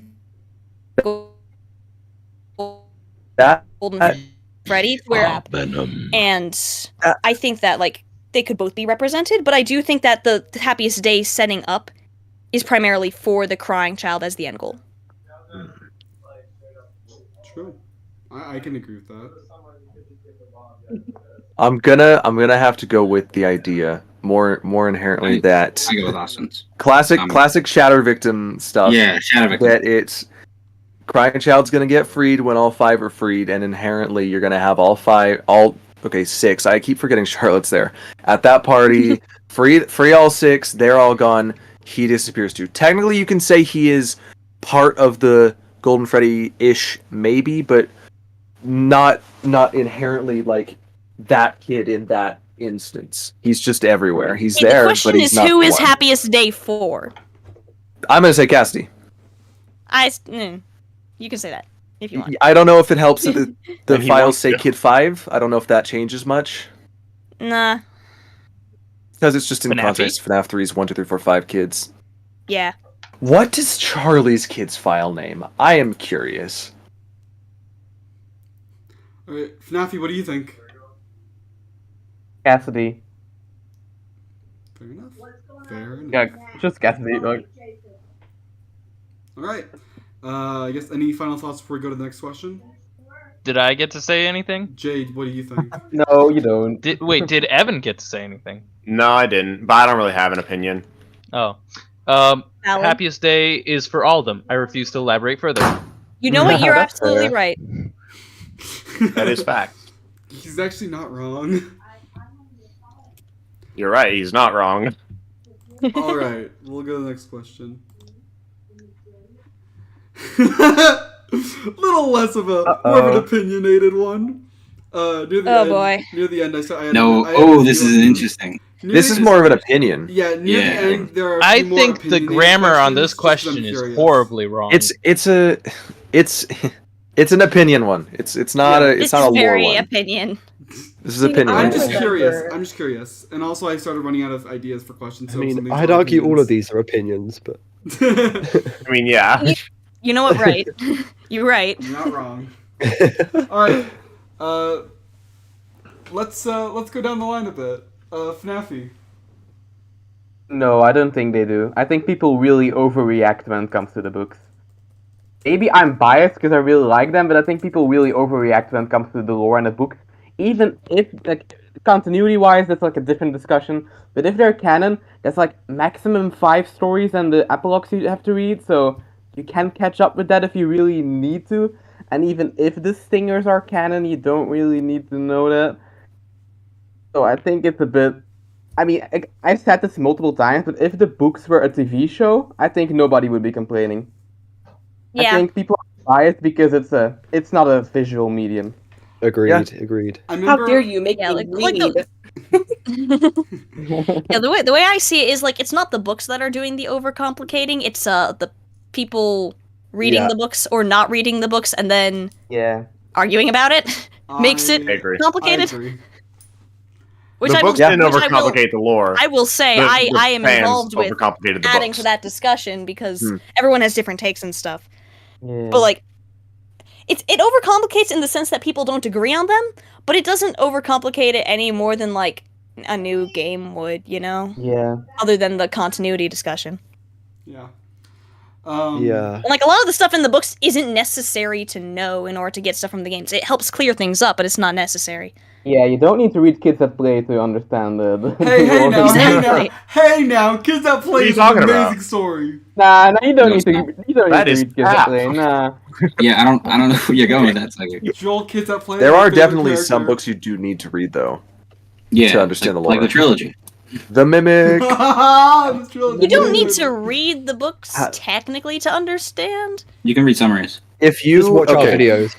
That Golden Freddy, where and I think that like they could both be represented, but I do think that the Happiest Day setting up is primarily for the Crying Child as the end goal. True. I can agree with that. I'm gonna have to go with the idea more inherently that I go with Austin's. classic Shatter victim stuff. Yeah, Shadow Victim. That it's Crying Child's gonna get freed when all 5 are freed, and inherently you're gonna have all 6. I keep forgetting Charlotte's there at that party. free all 6. They're all gone. He disappears too. Technically, you can say he is part of the Golden Freddy-ish, maybe, but not inherently like that kid in that instance. He's just everywhere. He's there, but he's not. The question is, who is one. Happiest Day for? I'm gonna say Cassidy. You can say that if you want. I don't know if it helps that the And he files wants say to. Kid 5. I don't know if that changes much. Nah. Because it's just in FNAF-y? context. FNAF 3's 1, 2, 3, 4, 5 kids. Yeah. What is Charlie's kid's file name? I am curious. All right, FNAFy, what do you think? Cassidy. Fair enough. Fair enough. Yeah, just Cassidy. Like, All right. I guess any final thoughts before we go to the next question? Did I get to say anything? Jade, what do you think? no, you don't. Did Evan get to say anything? No, I didn't, but I don't really have an opinion. Oh. Valid. Happiest Day is for all of them. I refuse to elaborate further. You know what? You're That's absolutely fair. right. That is fact. He's actually not wrong. You're right, he's not wrong. All right, we'll go to the next question. Little less of more of an opinionated one. Near the Oh, end, boy. Near the end, I had No. I had Oh, a this few is opinions. interesting. Near This the- is more of an opinion. Yeah, near Yeah. the end, there are a I few more think the opinionated grammar on this questions, question just 'cause I'm is curious. horribly wrong. It's an opinion one. It's not a This not a is lore very one. opinion. This is opinion. I'm I just remember- curious. I'm just curious. And also, I started running out of ideas for questions. I So mean, some of these I'd are argue all of opinions. these are opinions, but I mean, yeah. You know what? Right. You're right. You're not wrong. All right. Let's go down the line a bit. FNAFy. No, I don't think they do. I think people really overreact when it comes to the books. Maybe I'm biased because I really like them, but I think people really overreact when it comes to the lore and the books. Even if, like, continuity-wise, that's like a different discussion. But if they're canon, that's like maximum 5 stories and the epilogues you have to read, so you can catch up with that if you really need to. And even if the stingers are canon, you don't really need to know that. So I think it's a bit... I mean, I've said this multiple times, but if the books were a TV show, I think nobody would be complaining. I Yeah. think people are biased because it's not a visual medium. agreed, Yeah. agreed. I How remember. dare you make Yeah, me like read? Yeah, the way I see it is like it's not the books that are doing the overcomplicating. It's the people reading Yeah. the books or not reading the books and then Yeah. arguing about it makes it I agree. I complicated. agree. Which The I will, books didn't which I will, overcomplicate the lore. I will say The- I the am fans involved with overcomplicated the adding books. to that discussion because Hmm. everyone has different takes and stuff. Yeah. But like, it overcomplicates in the sense that people don't agree on them, but it doesn't overcomplicate it any more than like a new game would, you know? Yeah. Other than the continuity discussion. Yeah. Yeah. And, like a lot of the stuff in the books isn't necessary to know in order to get stuff from the games. It helps clear things up, but it's not necessary. Yeah, you don't need to read Kids That Play to understand the Hey now, Exactly. hey now, Kids That Play What are you is an talking amazing about? story. Nah, you don't No, need to. it's You don't That need is to read Kids That crap. Play. Nah. Yeah, I don't know where you're going with that. Like, Joel, Kids That Play. There my are favorite definitely some character. books you do need to read though. yeah, To understand the like lore. the trilogy. The Mimic. This trilogy. You don't need to read the books Ha- technically to understand. You can read summaries. If you Just watch our okay, videos.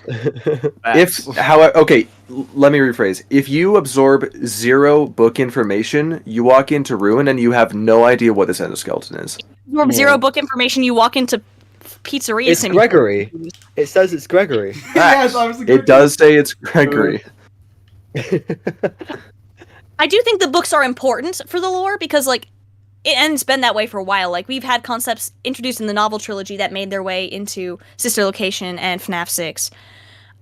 if how okay, let me rephrase. If you absorb 0 book information, you walk into Ruin and you have no idea what this endoskeleton is. You have Yeah. 0 book information, you walk into Pizzeria It's Simulator. Gregory. It says it's Gregory. Yes, I was It does say it's Gregory. I do think the books are important for the lore because, like, and it's been that way for a while. Like, we've had concepts introduced in the novel trilogy that made their way into Sister Location and FNAF 6.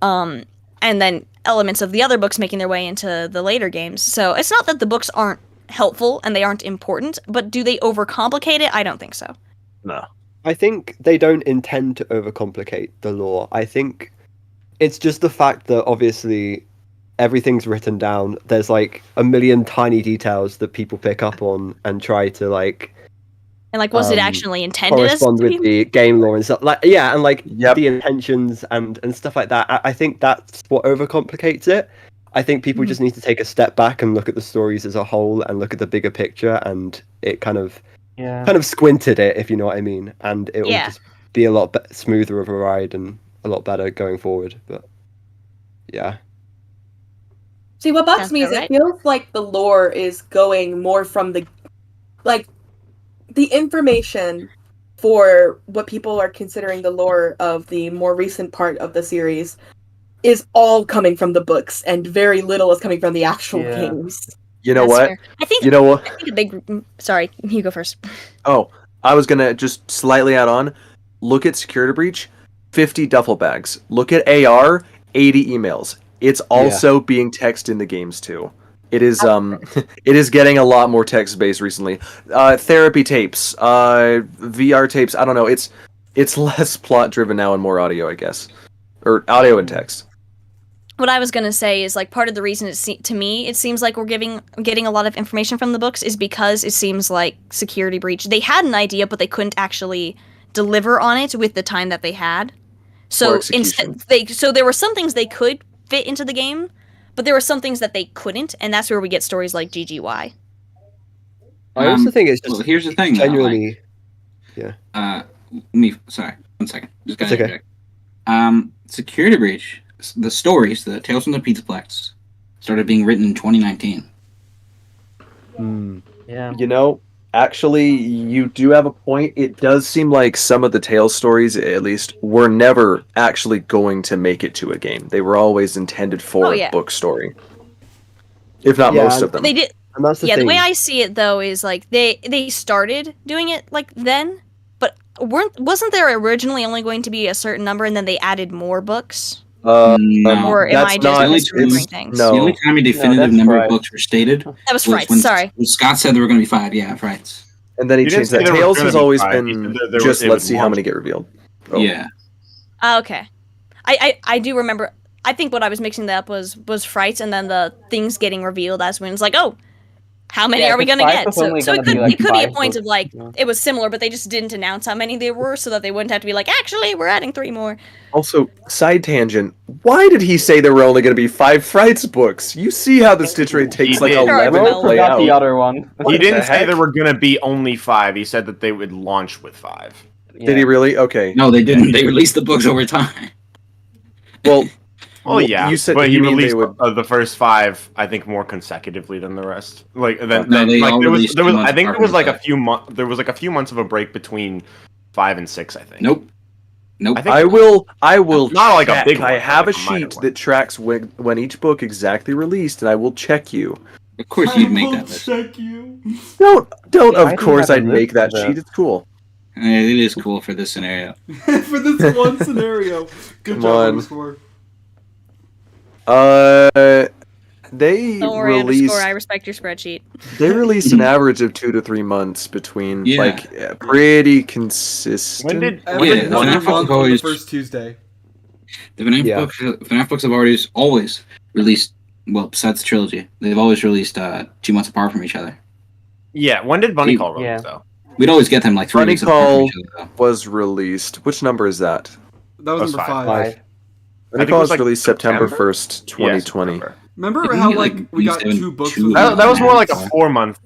And then elements of the other books making their way into the later games. So it's not that the books aren't helpful and they aren't important, but do they overcomplicate it? I don't think so. No. I think they don't intend to overcomplicate the lore. I think it's just the fact that obviously everything's written down. There's like a million tiny details that people pick up on and try to like. And like, was it actually intended as correspond to with be? the game lore and stuff like and like Yep. the intentions and stuff like that. I think that's what overcomplicates it. I think people just need to take a step back and look at the stories as a whole and look at the bigger picture, and it kind of squinted it, if you know what I mean, and it will just be a lot smoother of a ride and a lot better going forward. But yeah. See, what bugs Sounds me is about it feels like the lore is going more from the information for what people are considering the lore of the more recent part of the series is all coming from the books, and very little is coming from the actual games. You know That's what? fair. I think. You know what? I think a big. Sorry, you go first. Oh, I was gonna just slightly add on. Look at Security Breach, 50 duffel bags. Look at AR, 80 emails. It's also being text in the games too. It is it is getting a lot more text based recently. Therapy tapes, VR tapes. I don't know. It's less plot driven now and more audio, I guess, or audio and text. What I was gonna say is like part of the reason to me it seems like we're getting a lot of information from the books is because it seems like Security Breach, they had an idea but they couldn't actually deliver on it with the time that they had. So instead so there were some things they could fit into the game, but there were some things that they couldn't, and that's where we get stories like GGY. I also think it's just well, here's the thing. genuinely. Sorry, 1 second. Just gotta interject. Security Breach, the stories, the Tales from the Pizzaplex, started being written in 2019. Yeah. You know, actually, you do have a point. It does seem like some of the Tales stories, at least, were never actually going to make it to a game. They were always intended for a book story, if not most of them. They did. And that's the the thing. way I see it though is like they started doing it like then, but wasn't there originally only going to be a certain number and then they added more books? No. Or am I just misremembering things? No. The only time a definitive number of books were stated That was was Frights, when sorry. Scott said there were going to be 5. Yeah, Frights. And then he You didn't changed say that. there was Tales gonna has be always 5. been You said there just it let's was see how launched. many get revealed. Oh. Yeah. Okay. I do remember. I think what I was mixing that up was Frights, and then the things getting revealed as when it's like, oh, how many are we gonna Frights get? was So only it gonna could be, like, it could be a 5 point books, of like yeah. it was similar, but they just didn't announce how many there were, so that they wouldn't have to be like, actually, we're adding 3 more. Also, side tangent. Why did he say there were only going to be 5 Frights books? You see how the stitch rate takes like did. 11 to I play forgot out. the other one. He didn't the say heck? there were gonna be only 5. He said that they would launch with 5. Did he really? Okay. No, they didn't. They released the books over time. Well, Oh yeah, you said but he you mean released they would. the first 5, I think, more consecutively than the rest. Like then, No, they like all there was, released there was 2 months I think apart there was from like each a few months. There was like a few months of a break between 5 and 6. I think. Nope. I think I will Not like a check. big one, I but have like a a minor sheet one. that tracks when each book exactly released, and I will check you. Of course, you'd make that list. check you. Don't. Yeah, I Of think course, I have I'd a make that list of sheet. It's cool. It is cool for this scenario. For this one scenario. Good Come job on. underscore. They Don't worry, released. underscore. I respect your spreadsheet. They released an average of 2 to 3 months between, pretty consistent. When did Every Yeah, the one FNaF month on the always- first Tuesday. The FNaF, Yeah. FNaF books have always released. Well, besides the trilogy, they've always released 2 months apart from each other. Yeah, when did Bunny Call release Yeah. though? We'd always get them like 3 Bunny weeks apart from Call each other. was released. Which number is that? That was That's number 5. 5. Bunny think it Call was, was like, released September September? 1st, 2020. September. Remember Didn't how he, like like, we got release 2 books? two- of That was more like a Yeah. 4-month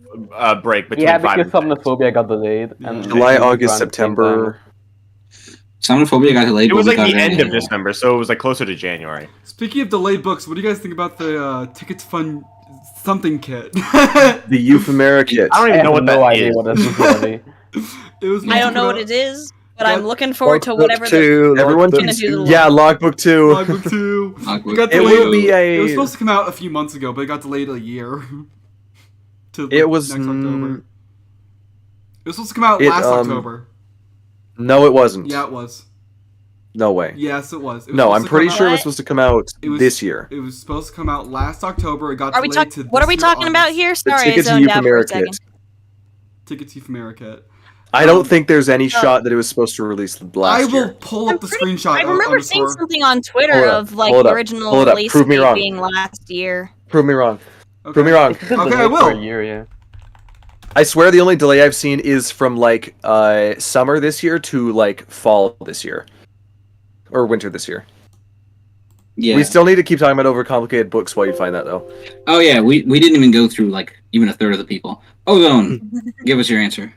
break between Yeah, 5 because and some 6. Phobia got delayed. And July, and August, around the same September. Somnophobia got delayed. It was but like we the got it end of anyway. December, so it was like closer to January. Speaking of delayed books, what do you guys think about the Ticket to Fun something kit? The Euphemera kit. I don't I even have know what no that idea is. what this is gonna be. It was. I don't know what it is, but I'm Yeah. looking forward to Logbook whatever. 2, Everyone Logbook gonna keeps. do the Yeah, Logbook 2. Logbook 2. Logbook It got It delayed. will be It was a. supposed to come out a few months ago, but it got delayed a year. To It was. next October. It was supposed to come out It, last October. No, it wasn't. Yeah, it was. No way. Yes, it was. It was No, supposed I'm to pretty come sure out- it was supposed to come out It was- this year. It was supposed to come out last October. It got Are we delayed talking? to What are this we year, talking about August. here? The Sorry, I Ticket to zoned out for a Euphemera second. kit. Ticket to Euphemera kit. I don't think there's any shot that it was supposed to release last I will year. pull up the screenshot. I remember seeing something on Twitter Hold up, of like hold the up, original hold up. release Prove me date wrong. being last year. Prove me wrong. Okay. Prove me wrong. It's been Okay, delayed I will. for a year, yeah. I swear the only delay I've seen is from like summer this year to like fall this year. Or winter this year. Yeah. We still need to keep talking about overcomplicated books while you find that though. Oh yeah, we didn't even go through like even a third of the people. Ozone, give us your answer.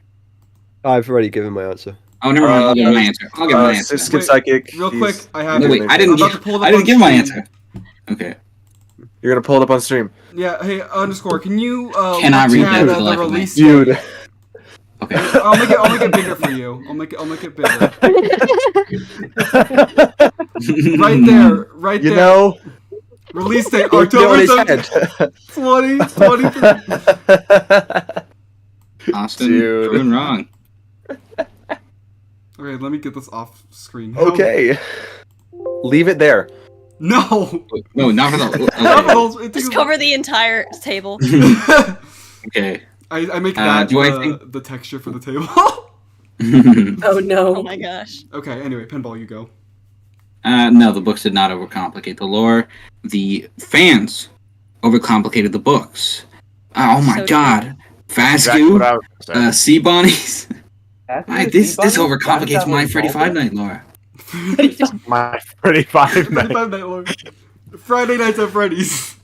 I've already given my answer. Oh, never mind. I'll give my answer. I'll give my answer. Skip Wait, Psychic. real he's- quick, I have No, it. wait, I didn't I'm about give. to pull it up I didn't on give my stream. answer. Okay. You're gonna pull it up on stream. Yeah, hey, underscore, can you Cannot look read that at, for the the life of me. release Dude. date? Okay. I'll make it bigger for you. I'll make it bigger. Right there, right You there. know, Release date look at it on October his 7th, head. 2023. Austin, Dude. proven wrong. Okay, let me get this off screen. Okay. Leave it there. No. No, not for the. It Just takes- cover the entire table. Okay. I make that do I think- the texture for the table. Oh no. Oh my gosh. Okay, anyway, Pinball, you go. No, the books did not overcomplicate the lore. The fans overcomplicated the books. Oh my So god. Exactly what I Fascu, was gonna say. Sea Bunnies. That's This Bunny? overcomplicates That's my not Freddy Five involved. Night lore. My pretty five night. Five Night Lord. Friday Nights at Freddy's.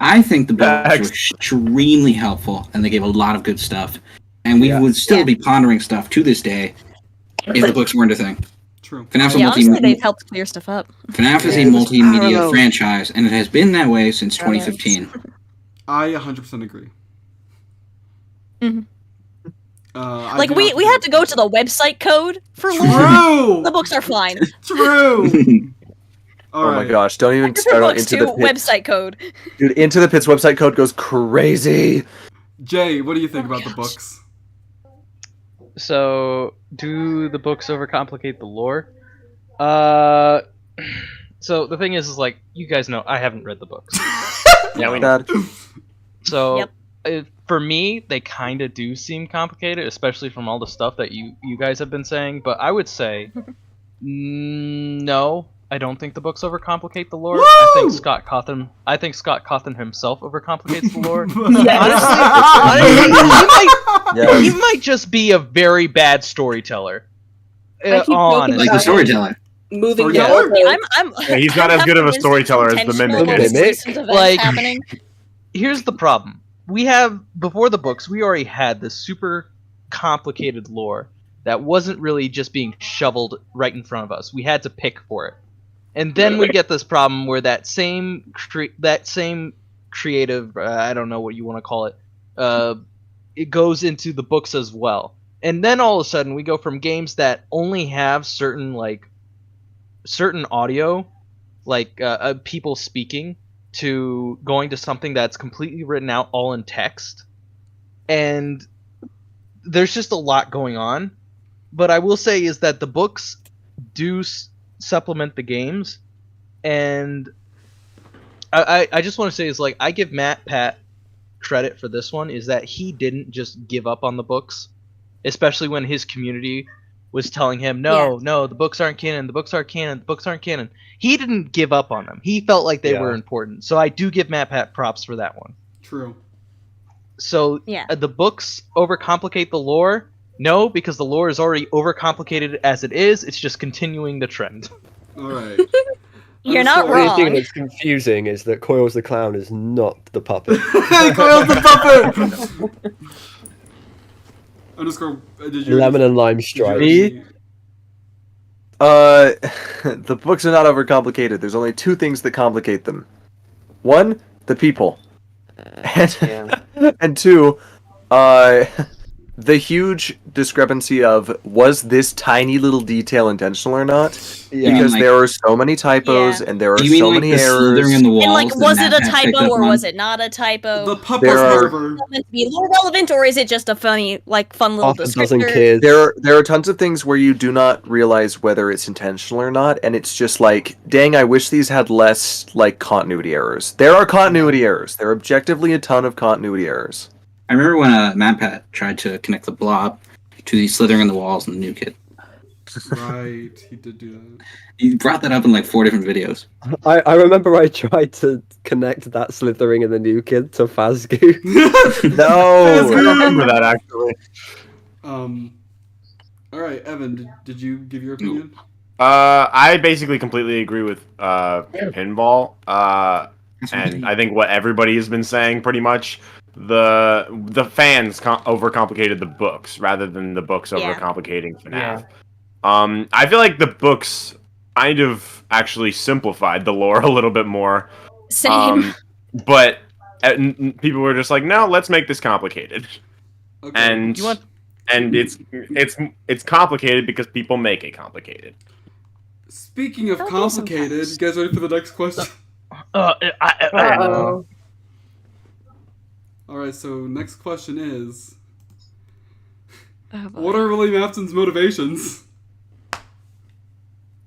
I think the books Next. were extremely helpful, and they gave a lot of good stuff. And we Yeah. would still Yeah. be pondering stuff to this day if the books weren't a thing. True. FNAF's a Yeah, honestly, multi- they've helped clear stuff up. FNAF is a I don't multimedia know. franchise, and it has been that way since 2015. I 100% agree. Mhm. I Like do we not had to go to the website code for lore. True. The books are fine. True. All Oh right. my gosh! Don't even Different start on books Into too. the Pit. Website code. Dude, Into the Pit's website code goes crazy. Jay, what do you think Oh about my the gosh. books? So, do the books overcomplicate the lore? So the thing is like you guys know I haven't read the books. Yeah, we know. Dad. So Yep. for me, they kind of do seem complicated, especially from all the stuff that you guys have been saying. But I would say, no, I don't think the books overcomplicate the lore. I think Woo! Scott Cawthon himself overcomplicates the lore. Yes. Honestly, he Yes. might just be a very bad storyteller. I keep joking Honestly. Like the storyteller. Moving Yeah. the goalposts. I'm Yeah, he's not as good of a storyteller as the intentional Mimic is. recent events Like- happening. Here's the problem. We have before the books, we already had this super complicated lore that wasn't really just being shoveled right in front of us. We had to pick for it. And then we get this problem where that same creative, I don't know what you want to call it, it goes into the books as well. And then all of a sudden we go from games that only have certain audio, like people speaking, to going to something that's completely written out all in text. And there's just a lot going on. But I will say is that the books do supplement the games. And I just want to say is like I give Pat credit for this one is that he didn't just give up on the books, especially when his community was telling him, no, the books aren't canon, the books aren't canon, the books aren't canon. He didn't give up on them. He felt like they Yeah. were important. So I do give Pat props for that one. True. So Yeah. the books overcomplicate the lore? No, because the lore is already overcomplicated as it is. It's just continuing the trend. All right. You're not The only thing wrong. that's confusing is that Coils the Clown is not the puppet. Hey, Coil's the puppet. Underscore. Did you? Lemon and lime did you stripes. already- The books are not overcomplicated. There's only two things that complicate them. One, the people. And, Yeah. and two, the huge discrepancy of was this tiny little detail intentional or not? Yeah. Because like- there are so many typos Yeah. and there are You mean so like many the slithering errors. in the walls? And like, that was it a Matt picked typo up or on? was it not a typo? The puppet There are- server. Meant to be lore relevant, or is it just a funny, like, fun little Half a dozen descriptor? kids. There are tons of things where you do not realize whether it's intentional or not, and it's just like, dang, I wish these had less like continuity errors. There are continuity errors. There are objectively a ton of continuity errors. I remember when Matt tried to connect the blob, to the slithering in the walls in the new kid. Right, he did do that. He brought that up in like 4 different videos. I remember I tried to connect that slithering in the new kid to Fazgoo. No, I remember that actually. All right, Evan, did you give your opinion? I basically completely agree with Pinball. And I think what everybody has been saying pretty much, the fans overcomplicated the books rather than the books overcomplicating FNAF. I feel like the books kind of actually simplified the lore a little bit more. Same. But people were just like, no, let's make this complicated. Okay. And it's complicated because people make it complicated. Speaking of complicated, you guys ready for the next question? Uh-oh. Alright, so next question is... Oh, boy. What are William Afton's motivations?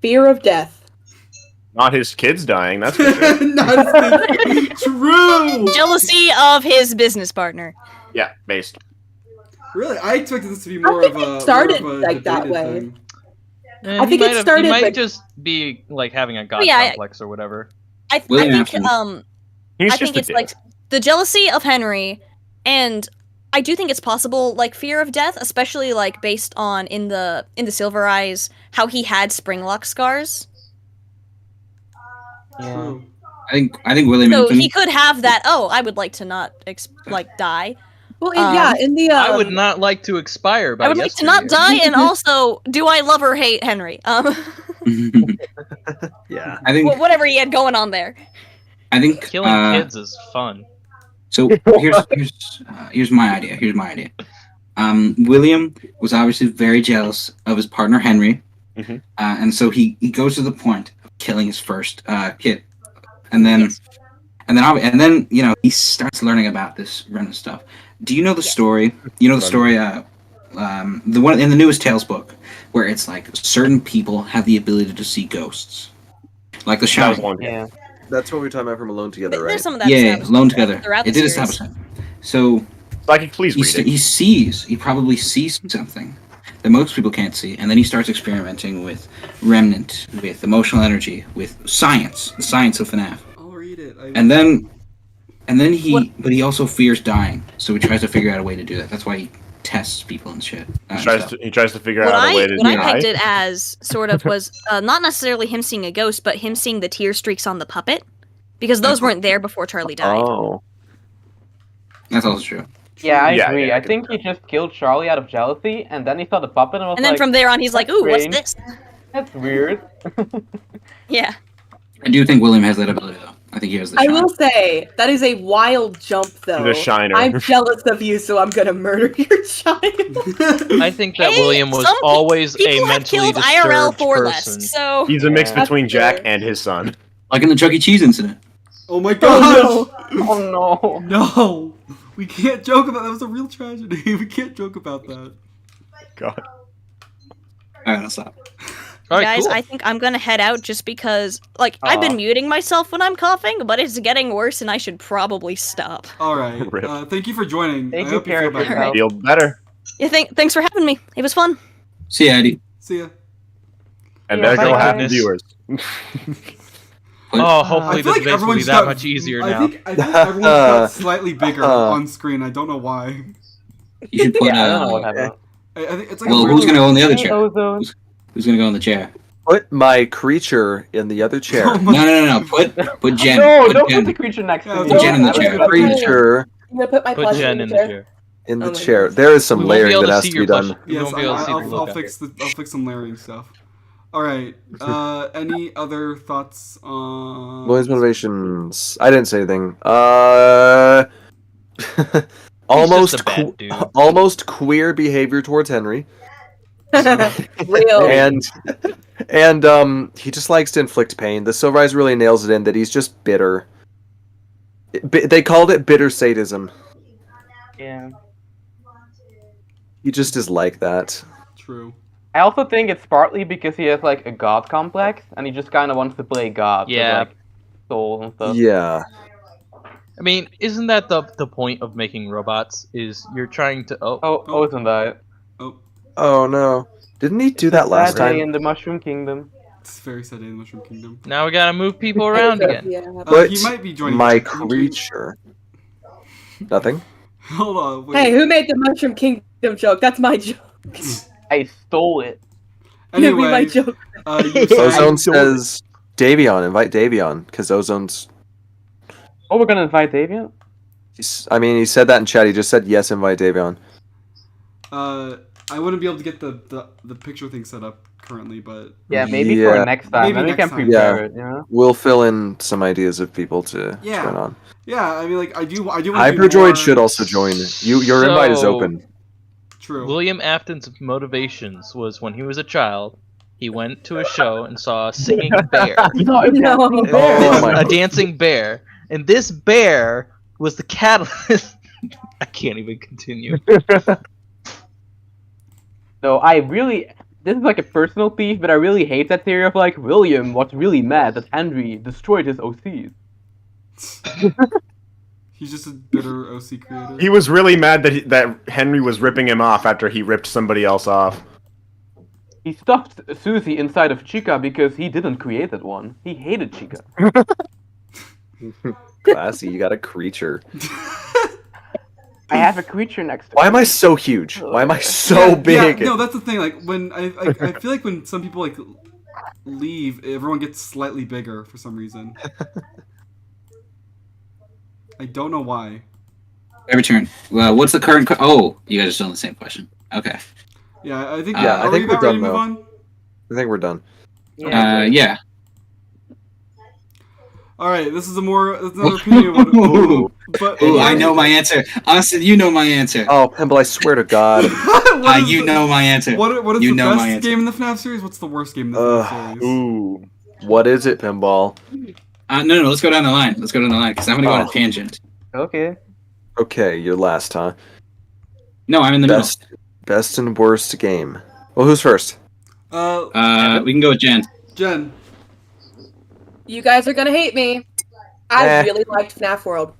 Fear of death. Not his kids dying, that's for sure. Not true! Jealousy of his business partner. Yeah, based. Really? I expected this to be I more think of a... it started more of a like that debated way. thing. I think it started He might like- just be like having a god Yeah, complex or whatever. I William think Afton. He's I just think a it's dick. like the jealousy of Henry, and I do think it's possible, like fear of death, especially like based on in the Silver Eyes how he had springlock scars. True. I think William So Afton. he could have that. Oh, I would like to not die. Well, yeah, in the I would not like to expire by I would like to not die, and also, do I love or hate Henry? Yeah. I think Whatever he had going on there. I think Killing kids is fun. So here's my idea. Here's my idea. William was obviously very jealous of his partner Henry, and so he goes to the point of killing his first kid, and then you know he starts learning about this random stuff. Do you know the story? You know the story. The one in the newest Tales book, where it's like certain people have the ability to see ghosts, like the Shining. Yeah. That's what we were talking about from Alone Together, right? There's some of that. Yeah, established Alone Together. throughout It the did series. establish that. So Psychic, please read it. he probably sees something that most people can't see, and then he starts experimenting with remnant, with emotional energy, with science, the science of FNAF. I'll read it. And then he also fears dying, so he tries to figure out a way to do that. That's why he tests people and shit. He tries to figure What out a way to I die. pegged it as sort of was not necessarily him seeing a ghost, but him seeing the tear streaks on the puppet, because those weren't there before Charlie died. Oh. That's also true. Yeah, I Yeah, agree. yeah, I think he just killed Charlie out of jealousy, and then he saw the puppet and was And then like, from there on, he's like, "Ooh, what's strange. this?" that's weird. Yeah. I do think William has that ability, though. I think he has the I shine. will say that is a wild jump, though. The Shiner. I'm jealous of you, so I'm gonna murder your child. I think that Hey, William was some pe- always a People have mentally killed IRL disturbed for person. less, so He's a mix Yeah. between That's Jack fair. and his son. Like in the Chuck E. Cheese incident. Oh my gosh! Oh no. No! We can't joke about that. Was a real tragedy. We can't joke about that. God. All right, I'll stop. All right, guys, cool. I think I'm gonna head out just because, like, I've been muting myself when I'm coughing, but it's getting worse, and I should probably stop. Alright. Rip. Thank you for joining. Thank I you, hope you feel Karen, for better. help. Feel better. Yeah, thanks for having me. It was fun. See ya, Eddie. See ya. And Yeah, there go bye, half the guys. viewers. Oh, I hopefully feel this like event will be everyone's that got, much easier I now. think everyone's got slightly bigger on screen. I don't know why. You should put. Yeah, I don't know what happened. I think it's like Well, a who's weird- gonna go in the other Hey, chair? Ozone. Who's gonna go in the chair? Put my creature in the other chair. Oh my- No. Put Jen. No, put don't Jen. put the creature next Yeah, to me. put Jen in the That was chair. a good idea. Creature I'm gonna put my Put plushie Jen in the chair. in the Oh my chair. God. There is some We won't be layering able that to has see to be your done. plush. We Yes, won't be able to see the I'll logo. fix some layering stuff. All right. Any other thoughts on William's motivations. I didn't say anything. Almost, just a bad dude. almost queer behavior towards Henry, Real. and he just likes to inflict pain. The Silver Eyes really nails it in that he's just bitter. They called it bitter sadism. Yeah. He just is like that. True? I also think it's partly because he has like a god complex, and he just kind of wants to play god. with, Yeah. like, souls and stuff. Yeah. I mean, isn't that the point of making robots? Is you're trying to Oh, Ozone died. Oh, Oh no! Didn't he do It's a that last sad day time? in the Mushroom Kingdom. It's very sad day in the Mushroom Kingdom. Now we gotta move people around again. Yeah. But He might be joining my back. Isn't he? creature. Nothing. Hold on. Wait. Hey, who made the Mushroom Kingdom joke? That's my joke. I stole it. That'd be my Anyway, joke. you Ozone said, says Davion. Invite Davion because Ozone's. Oh, we're gonna invite Davian? I mean, he said that in chat. He just said yes. Invite Davion. I wouldn't be able to get the picture thing set up currently, but Yeah, maybe Yeah. for next time. Maybe Then we next can time. prepare Yeah. it, you know? We'll fill in some ideas of people to Yeah. join on. yeah, I mean, like I do want to do Hyperdroid more... should also join. Your invite is So- open. True. William Afton's motivations was when he was a child, he went to a show and saw a singing bear. No. Oh my A dancing bear. And this bear was the catalyst. I can't even continue. No, I really. This is like a personal beef, but I really hate that theory of like William was really mad that Henry destroyed his OCs. He's just a bitter OC creator. He was really mad that Henry was ripping him off after he ripped somebody else off. He stuffed Susie inside of Chica because he didn't create that one. He hated Chica. Classy. You got a creature. I have a creature next to Why me. am I so huge? Why am I so Yeah, big? Yeah, no, that's the thing. Like when I feel like when some people like leave, everyone gets slightly bigger for some reason. I don't know why. Every turn. Well, what's the current? Oh, you guys are still on the same question. Okay. Yeah, I think. Yeah, are I think we we're about ready to done, move though. on? I think we're done. Yeah. All right, this is another opinion. Of what, but Ooh, I know my answer. Austin, you know my answer. Oh, Pimble, I swear to God. What is You the- know my answer. What is You the know my best answer. game in the FNAF series? What's the worst game in the FNAF series? Ooh. What is it, Pinball? No, let's go down the line. Let's go down the line because I'm gonna go on a tangent. Okay. Okay, your last, huh? No, I'm in the Best and worst game. Well, who's first? middle. We can go with Jen. Jen. You guys are gonna hate me. I Eh. really liked FNAF World.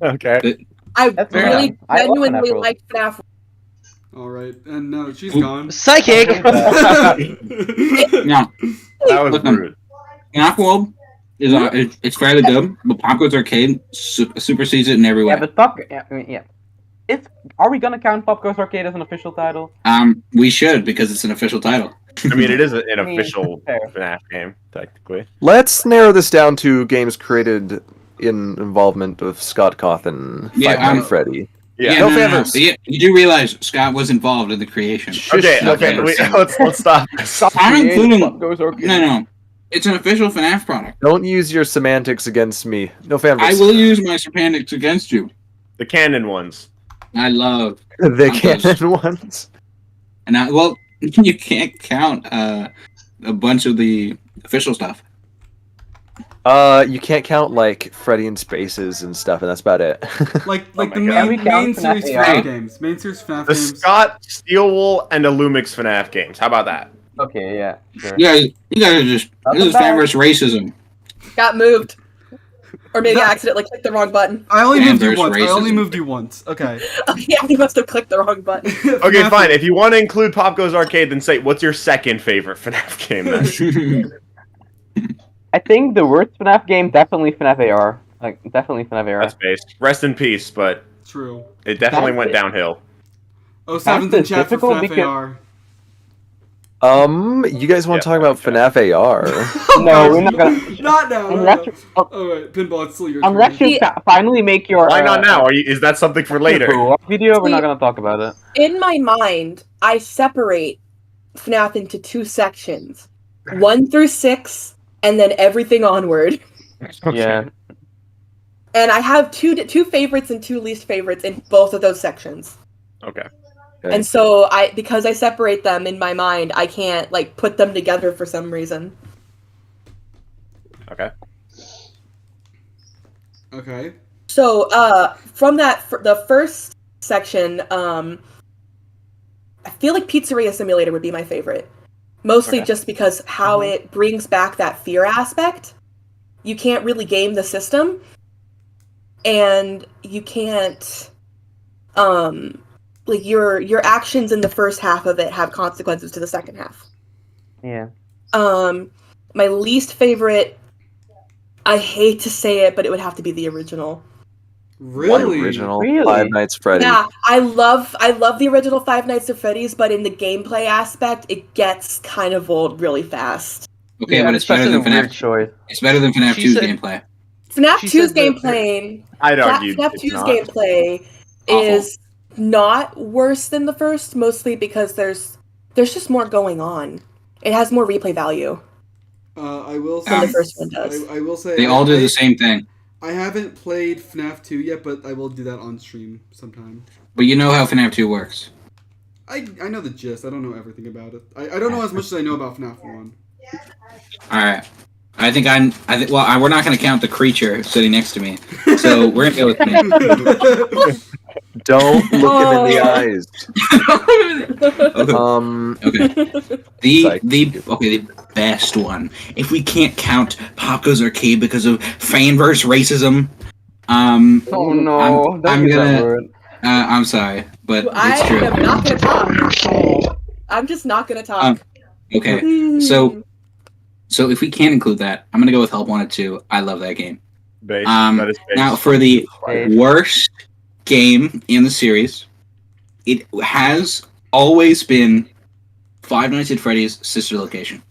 Okay. I That's fair really enough. I love genuinely FNAF World. liked FNAF World. All right, and no, she's Ooh. gone. Psychic! Now, That was Listen. rude. FNAF World is it's fairly good, but Popgo's Arcade supersedes it in every way. Yeah, but yeah. Are we gonna count Pop Goes Arcade as an official title? We should because it's an official title. I mean, it is an I mean, official fair. FNAF game, technically. Let's narrow this down to games created in involvement of Scott Cawthon, Yeah, Five Nights at Freddy. Yeah. No favors. Yeah, you do realize Scott was involved in the creation. Okay, No okay, favors. let's stop. Stop I'm creating including- Pop Goes Arcade. No. It's an official FNAF product. Don't use your semantics against me. No favors. I will use my semantics against you. The canon ones. I love, The canon ones. and you can't count a bunch of the official stuff. You can't count like Freddy in Spaces and stuff, and that's about it. Like my the God. main, Can we count main FNAF series AI? FNAF games. Main series FNAF The games. Scott Steelwool and Illumix FNAF games. How about that? Okay, yeah, sure. Yeah, you guys are just this is fan versus racism. Got moved. Or maybe No. I accidentally clicked the wrong button. I only Fan moved you versus once. I only racism. moved you once. Okay. Oh, yeah, you must have clicked the wrong button. Okay, fine. If you want to include Pop Goes Arcade, then say, what's your second favorite FNAF game then? I think the worst FNAF game, definitely FNAF AR. Like, definitely FNAF AR. That's based. Rest in peace, but True. it definitely That's went it. downhill. 07's in That's chat for difficult FNAF because- AR. You guys want to talk about FNAF AR? No, we're not gonna. Not now. Unless, Alright, Pinball, it's still your unless turn. you finally make your. Why not now? Is that something for later? Video, we're not See- gonna talk about it. In my mind, I separate FNAF into two sections. 1 through 6, and then everything onward. Yeah. And I have two favorites and two least favorites in both of those sections. Okay. Okay. And so because I separate them in my mind, I can't like put them together for some reason. Okay. Okay. So from the first section, I feel like Pizzeria Simulator would be my favorite. Mostly Okay. just because how it brings back that fear aspect. You can't really game the system. And you can't like your actions in the first half of it have consequences to the second half. Yeah. My least favorite, I hate to say it, but it would have to be the original. Really? Original Really? Five Nights Freddy. Yeah, I love the original Five Nights at Freddy's, but in the gameplay aspect, it gets kind of old really fast. Okay, Yeah, but it's better than especially a weird FNAF. choice. It's better than FNAF She 2's said- gameplay. FNAF She 2's said that gameplay, I'd argue FNAF it's 2's not. gameplay Awful. is not worse than the first, mostly because there's just more going on. It has more replay value. I will Than say. the first one does. I will say. They all do the same thing. I haven't played FNAF 2 yet, but I will do that on stream sometime. But you know how FNAF 2 works. I know the gist. I don't know everything about it. I don't know as much as I know about FNAF 1. Alright. I think we're not going to count the creature sitting next to me. So we're going to go with me. Don't look him in the Oh. eyes. Okay. The best one. If we can't count Paco's Arcade because of fanverse racism, Oh no! I'm don't use that gonna- word. I'm sorry, but I it's true. am not gonna talk. I'm just not gonna talk. Okay. So if we can't include that, I'm gonna go with Help Wanted 2. I love that game. Base. Um, That is base. Now for the Base. worst game in the series, it has always been Five Nights at Freddy's Sister Location.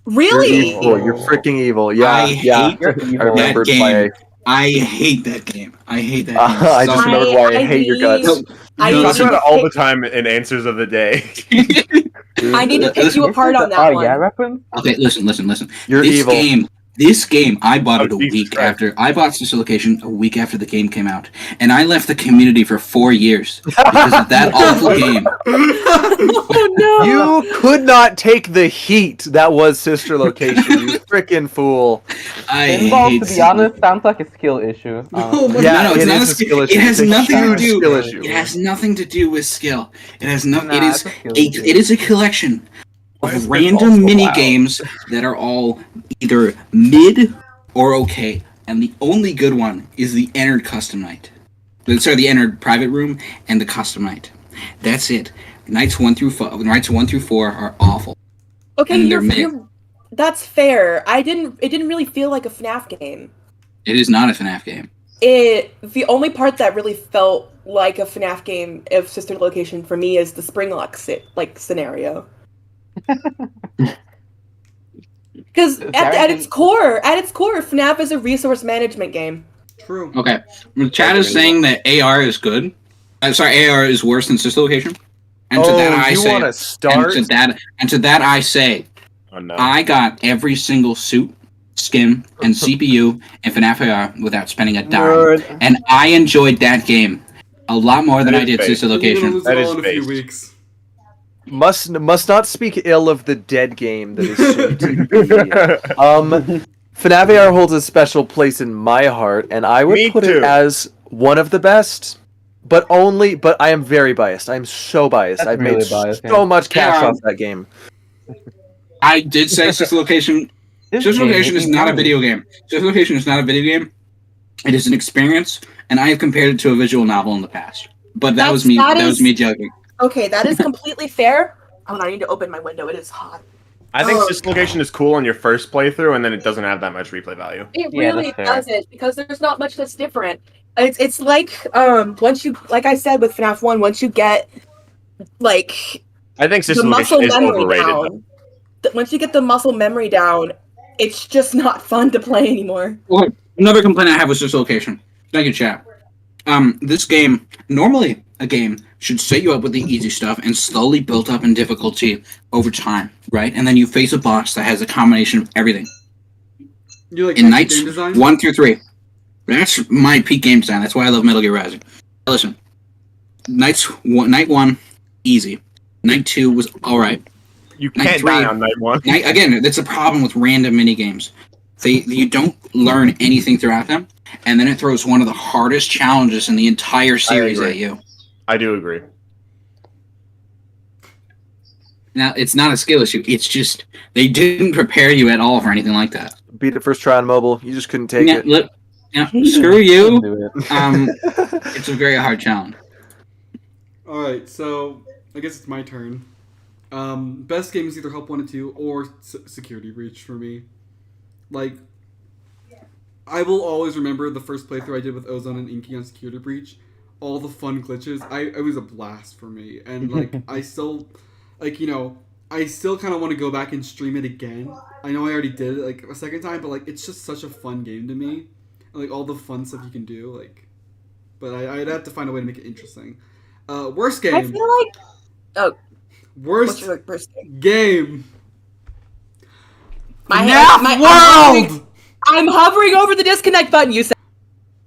You're Really? evil. You're freaking evil. Yeah, I yeah. hate You're I evil. remembered game. why. I hate that game. I hate that game. I just so remembered why I hate your guts. No, I no, need Talk to about it all the pick- time in answers of the day. I need to pick you apart on that Oh one. yeah, reference. Okay, listen. You're this evil. This game, I bought Oh, it a Jesus week Christ. after. I bought Sister Location a week after the game came out, and I left the community for 4 years because of that awful game. Oh no! You could not take the heat that was Sister Location, you freaking fool. I Pinball, hate to be Sister- honest, sounds like a skill issue. Oh my Yeah, no, it's it not is a a skill issue. It has It's a nothing to huge do. skill issue. It has nothing to do with skill. It has no. Nah, it is it's a skill a. issue. It is a collection Why is of this random also mini loud? games that are all either mid or okay, and the only good one is the Entered Custom Night. Sorry, the Entered Private Room and the Custom Night. That's it. Nights 1 through 4 are awful. Okay, And they're mid. that's fair. It didn't really feel like a FNAF game. It is not a FNAF game. The only part that really felt like a FNAF game of Sister Location for me is the Springlock scenario. Because at its core, FNAF is a resource management game. True. Okay, Chad is saying that AR is good. AR is worse than Sister Location. And to that I you say, want to start? and to that I say, Oh no. I got every single suit, skin, and CPU in FNAF AR without spending a dime, Nerd. and I enjoyed that game a lot more than That I is did fake. Sister You're gonna Location. lose That it is all in a few based. weeks. Must not speak ill of the dead game that is soon to be. FNAF AR holds a special place in my heart, and I would Me put too. it as one of the best. But I am very biased. I'm so biased. That's I've really made biased, so yeah. much cash Yeah. off that game. I did say Sister Location. This Sister game Location makes is me not a hungry. video game. Sister Location is not a video game. It is an experience, and I have compared it to a visual novel in the past. But that was me. That That is- was me joking. Okay, that is completely fair. Hold on, I need to open my window. It is hot. I think Oh. Sister Location is cool on your first playthrough, and then it doesn't have that much replay value. It Yeah, really that's fair. doesn't, because there's not much that's different. It's like once you, like I said with FNAF 1, once you get like I think Sister the muscle Location is memory overrated. though. down, once you get the muscle memory down, it's just not fun to play anymore. Well, another complaint I have with Sister Location. Thank you, chat. This game, normally a game should set you up with the easy stuff and slowly build up in difficulty over time, right? And then you face a boss that has a combination of everything. You like In game nights design? 1 through 3. That's my peak game design. That's why I love Metal Gear Rising. Listen, night 1, easy. Night 2 was alright. You Night can't 3. die on night 1. Again, that's a problem with random mini games. You don't learn anything throughout them, and then it throws one of the hardest challenges in the entire series agree. at you. I do agree. Now, it's not a skill issue. It's just they didn't prepare you at all for anything like that. Beat it first try on mobile. You just couldn't take Now, it. look, now, screw you. Do it. It's a very hard challenge. All right, so I guess it's my turn. Best game is either Help Wanted 2 or Security Breach for me. Like, I will always remember the first playthrough I did with Ozone and Inky on Security Breach. All the fun glitches. It was a blast for me, and like I still, like I still kind of want to go back and stream it again. I know I already did it like a second time, but like it's just such a fun game to me. And, like all the fun stuff you can do, like. But I'd have to find a way to make it interesting. Worst game. I feel like. Oh. Worst What's your worst game? game. FNaF World! I'm hovering over the disconnect button, you said.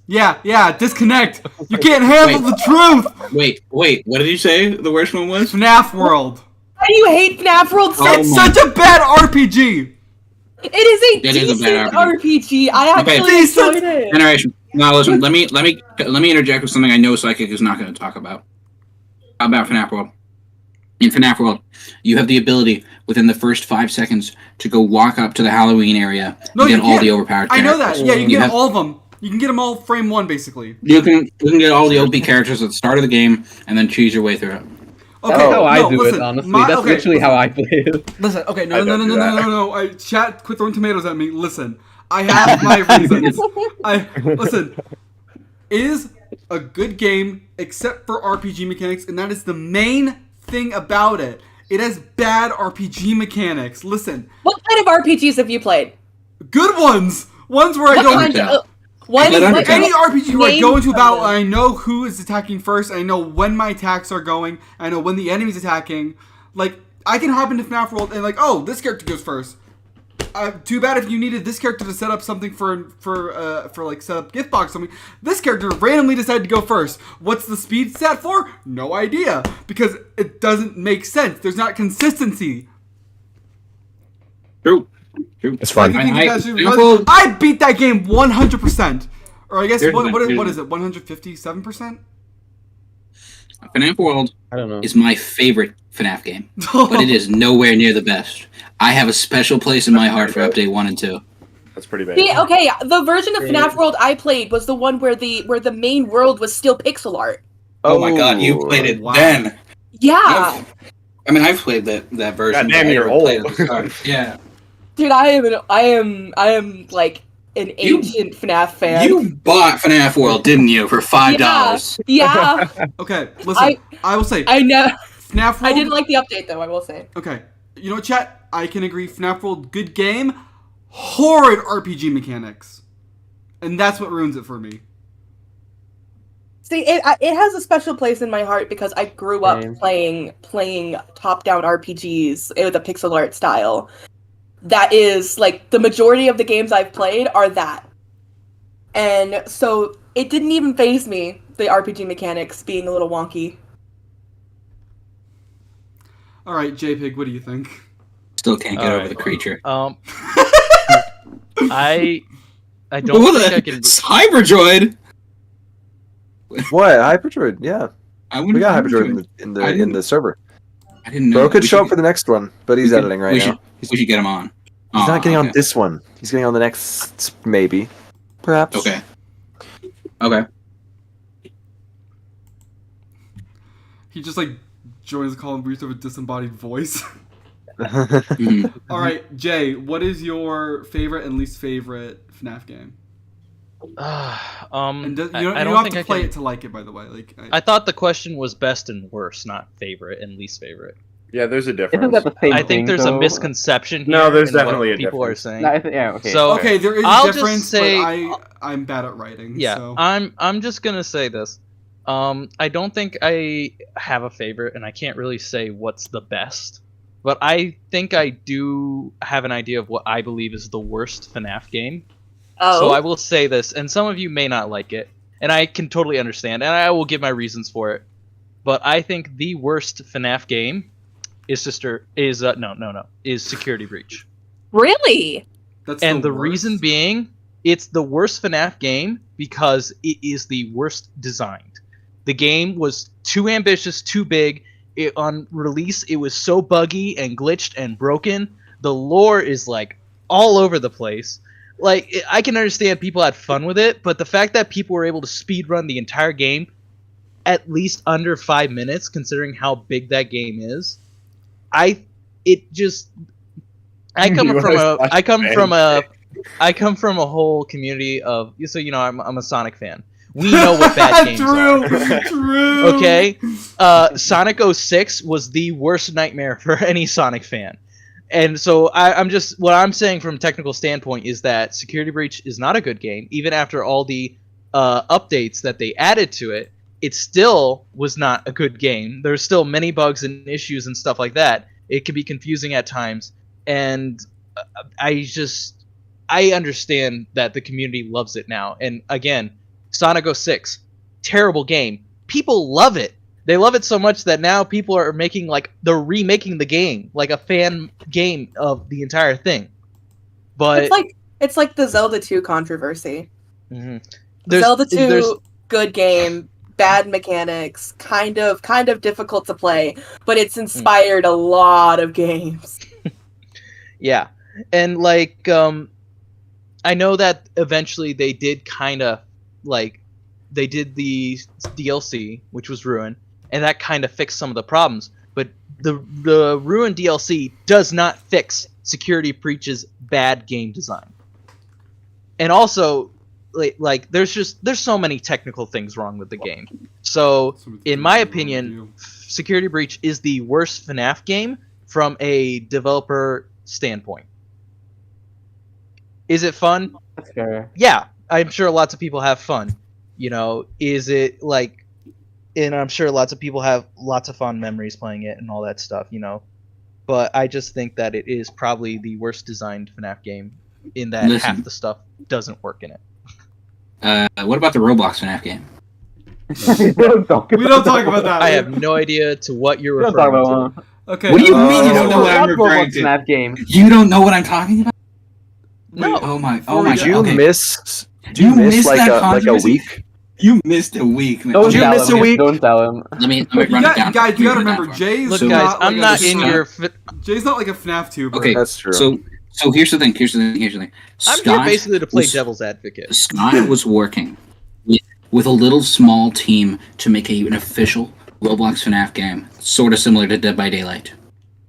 Yeah, disconnect. You can't handle the truth. Wait, what did you say the worst one was? FNaF World. Why do you hate FNaF World so It's such a bad RPG. It is a It is a decent bad RPG. RPG. I actually enjoyed it. Generation. Now listen, let me interject with something I know Psychic is not going to talk about. How about FNaF World? In FNaF World, you have the ability within the first 5 seconds to go walk up to the Halloween area and get all the overpowered characters. I know that. Yeah, you can get all of them. You can get them all frame 1, basically. You can get all the OP characters at the start of the game and then choose your way through it. Okay, that's how I do it, honestly. That's literally how I play it. Listen, okay, no. Chat, quit throwing tomatoes at me. Listen, I have my reasons. Listen, it is a good game except for RPG mechanics, and that is the main thing about it. It has bad RPG mechanics. Listen. What kind of RPGs have you played? Good ones. Ones where I go any RPG where I go into a battle and I know who is attacking first, I know when my attacks are going, I know when the enemy's attacking. Like, I can hop into FNaF World and like, oh, this character goes first. Too bad if you needed this character to set up something for like set up gift box or something. This character randomly decided to go first. What's the speed stat for? No idea, because it doesn't make sense. There's not consistency. True. It's fun. I beat that game 100%. Or I guess what is it? 157%? FNaF World I don't know. is my favorite FNaF game, but it is nowhere near the best. I have a special place in my heart for Update 1 and 2. That's pretty bad. See, okay, the version of FNaF World I played was the one where the main world was still pixel art. Oh my god, you played it then. Yeah. I've played that version. God damn, you're old. Yeah. Dude, I am like an ancient FNaF fan. You bought FNaF World, didn't you, for $5? Yeah. Okay, listen. I will say. I know. FNaF World. I didn't like the update though. I will say. Okay, you know what, chat? I can agree. FNaF World, good game, horrid RPG mechanics, and that's what ruins it for me. See, it has a special place in my heart because I grew up playing top-down RPGs with a pixel art style. That is, like, the majority of the games I've played are that. And so it didn't even faze me, the RPG mechanics being a little wonky. All right, JPEG, what do you think? Still can't get over the creature. I don't think I can. Cyberdroid. What Hyperdroid? Yeah, we got Hyperdroid in the server. I didn't know. Bro could show up for the next one, but he's editing right now. We should get him on. He's not getting on this one. He's getting on the next, maybe, perhaps. Okay. He just like joins the call and breathes with a disembodied voice. All right, Jay, what is your favorite and least favorite FNaF game? And you don't have to play it to like it, by the way. Like I thought the question was best and worst, not favorite and least favorite. Yeah, there's a difference. Isn't that the same I think thing, there's though? a misconception here. No, there's in what definitely a people difference. are saying. No, yeah, okay. So okay, there is I'll a difference, just say, but I'm bad at writing. Yeah, so. I'm just gonna say this. I don't think I have a favorite, and I can't really say what's the best. But I think I do have an idea of what I believe is the worst FNaF game. Oh. So I will say this, and some of you may not like it, and I can totally understand, and I will give my reasons for it. But I think the worst FNaF game is Security Breach. Really? And the reason being, it's the worst FNaF game because it is the worst designed. The game was too ambitious, too big. On release, it was so buggy and glitched and broken. The lore is like all over the place. Like, I can understand people had fun with it, but the fact that people were able to speedrun the entire game at least under 5 minutes, considering how big that game is. I come from a whole community of, so I'm a Sonic fan. We know what bad games are. True. Okay, Sonic 06 was the worst nightmare for any Sonic fan, and so what I'm saying from a technical standpoint is that Security Breach is not a good game, even after all the updates that they added to it. It still was not a good game. There's still many bugs and issues and stuff like that. It can be confusing at times, and I understand that the community loves it now. And again, Sonic 06, terrible game. People love it. They love it so much that now people are they're remaking the game, like a fan game of the entire thing. But it's like the Zelda 2 controversy. Mm-hmm. Zelda 2, good game, bad mechanics, kind of difficult to play, but it's inspired a lot of games. Yeah, and I know that eventually they did they did the DLC, which was Ruin, and that kind of fixed some of the problems. But the Ruin DLC does not fix Security Breach's bad game design. And also, there's so many technical things wrong with the game. So, in my opinion, Security Breach is the worst FNAF game from a developer standpoint. Is it fun? That's fair. Yeah, I'm sure lots of people have fun. Is it and I'm sure lots of people have lots of fond memories playing it and all that stuff, But I just think that it is probably the worst designed FNAF game in that half the stuff doesn't work in it. What about the Roblox FNAF game? We don't talk about that. I have no idea to what you're We don't talk referring about to. Okay. What do you mean you don't know what I'm referring to? FNAF game. You don't know what I'm talking about? No. Oh my Did you god. miss? Did you miss like that a controversy? week? You missed a week, man. Don't you tell miss him. a week? Don't tell him. Let me run it down. Guys, you gotta remember, Jay. Jay's Look, So- guys, not I'm not in your. Jay's not like a FNAF tuber. Okay, That's true. So here's the thing. I'm here basically to play devil's advocate. Scott was working with a little small team to make an official Roblox FNAF game, sort of similar to Dead by Daylight.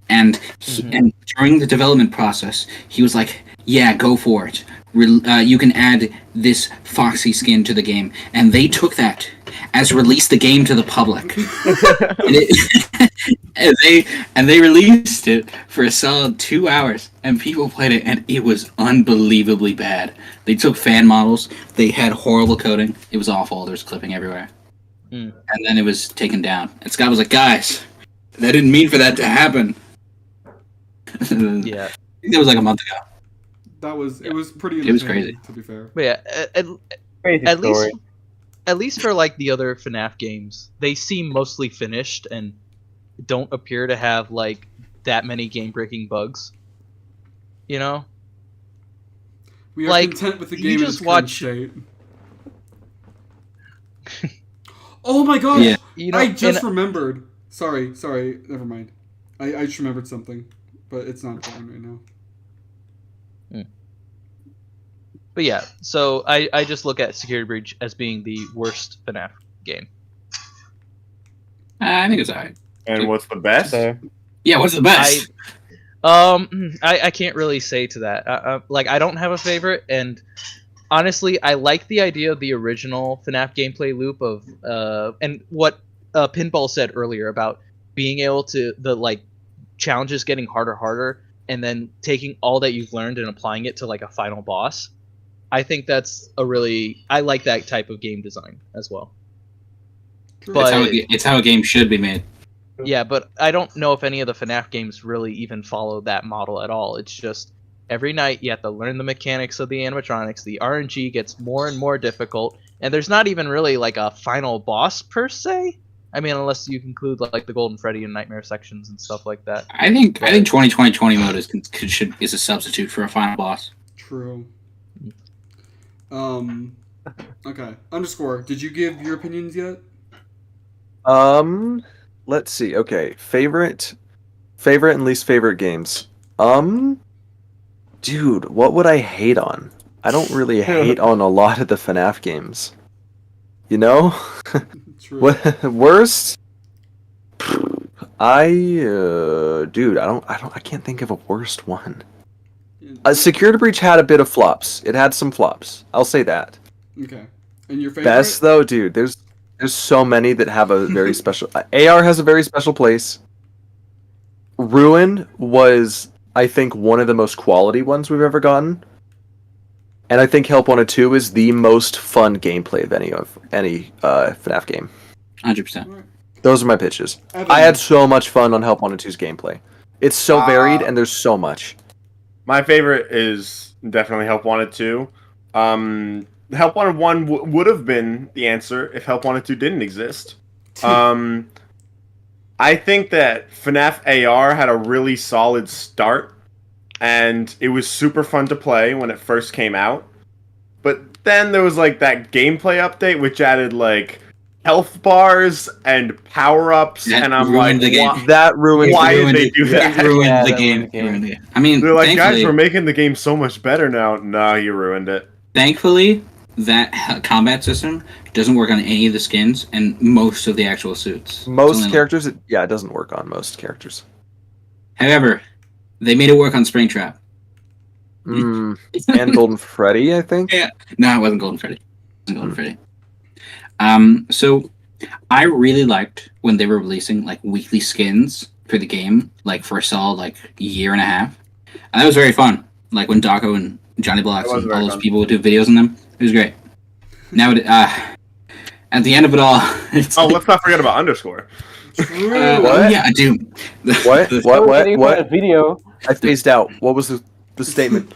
And and during the development process, he was like, "Yeah, go for it. You can add this Foxy skin to the game." And they took that as released the game to the public. and they released it for a solid 2 hours, and people played it, and it was unbelievably bad. They took fan models. They had horrible coding. It was awful. There was clipping everywhere. And then it was taken down. And Scott was like, "Guys, that didn't mean for that to happen." Yeah. I think that was like a month ago. It was pretty It was entertaining, crazy. to be fair. But yeah, Crazy at story. least for the other FNAF games, they seem mostly finished and don't appear to have that many game-breaking bugs. We are content with the game in its current state. Oh my gosh! Yeah. I just remembered. Sorry, never mind. I just remembered something, but it's not important right now. But yeah, so I just look at Security Breach as being the worst FNAF game. I think it's alright. And what's the best? Fair. Yeah, what's the best? I can't really say to that. I don't have a favorite, and honestly, I like the idea of the original FNAF gameplay loop of and what Pinball said earlier about being able to challenges getting harder, and then taking all that you've learned and applying it to a final boss. I think that's I like that type of game design as well. But It's how a game should be made. yeah, but I don't know if any of the FNAF games really even follow that model at all. It's just every night you have to learn the mechanics of the animatronics. The RNG gets more and more difficult, and there's not even really a final boss per se. I mean, unless you include the Golden Freddy and Nightmare sections and stuff like that. I think 2020 mode is a substitute for a final boss. True. Okay. Underscore. Did you give your opinions yet? Let's see. Okay, favorite and least favorite games. Dude, what would I hate on? I don't really hate on a lot of the FNAF games. True. What worst? Dude, I can't think of a worst one. Security Breach had a bit of flops. It had some flops. I'll say that. Okay. And your favorite? Best though, dude. There's so many that have a very special. AR has a very special place. Ruin was, I think, one of the most quality ones we've ever gotten. And I think Help Wanted 2 is the most fun gameplay of any FNAF game. 100%. Those are my pitches. Evan. I had so much fun on Help Wanted 2's gameplay. It's so varied and there's so much. My favorite is definitely Help Wanted 2. Help Wanted 1 would have been the answer if Help Wanted 2 didn't exist. I think that FNAF AR had a really solid start, and it was super fun to play when it first came out. But then there was like that gameplay update which added like health bars and power-ups, and I'm like, the game. That ruined. Why did they do That that? ruined Yeah, the that game. ruined the game. Ruined the game. I mean, They're like, guys, thankfully, we're making the game so much better now. No, you ruined it. thankfully, that combat system doesn't work on any of the skins and most of the actual suits. It's Most only- characters, it doesn't work on most characters. However, they made it work on Springtrap. And Golden Freddy, I think. Yeah. No, it wasn't Golden Freddy. It wasn't Golden Freddy. So I really liked when they were releasing like weekly skins for the game, like for a solid like year and a half. And that was very fun. Like when Daco and Johnny Blocks That was and very all those fun. people would do videos on them. It was great. Now, at the end of it all, it's Oh, like, let's not forget about Underscore. What? yeah, I do. What? Waiting for What? that video. I phased out. What was the statement?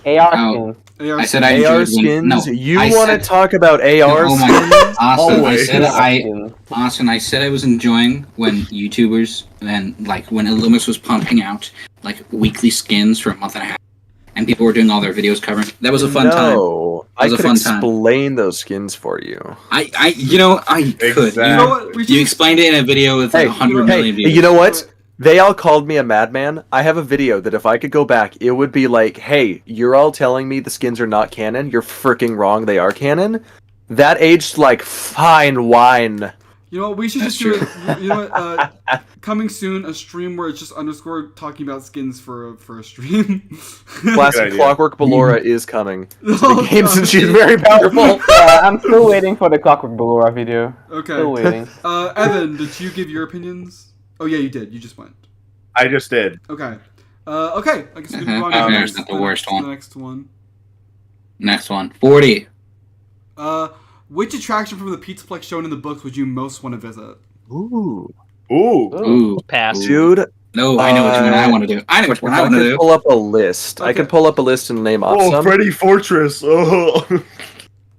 AR Oh. skins. I said I AR enjoyed when, skins? no, you I want to said- talk about AR Oh my skins? God, Austin! Always. Austin, I said I was enjoying when YouTubers and like when Illumis was pumping out like weekly skins for a month and a half, and people were doing all their videos covering. That was a fun time. No, That was I a could fun time. explain those skins for you. I could. Exactly. You know what? We You should explained it in a video with like 100 million views. you know what? They all called me a madman. I have a video that if I could go back, it would be like, hey, you're all telling me the skins are not canon. You're freaking wrong. They are canon. That aged like fine wine. You know what? We should That's just do it. You know what? Coming soon, a stream where it's just underscore talking about skins for a stream. Classic idea. Clockwork Ballora is coming to the Oh, game God. since she's very powerful. I'm still waiting for the Clockwork Ballora video. Okay. Still waiting. Evan, did you give your opinions? Oh yeah, you did. You just went. I just did. Okay. Okay. I guess we can move on Okay, to there's not the worst one. The next one. Next one, 40. Which attraction from the Pizzaplex shown in the books would you most want to visit? Ooh, Ooh. Ooh, Pass. dude. no, I know which one I want to do. I know which If one I I want to could do. pull up a list, I Okay. could pull up a list and name off Oh, some. Freddy Fortress. Oh.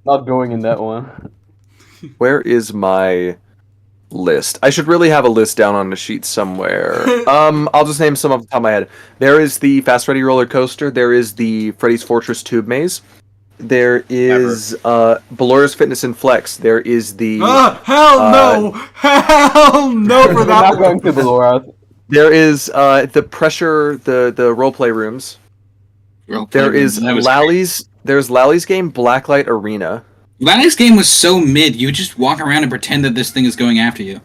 Not going in that one. Where is my list? I should really have a list down on a sheet somewhere. I'll just name some off the top of my head. There is the Fast Freddy roller coaster. There is the Freddy's Fortress tube maze. There is Ballora's Fitness and Flex. There is the Hell no! Hell no for We're that not going one. to Ballora. there is the pressure the roleplay rooms. There is Lally's. There's Lally's game Blacklight Arena. Lally's game was so mid. You just walk around and pretend that this thing is going after you. And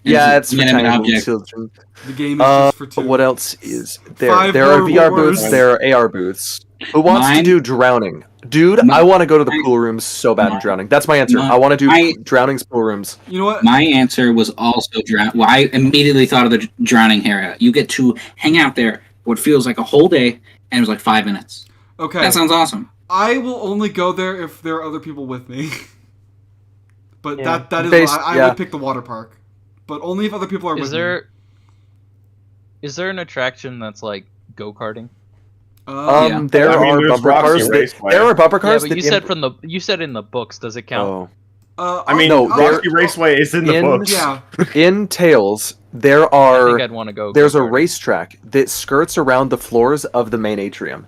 Yeah, it's for inanimate tiny object. little children. The game is just for two. What else is there? Five There are horrible VR words. booths. There are AR booths. Who wants to Mine- do drowning? Dude, Mine- I want to go to the pool rooms so bad in Mine- drowning. That's my answer. Mine- I want to do I- drowning's pool rooms. You know what? My answer was also drown. Well, I immediately thought of the drowning area. You get to hang out there what feels like a whole day, and it was like 5 minutes. Okay. That sounds awesome. I will only go there if there are other people with me. But Yeah. that is Based- I yeah. would pick the water park. But only if other people are with me. Is there an attraction that's like go-karting? Yeah. There I mean, are there's bumper Roxy cars. Raceway. There are bumper Yeah, cars. but that you said you said in the books. Does it count? I mean, no, Roxy Raceway is in the books. Yeah. in Tails, there I are. think I'd want to go. There's a go-karting. racetrack that skirts around the floors of the main atrium.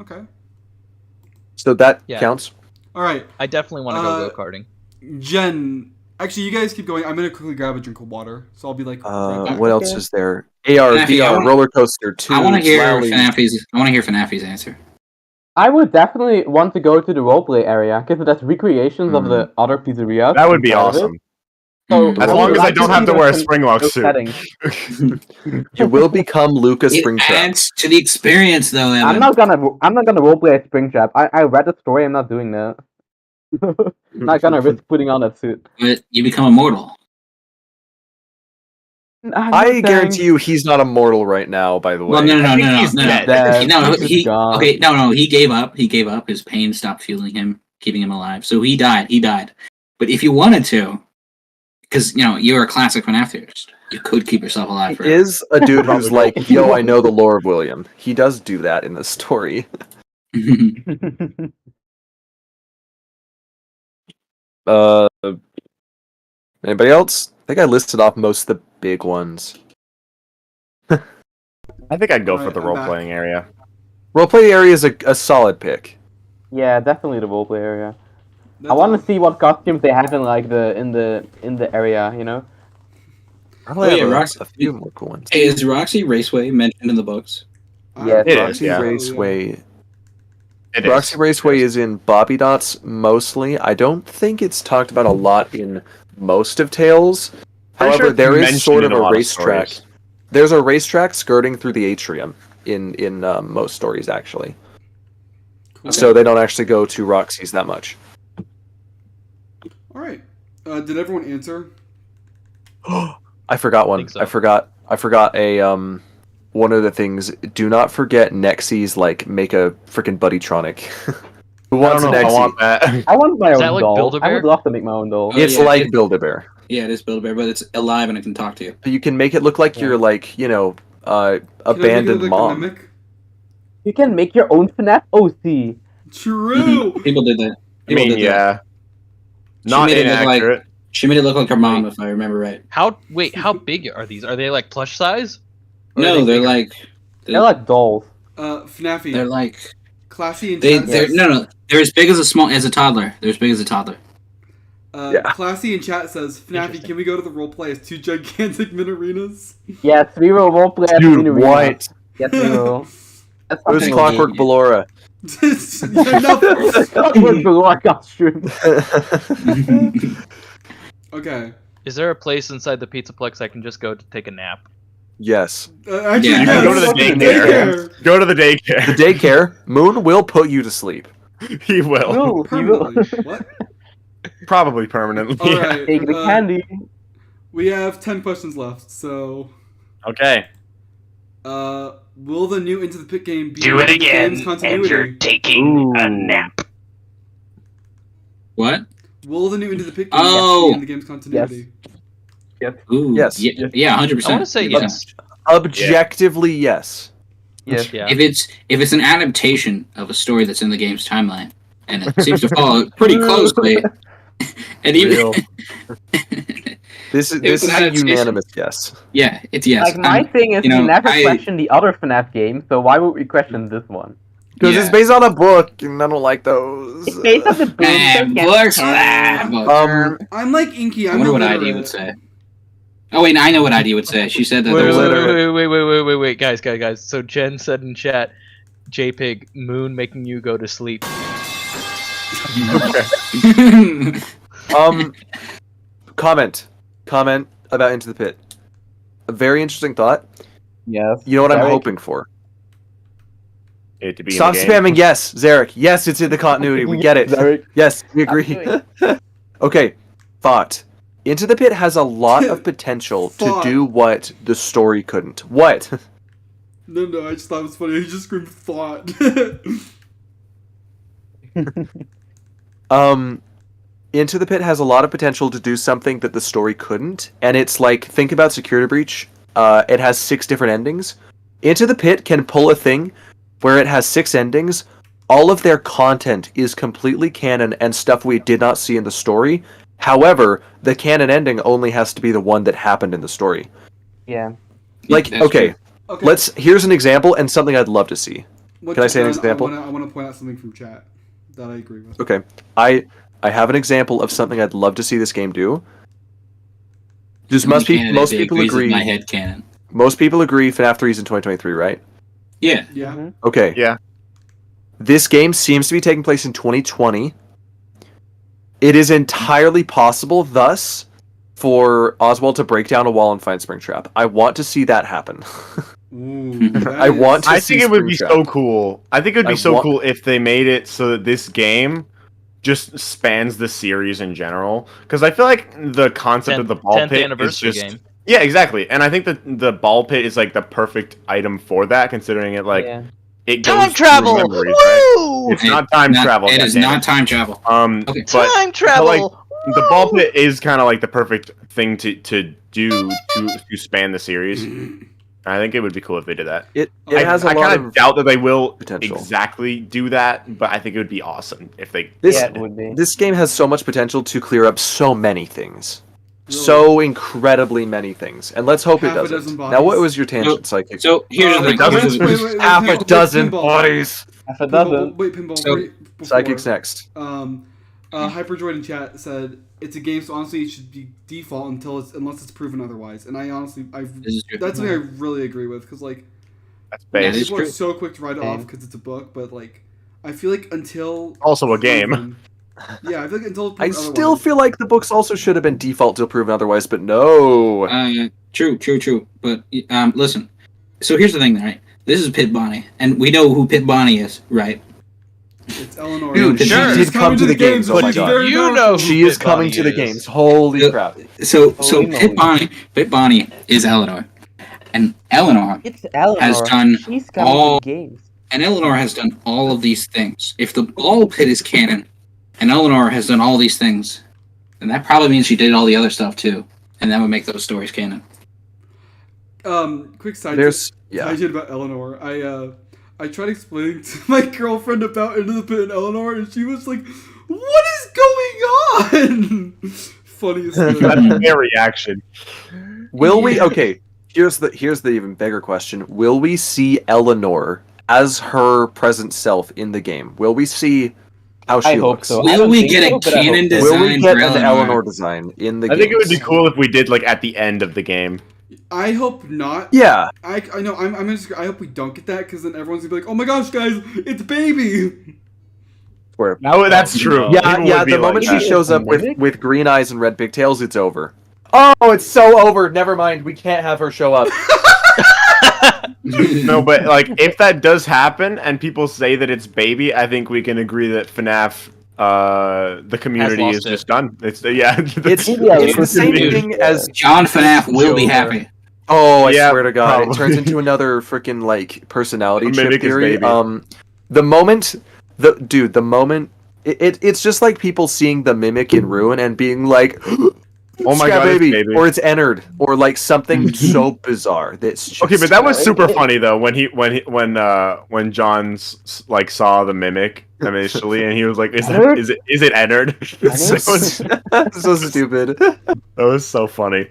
Okay. So that Yeah. counts. All right. I definitely want to Uh, go go-karting. Jen. Actually, you guys keep going. I'm gonna quickly grab a drink of water. So I'll be like. right back. What else is there? AR, FNAF, I VR, want- roller coaster, I want to hear Lally. FNAF's. I want to hear FNAF's answer. I would definitely want to go to the roleplay area because there's recreations of the other pizzerias. That would be inside of it. awesome. So As As I long would as I like don't see have to those wear a con- Springlock those suit. settings. You will become Lucas It Springtrap. adds to the experience, though, Evan. I'm not gonna roleplay a Springtrap. I read the story. I'm not doing that. Not gonna risk putting on that suit. But you become immortal. I guarantee you he's not immortal right now, by the way. Well, no. he's dead. No, he gave up. He gave up. His pain stopped fueling him, keeping him alive. So he died. But if you wanted to, because, you're a classic FNAF theorist, you could keep yourself alive He forever. is a dude who's like, yo, I know the lore of William. He does do that in the story. Anybody else? I think I listed off most of the big ones. I think I'd go for Alright, the I'm role back. playing area. Roleplay area is a solid pick. Yeah, definitely the roleplay area. That's I want all. to see what costumes they have in like in the area. You know. Probably Oh, yeah, have Roxy- a few more cool ones. Hey, is Roxy Raceway mentioned in the books? Yes, It is, Roxy yeah. Raceway. It Roxy is. Raceway is in Bobby Dots mostly. I don't think it's talked about a lot in most of Tales. Pretty However, sure it's there is mentioned sort of in a a lot of racetrack. stories. There's a racetrack skirting through the atrium in most stories, actually. Cool. So they don't actually go to Roxy's that much. All right. Did everyone answer? I forgot one. Think so. I forgot a one of the things. Do not forget Nexie's make a freaking Buddytronic. Who I wants don't a know if I Nexie? want that. I want my Is own that like doll. I Build-A-Bear? would love to make my own doll. Oh, It's yeah, like it- Build-A-Bear. Yeah, it is Build-A-Bear, but it's alive and it can talk to you. You can make it look like you're Can I make it abandoned like a mom. mimic? You can make your own FNAF OC. True. People did that. I People mean, did that. yeah. She Not made it look like- inaccurate. She made it look like her mom, if I remember right. How big are these? Are they like plush size? Or are No, they they're bigger? like They're like dolls. FNAFy. they're like Classy and they chat they're says, no they're as big as a toddler. They're as big as a toddler. Yeah. Classy in chat says, FNAFy, can we go to the roleplay as two gigantic min arenas? Yes, we will roleplay at the Dude, arena. what? Yes, we will. That's Who's something Clockwork Ballora? Yeah, no. Clockwork below costume. Okay. Is there a place inside the Pizzaplex I can just go to take a nap? Yes. Actually, Yeah, yeah, go to the fucking daycare. Go to the daycare. The daycare, Moon will put you to sleep. He will. No, he will. Permanently. What? Probably permanently. All right. Take the candy. We have 10 questions left, so... Okay. Will the new Into the Pit game be in the game's continuity? taking a nap. What? Will the new Into the Pit game Oh! be in the game's continuity? Ooh, Yes. Yeah, 100%. I want to say yes. Objectively, yes. Yes. Yeah. If it's an adaptation of a story that's in the game's timeline, and it seems to follow pretty closely, and even Real. This It is was an a adaptation. unanimous yes. yeah, it's yes. Like my I'm- thing is, you know, we never I- question the other FNAF games, so why would we question this one? Because Yeah. it's based on a book, and I don't like those. It's based on the book. Man, books, books. I'm like Inky. I I'm wonder what illiterate. ID would say. Oh wait, I know what ID would say. She said that Wait, there was wait, guys. So Jen said in chat, JPig, Moon making you go to sleep. Comment about Into the Pit. A very interesting thought. Yes. You know what I'm Very- hoping for? It to be Stop in the game. spamming yes, Zarek. Yes, it's in the continuity. We get it. Zarek. Yes, we agree. doing Okay, thought. Into the Pit has a lot of potential to Thought. do what the story couldn't. What? No, I just thought it was funny. He just screamed thought. Into the Pit has a lot of potential to do something that the story couldn't, and it's like, think about Security Breach. It has 6 different endings. Into the Pit can pull a thing where it has 6 endings. All of their content is completely canon and stuff we did not see in the story. However, the canon ending only has to be the one that happened in the story. Yeah. Like, That's okay, true. Okay. here's an example and something I'd love to see. What Can I say an Jen, example? I want to point out something from chat that I agree with. Okay, I have an example of something I'd love to see this game do. Most people agree. My head canon. Most people agree FNAF 3 is in 2023, right? Yeah. Yeah. Okay. Yeah. This game seems to be taking place in 2020. It is entirely possible, thus, for Oswald to break down a wall and find Springtrap. I want to see that happen. Ooh, I want to I see think it would be Springtrap. so cool. I think it would be I so wa- cool if they made it so that this game just spans the series in general. Because I feel like the concept of the ball 10th pit is anniversary just game. yeah, exactly. And I think that the ball pit is like the perfect item for that, considering it like Yeah. it goes Time through travel! memories, right? Woo! It's not time travel. It is goddammit. not time travel. Okay. But Time travel! like, the ball Woo! pit is kind of like the perfect thing to do to span the series. I think it would be cool if they did that. It I has a I lot kind of of doubt that they will potential. exactly do that, but I think it would be awesome if they. This Yeah, it would be. this game has so much potential to clear up so many things. Really? So incredibly many things. And let's hope it Half a doesn't. dozen Now, what bodies. was your tangent, Psychic? So here's the thing. Here's the thing. Half a dozen pinball. bodies. If it Pinball, doesn't, wait, pinball. So- right before, Psychic's next. Hyperdroid in chat said it's a game, so honestly it should be default unless it's proven otherwise. And I honestly, This is true. that's something I really agree with because like That's Yeah, base. it is people are true. so quick to write it off Same. because it's a book, but like I feel like until Also a game. proven- yeah, I feel like until I proven still otherwise- feel like the books also should have been default till proven otherwise, but no. True. But listen. So here's the thing, right? This is Pit Bonnie, and we know who Pit Bonnie is, right? It's Eleanor. Dude, she She's did come to the games, oh but my she's God. very You powerful. know who She is Pit coming Bonnie to the is. games. Holy Yeah. crap. So Holy Pit Bonnie is Eleanor, and Eleanor it's Eleanor. has done She's coming all- to the games. and Eleanor has done all of these things. If the ball pit is canon, and Eleanor has done all these things, then that probably means she did all the other stuff too, and that would make those stories canon. Quick side Yeah. tangent about Eleanor. I tried explaining to my girlfriend about Into the Pit and Eleanor, and she was like, "What is going on?" Funniest thing. That's their reaction. Will we? Okay. Here's the even bigger question. Will we see Eleanor as her present self in the game? Will we see how she I hope looks? so. I Will don't we think get so, a but I hope canon so. design Will we get for an Eleanor? Eleanor design in the I game? think it would be cool if we did like at the end of the game. I hope not. Yeah. I know. I'm gonna. I hope we don't get that because then everyone's gonna be like, "Oh my gosh, guys, it's baby." Where? No, that's true. Yeah, People yeah. would be The like moment she that. shows up Mimic? with green eyes and red pigtails, it's over. Oh, it's so over. Never mind. We can't have her show up. No, but like if that does happen and people say that it's baby, I think we can agree that FNAF the community lost is it. just done. It's yeah. It's Yeah, it's the same dude. thing as. John FNAF will be happy. Oh, I Yeah, swear to God, probably. it turns into another freaking like personality A chip mimic is theory. baby. The moment, the moment, it's just like people seeing the mimic in Ruin and being like, Oh my "Scat God, it's baby." or it's entered, or like something so bizarre that's just, Okay, but that was super funny though when John like saw the mimic initially and he was like, is it Ennard? so stupid. That was so funny.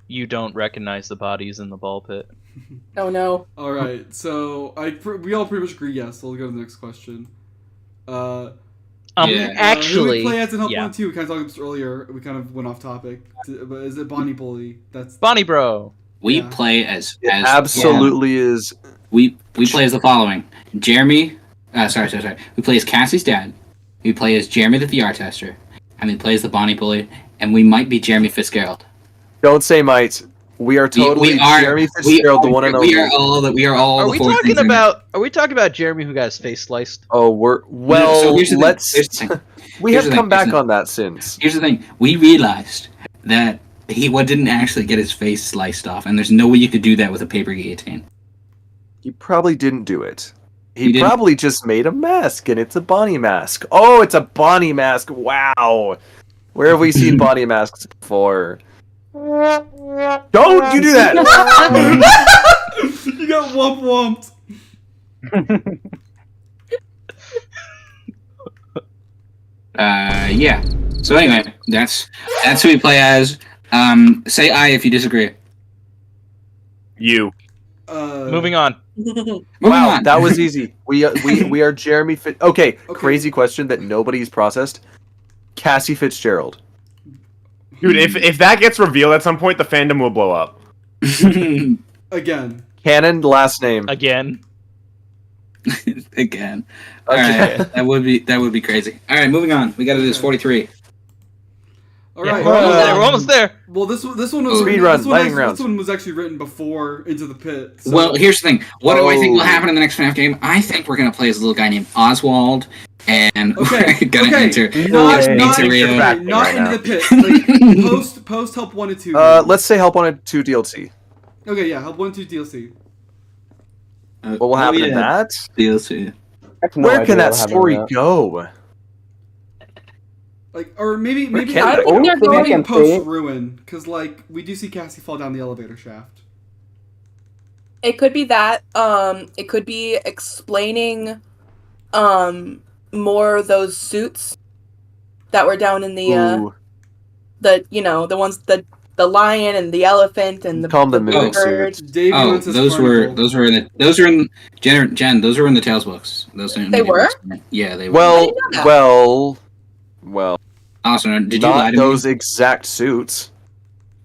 You don't recognize the bodies in the ball pit. Oh no. All right, so we all pretty much agree. Yes, so we'll go to the next question. Yeah. Who Actually, we play as in Help yeah. 1 2? We kind of talked about this earlier. We kind of went off topic. But is it Bonnie Bully? That's Bonnie Bro. We Yeah. play as It absolutely is. we play as the following: Jeremy. Sorry. We play as Cassie's dad. We play as Jeremy the VR tester, and we play as the Bonnie Bully. And we might be Jeremy Fitzgerald. Don't say might. We are totally Jeremy Fitzgerald, the one and only. We are all. Are the we four talking things in about? Are we talking about Jeremy who got his face sliced? Oh, So here's the thing. let's. Here's the thing. We Here's have the come thing. back Here's the- on that since. Here's the thing. We realized that he didn't actually get his face sliced off, and there's no way you could do that with a paper guillotine. He probably didn't do it. He He didn't. probably just made a mask, and it's a Bonnie mask. Oh, it's a Bonnie mask. Wow. Where have we seen Bonnie masks before? Don't you do that! You got whumped. Yeah. So anyway, that's who we play as. Say I if you disagree. You. Moving on. Moving Wow, on. that was easy. We are Jeremy Okay, Okay. crazy question that nobody's processed. Cassie Fitzgerald. Dude, if that gets revealed at some point, the fandom will blow up. Again. Canon last name. Again. Again. All right, that would be crazy. All right, moving on. We got to do this 43. All Yeah, right. we're almost there. We're almost there. Well, this one was Speed written, run, this one lightning round. This one was actually written before Into the Pit. So. Well, here's the thing. What do I think will Oh. happen in the next FNAF game? I think we're gonna play as a little guy named Oswald, and Okay, we're gonna okay. enter Not Pizzeria. Trap not right Into now. the Pit. Like post help 1 and 2. Let's say Help Wanted 2 DLC. Okay, yeah, help 1 2 DLC. What will happen in that? DLC. I have no Where idea can that what happened story with that. go? Like, or maybe can I they? think they're Only thing I going. can post say- ruin, because like we do see Cassie fall down the elevator shaft. It could be that. It could be explaining, more of those suits that were down in the Ooh, the ones the lion and the elephant and the Call them the mimic bird. suits. Davey Oh, wants his those were Chronicle. in Jen. Those were in the Tales books. Those are in They the were? Yeah, they were. Well, didn't know that. well, Austin, did you lie not to those me? exact suits.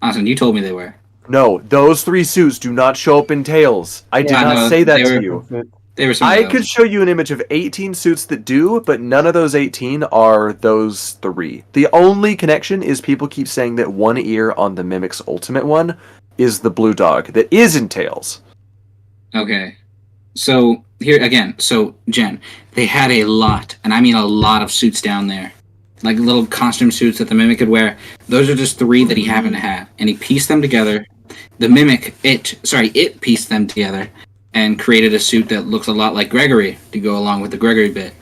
Austin, you told me they were. No, those 3 suits do not show up in Tales. I did Yeah, not no, say that they to were- you. They were some. I of could those. show you an image of 18 suits that do, but none of those 18 are those 3. The only connection is people keep saying that one ear on the Mimic's ultimate one is the blue dog that is in Tails. Okay. So here again. So Jen, they had a lot, and I mean a lot of suits down there, like little costume suits that the Mimic could wear. Those are just 3 that he happened to have, and he pieced them together. The Mimic, it pieced them together and created a suit that looks a lot like Gregory to go along with the Gregory bit.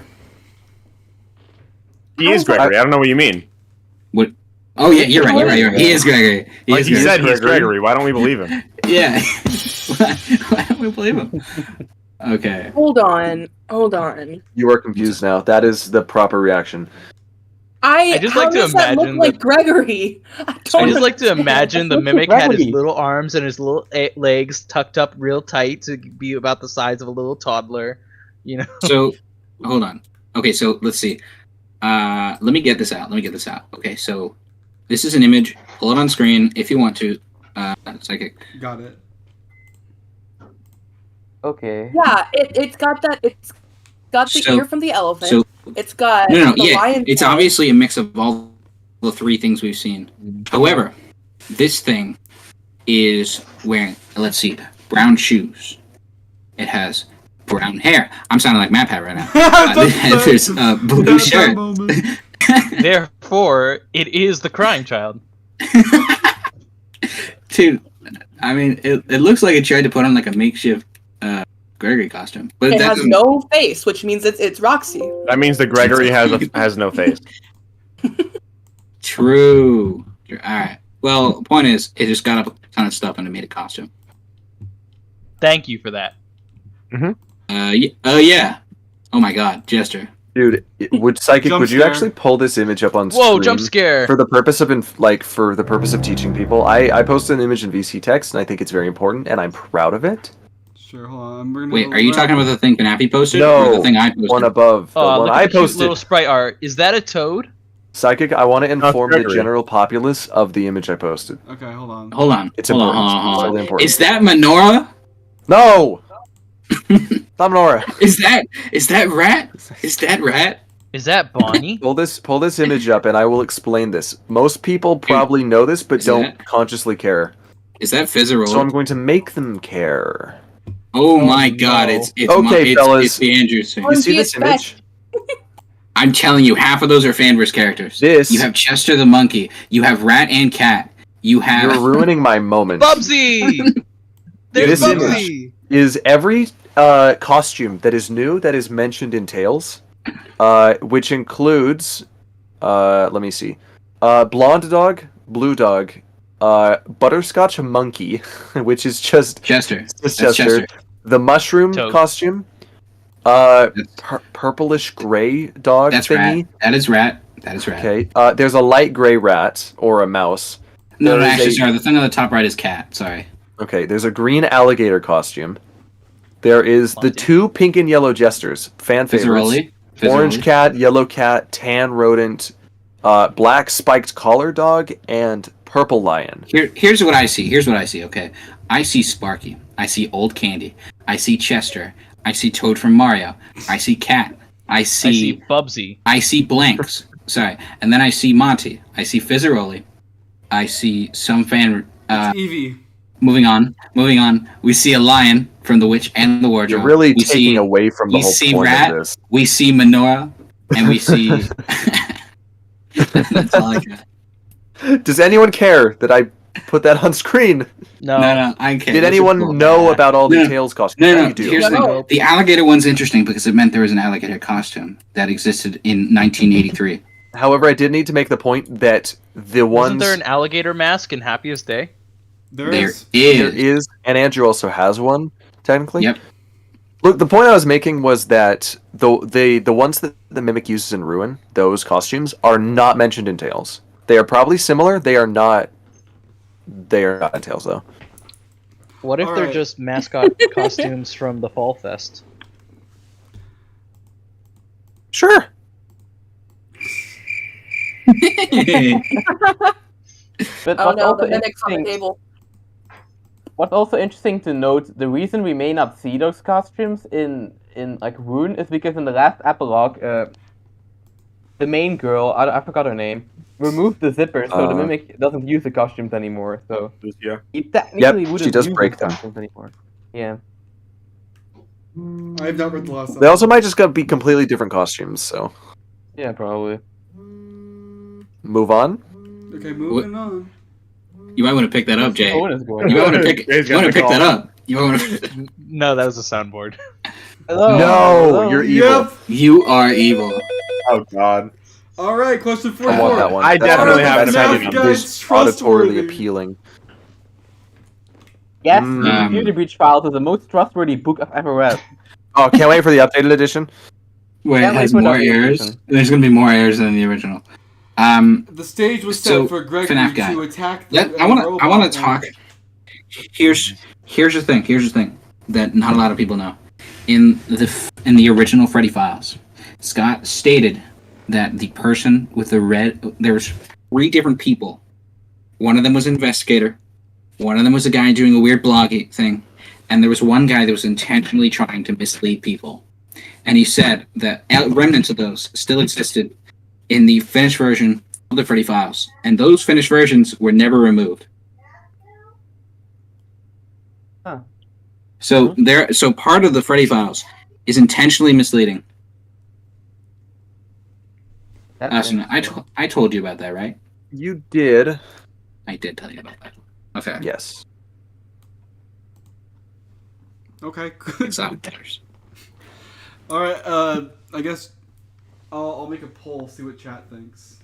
He is Gregory. I don't know what you mean. What? Oh yeah, you're right. He is Gregory. Like is he Gregory. said, he's Gregory. Why don't we believe him? Yeah. Why don't we believe him? Okay. Hold on. You are confused now. That is the proper reaction. I just how like to does that look imagine like Gregory? I I don't just like to understand. imagine the Look mimic at had his Gravity. little arms and his little legs tucked up real tight to be about the size of a little toddler. You know. So, hold on. Okay, so let's see. Let me get this out. Okay, so this is an image. Pull it on screen if you want to. Psychic. Got it. Okay. Yeah, it's got that. It's got the So- ear from the elephant. So It's got no, the yeah, lion. it's tail. obviously a mix of all the 3 things we've seen. However, this thing is wearing, let's see, brown shoes. It has brown hair. I'm sounding like Map Hat right now. There's a blue shirt. Therefore, it is the crying child. Dude, I mean, it looks like it tried to put on like a makeshift Gregory costume, but It that has doesn't- no face, which means it's Roxy. That means that Gregory has no face. True. All right. Well, point is, it just got a ton of stuff and it made a costume. Thank you for that. Yeah. Oh my God, Jester. Dude, would Psychic, Jump would you scare. actually pull this image up on screen? Whoa! Jump scare. For the purpose of for the purpose of teaching people, I posted an image in VC text, and I think it's very important, and I'm proud of it. Sure, hold on. We're gonna Wait, go are you around. talking about the thing FNAF posted? No, or the thing I posted? one above the Oh, one look I at the cute posted. little sprite art. Is that a toad? Psychic, I want to inform the Gregory. general populace of the image I posted. Okay, hold on. Hold on. It's hold important. on. It's really important. Is that Menorah? No, not Nora. Is that Rat? Is that Rat? Is that Bonnie? Pull this image up, and I will explain this. Most people probably know this, but Is don't that- consciously care. Is that Fizzerola? So I'm going to make them care. Oh my no. God! It's Okay, fellas. It's the Andrews thing. You see do you this image? I'm telling you, half of those are Fanverse characters. This You have Chester the monkey. You have Rat and Cat. You have. you're ruining my moment. Bubsy. There's This Bubsy. Is every costume that is new that is mentioned in Tales, which includes, let me see, blonde dog, blue dog, butterscotch monkey, which is just Chester. just That's Chester, Chester. the mushroom Toad. costume, That's, purplish gray dog that's thingy. Rat. That is Rat. That is Rat. Okay, there's a light gray rat or a mouse. No, There is actually, a- sorry. The thing on the top right is Cat. Sorry. Okay, there's a green alligator costume. There is the Monty. 2 pink and yellow jesters, fan favorites. Fizzaroli. Orange cat, yellow cat, tan rodent, black spiked collar dog, and purple lion. Here's what I see. Okay, I see Sparky. I see Old Candy. I see Chester. I see Toad from Mario. I see Cat. I see Bubsy. I see Blanks. Sorry, and then I see Monty. I see Fizzaroli. I see some fan. It's Eevee. Moving on. We see a lion from The Witch and the Wardrobe. You're really we taking away from the we whole see point Rat. of this. We see Menorah, and we see. That's all I got. Does anyone care that I put that on screen? No. No, I can't. Did anyone know about all the Tails costumes? No, You do. here's the thing. The alligator one's interesting because it meant there was an alligator costume that existed in 1983. However, I did need to make the point that the Wasn't ones there an alligator mask in Happiest Day? There there is, and Andrew also has one technically. Yep. Look, the point I was making was that the ones that the Mimic uses in Ruin, those costumes, are not mentioned in Tails. They are probably similar. They are not in Tails though. What if All they're right. just mascot costumes from the Fall Fest? Sure. But Oh what's no, also the mimics on the interesting, table. what's also interesting to note, the reason we may not see those costumes in like Rune is because in the last epilogue, the main girl, I forgot her name, removed the zipper, so the mimic doesn't use the costumes anymore. So Yeah. he technically Yep, wouldn't she does use break the them. costumes anymore. Yeah. I have not read the last. They also might just be completely different costumes. So Yeah, probably. move on. Okay, moving on. You might want to pick that up, Jay. Owen is going. You might want to pick. Jay's You got want to the pick that call. up. You might want to. No, that was a soundboard. Hello. No, hello. you're evil. Yep. You are evil. Oh God. All right, question 44. I want that one. I That's definitely one have that's an kind opinion of on this. is Trustworthy. auditorily appealing. Yes, Mm. the Security Breach Files is the most trustworthy book I've ever read. Oh, can't wait for the updated edition. Where it Can't wait has for more the errors. edition. There's going to be more errors than the original. The stage was set So, for Gregory FNAF guy. to attack the I want robot to talk. Here's the thing that not a lot of people know. In the original Freddy Files, Scott stated that the person with the red, there was 3 different people. One of them was an investigator. One of them was a guy doing a weird blogging thing, and there was one guy that was intentionally trying to mislead people. And he said that remnants of those still existed in the finished version of the Freddy Files, and those finished versions were never removed. Huh. So so part of the Freddy Files is intentionally misleading. That's Austin, interesting. I told you about that, right? You did. I did tell you about that. Okay. Yes. Okay. It's out there. All right. I guess I'll make a poll. See what chat thinks.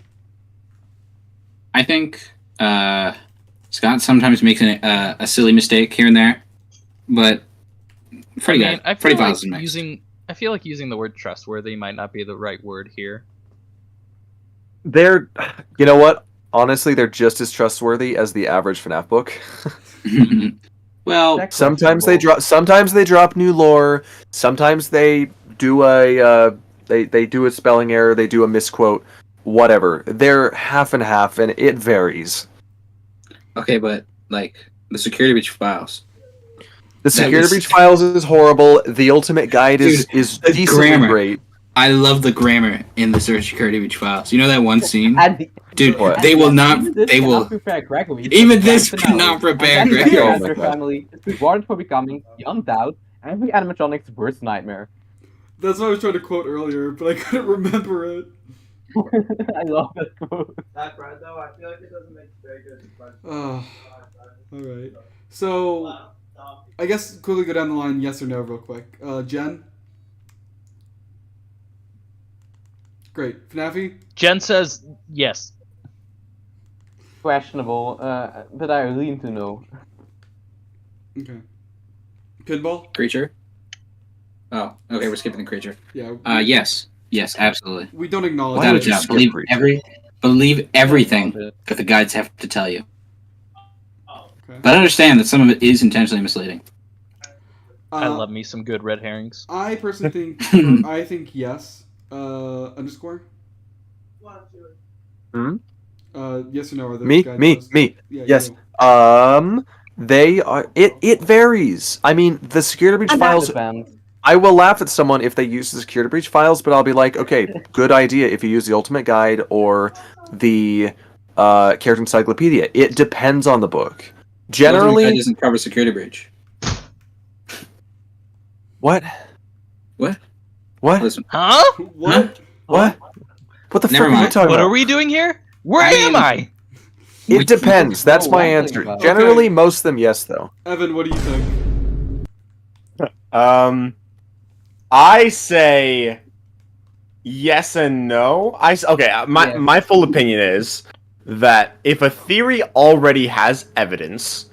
I think Scott sometimes makes a silly mistake here and there, but Freddy I Freddy feel Files is like mixed. using the word trustworthy might not be the right word here. They're, you know what? Honestly, they're just as trustworthy as the average FNAF book. Well, That's Sometimes questionable. they drop new lore. Sometimes they do they do a spelling error. They do a misquote. Whatever. They're half and half, and it varies. okay, but like the Security Breach Files. The Security Breach Files is horrible. The Ultimate Guide is the decently grammar. great. I love the grammar in the Security Breach Files. You know that one scene? At the- Dude, What? they will not. Even this They will. cannot prepare Gregory for Even the this grand finale. cannot prepare And then Gregory. the Oh my character God. family is rewarded for becoming, beyond doubt, every animatronic's worst nightmare. That's what I was trying to quote earlier, but I couldn't remember it. I love that quote. That part, though, I feel like it doesn't make very good. All right. So I guess quickly go down the line. Yes or no, real quick. Jen. Great. FNAFy. Jen says yes. Questionable, but I lean to no. Okay. Pinball. Creature. Oh, okay. We're skipping the creature. Yeah. Yes, absolutely. We don't acknowledge Why Without a would you doubt. skip creature? Believe everything Love it. that the guides have to tell you. Okay. But understand that some of it is intentionally misleading. I love me some good red herrings. I personally think I think yes. Underscore. Hmm? Yes or no? Are the Me. guideposts? Yeah, Yes. you. They are. It varies. I mean, the Security Breach And that Files. depends. I will laugh at someone if they use the security breach files, but I'll be like, okay, good idea if you use the Ultimate Guide or the Character Encyclopedia. It depends on the book. Generally, Ultimate Guide doesn't cover security breach. What? What? What? Listen, Huh? What? What? What the Never fuck are you mind. talking What about? are we doing here? Where I am mean- I? It depends. That's Oh, my wow. answer. Okay. Generally, most of them, yes, though. Evan, what do you think? I say yes and no. My full opinion is that if a theory already has evidence,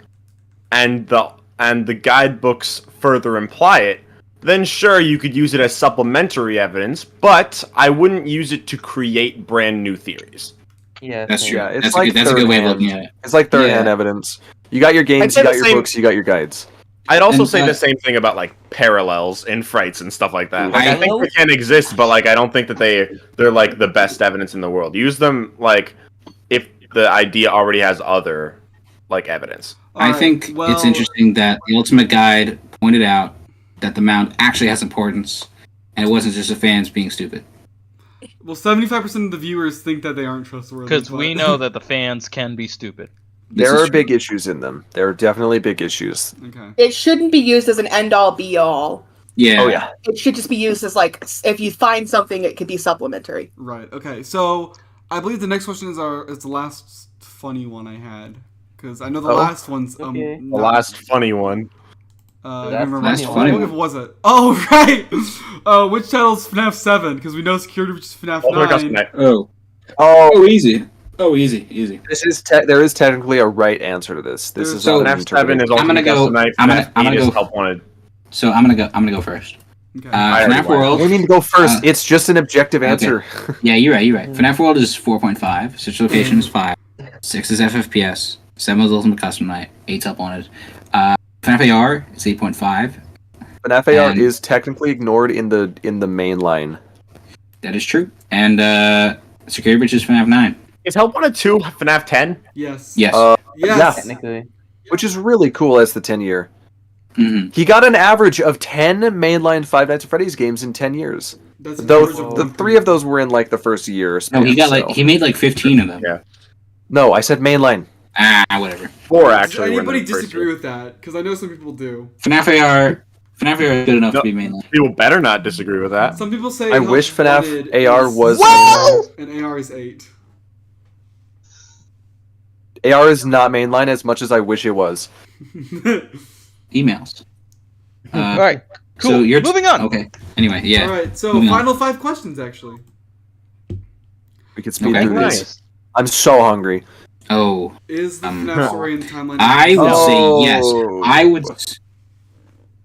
and the guidebooks further imply it, then sure you could use it as supplementary evidence, but I wouldn't use it to create brand new theories. Yeah, That's same. true. Yeah, it's That's, like that's a good way of third-hand. looking at it. It's like third-hand Yeah. evidence. You got your I'd games, say you got the your same- books, you got your guides. I'd also And, say uh, the same thing about like parallels in frights and stuff like that. Like, I think they Parallels? can exist, but like I don't think that they're like the best evidence in the world. Use them like if the idea already has other like evidence. I Alright, think well, it's interesting that the Ultimate Guide pointed out that the mount actually has importance, and it wasn't just the fans being stupid. Well, 75% of the viewers think that they aren't trustworthy. Because but- we know that the fans can be stupid. This There is are true. big issues in them. There are definitely big issues. Okay. It shouldn't be used as an end-all, be-all. Yeah. Oh yeah. It should just be used as like, if you find something, it could be supplementary. Right. Okay. So I believe the next question is the last funny one I had, because I know the Oh. last one's Okay. The last funny one. I That's remember last what funny what one. was it? Oh right. Which title's FNAF 7? Because we know Security Breach is FNAF 9. Oh. Oh, Oh, easy. Oh, easy. there is technically a right answer to this. This is So- not an FNAF 7 is interpretive- I'm gonna Ultimate go- Custom Night. I'm gonna- FNAF I'm gonna 8 is go- Help Wanted. So I'm gonna go first. Okay. already FNAF went. World. You don't need to go first. Uh, It's just an objective answer. Yeah, you're right. FNAF World is 4.5. Search location is 5. 6 is FFPS. 7 is Ultimate Custom Night. 8's Help Wanted. FNAF AR is 8.5. FNAF AR And- is technically ignored in the main line. That is true. And Security Breach is FNAF 9. Is Help Wanted 2 FNAF 10? Yes. Yes. Yes. Technically. Which is really cool as the 10-year. Mhm. He got an average of 10 mainline Five Nights at Freddy's games in 10 years. That's an Though average of the one 3 of those were in like the first year. No, he got so- he made like 15 of them. Yeah. No, I said mainline. Whatever. 4 Does actually. were in anybody the first disagree year. with that? Because I know some people do. FNAF AR is good enough No. to be mainline. People better not disagree with that. Some people say I Help wish FNAF Wanted AR is was 7, and AR is 8. AR is not mainline as much as I wish it was. Emails. All right, cool. So you're Moving on. Okay. Anyway, yeah. All right. So Moving on. final 5 questions actually. We could speed Okay. through this. Nice. I'm so hungry. Oh, Is the Um, FNAF story in Timeline? I would Oh. say yes. I would.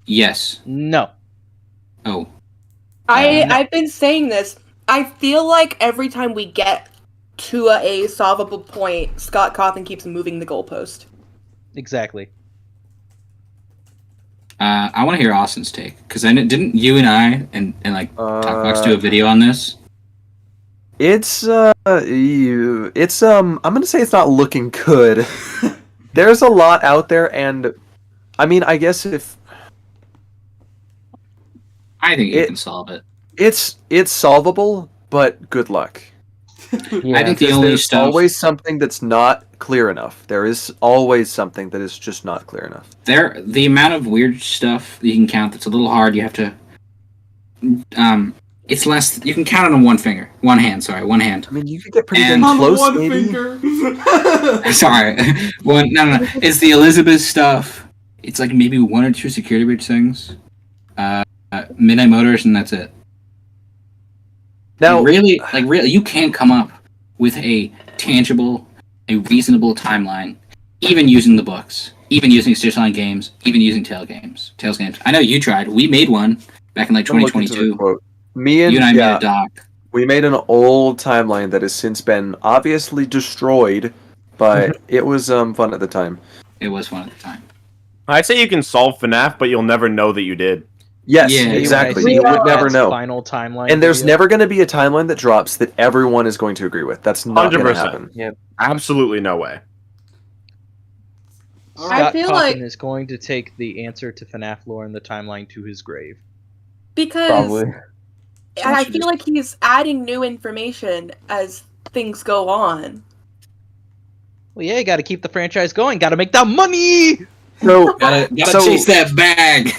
Yes. No. Oh. I've been saying this. I feel like every time we get to a solvable point, Scott Cawthon keeps moving the goalpost. Exactly. I want to hear Austin's take because didn't you and I and like Talkbox do a video on this? It's I'm gonna say it's not looking good. There's a lot out there, and I mean, I guess if I think you It- can solve it. it's solvable, but good luck. Yeah. I think the Because only there's stuff always something that's not clear enough. There is always something that is just not clear enough. the amount of weird stuff that you can count that's a little hard. You have to. It's less. You can count it on one hand. I mean, you could get pretty And- damn On close, one maybe. finger. Sorry. No. It's the Elizabeth stuff. It's like maybe 1 or 2 security breach things. Midnight Motors, and that's it. Now, really, you can't come up with a tangible, a reasonable timeline, even using the books, even using Stitchline games, even using Tails games. I know you tried. We made one back in like I'm looking to the 2022. quote. Me and You and I yeah, made a doc. we made an old timeline that has since been obviously destroyed, but it was fun at the time. It was fun at the time. I'd say you can solve FNAF, but you'll never know that you did. Yes, Yeah, exactly. when I You see would never That's know. Final timeline. And there's video. never going to be a timeline that drops that everyone is going to agree with. That's not going to 100%. happen. Absolutely no way. All I right. feel Scott like- Cawthon is going to take the answer to FNAF lore and the timeline to his grave. Because Probably. and I feel like he's adding new information as things go on. Well, yeah, you got to keep the franchise going. Got to make that money. So, Gotta So- chase that bag.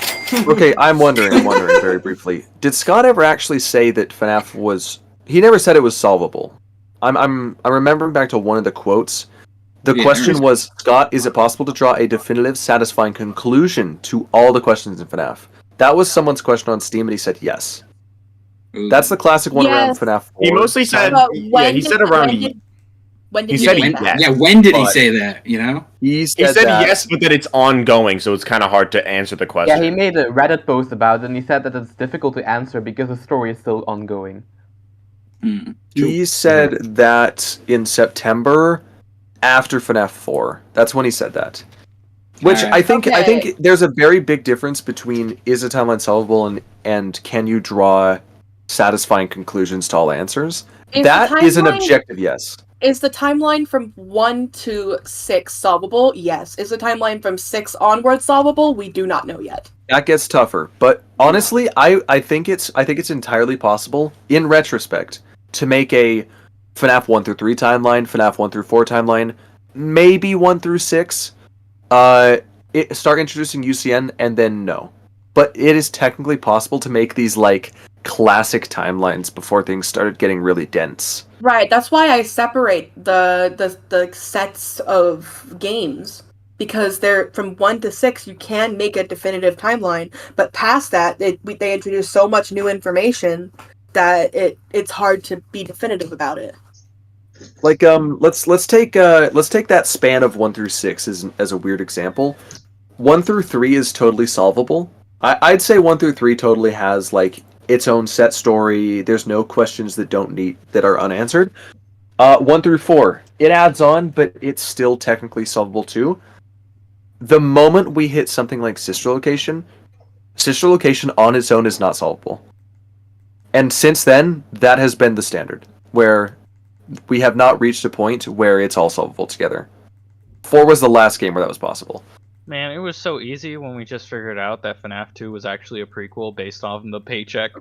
okay, I'm wondering very briefly. Did Scott ever actually say that FNAF was? He never said it was solvable. I'm remembering back to one of the quotes. The Yeah. question was, Scott, is it possible to draw a definitive, satisfying conclusion to all the questions in FNAF? That was someone's question on Steam, and he said yes. Ooh. That's the classic one Yes. around FNAF 4. He mostly said, But yeah, he said around. when did He he said say he- that? Yeah, when did he But- say that? You know? He He said said that. yes, but that it's ongoing, so it's kind of hard to answer the question. Yeah, he made a Reddit post about it, and he said that it's difficult to answer because the story is still ongoing. Hmm. He said that in September after FNAF 4. That's when he said that. Which Alright. I think Okay. there's a very big difference between is a timeline solvable and can you draw satisfying conclusions to all answers. Is That the is an timeline- objective yes. Is the timeline from 1 to 6 solvable? Yes. Is the timeline from 6 onward solvable? We do not know yet. That gets tougher. But honestly, I think it's entirely possible, in retrospect, to make a FNAF 1 through 3 timeline, FNAF 1 through 4 timeline, maybe 1 through 6. Start introducing UCN and then no. But it is technically possible to make these like classic timelines before things started getting really dense. Right, that's why I separate the sets of games. Because they're from 1 to 6, you can make a definitive timeline, but past that, they introduce so much new information that it's hard to be definitive about it. Like let's take that span of 1 through 6 as a weird example. 1 through 3 is totally solvable. I'd say 1 through 3 totally has like its own set story. There's no questions that are unanswered. 1 through 4, it adds on, but it's still technically solvable too. The moment we hit something like Sister Location on its own is not solvable. And since then, that has been the standard, where we have not reached a point where it's all solvable together. 4 was the last game where that was possible. Man, it was so easy when we just figured out that FNAF 2 was actually a prequel based off of the paycheck.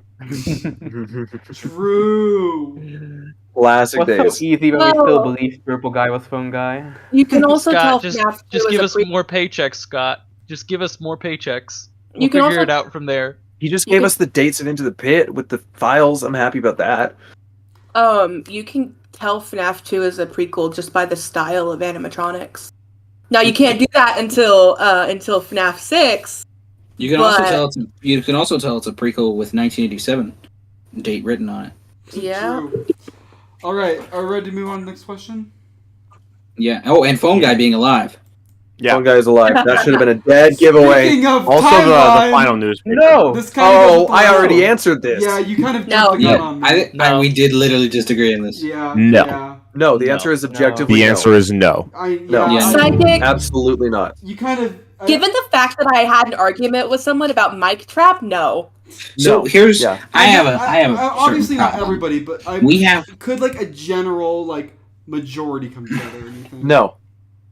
True. Classic It was days. so easy when we Oh. still believed Purple Guy was Phone Guy. You can also tell Scott, FNAF 2 just is give a us pre- more paychecks, Scott. Just give us more paychecks. We'll You can figure also- it out from there. He just You gave can- us the dates and Into the Pit with the files. I'm happy about that. You can tell FNAF 2 is a prequel just by the style of animatronics. Now you can't do that until FNAF 6. You can also tell it's a prequel with 1987 date written on it. Yeah. True. All right, are we ready to move on to the next question? Yeah. Oh, and Phone Guy being alive. Yeah. One guy's alive. That should have been a dead giveaway. Speaking of Also, timeline, the final newspaper. No! This kind of goes with the I flow. already answered this. Yeah, you kind of No. jumped the gun Yeah, on me. No. we did literally just agree on this. Yeah. No. Yeah. No, the No. answer is objectively The no. answer is no. No. Yeah. Psychic. Absolutely not. You kind of. Given the fact that I had an argument with someone about Mic Trap, no. So No. here's Yeah. I have a obviously certain not problem. everybody, but We have could like a general like majority come together. Or anything? No.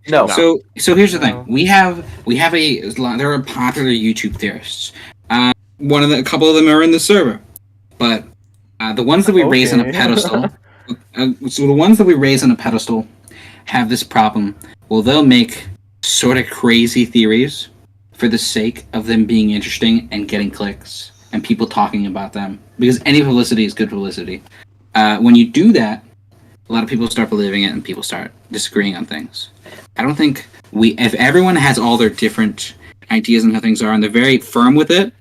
No. So here's the thing. No. We have there are popular YouTube theorists. A couple of them are in the server, but the ones that we raise on a Okay. pedestal. So the ones that we raise on a pedestal have this problem. Well, they'll make sort of crazy theories for the sake of them being interesting and getting clicks and people talking about them, because any publicity is good publicity. When you do that, a lot of people start believing it and people start disagreeing on things. I don't think if everyone has all their different ideas on how things are and they're very firm with it,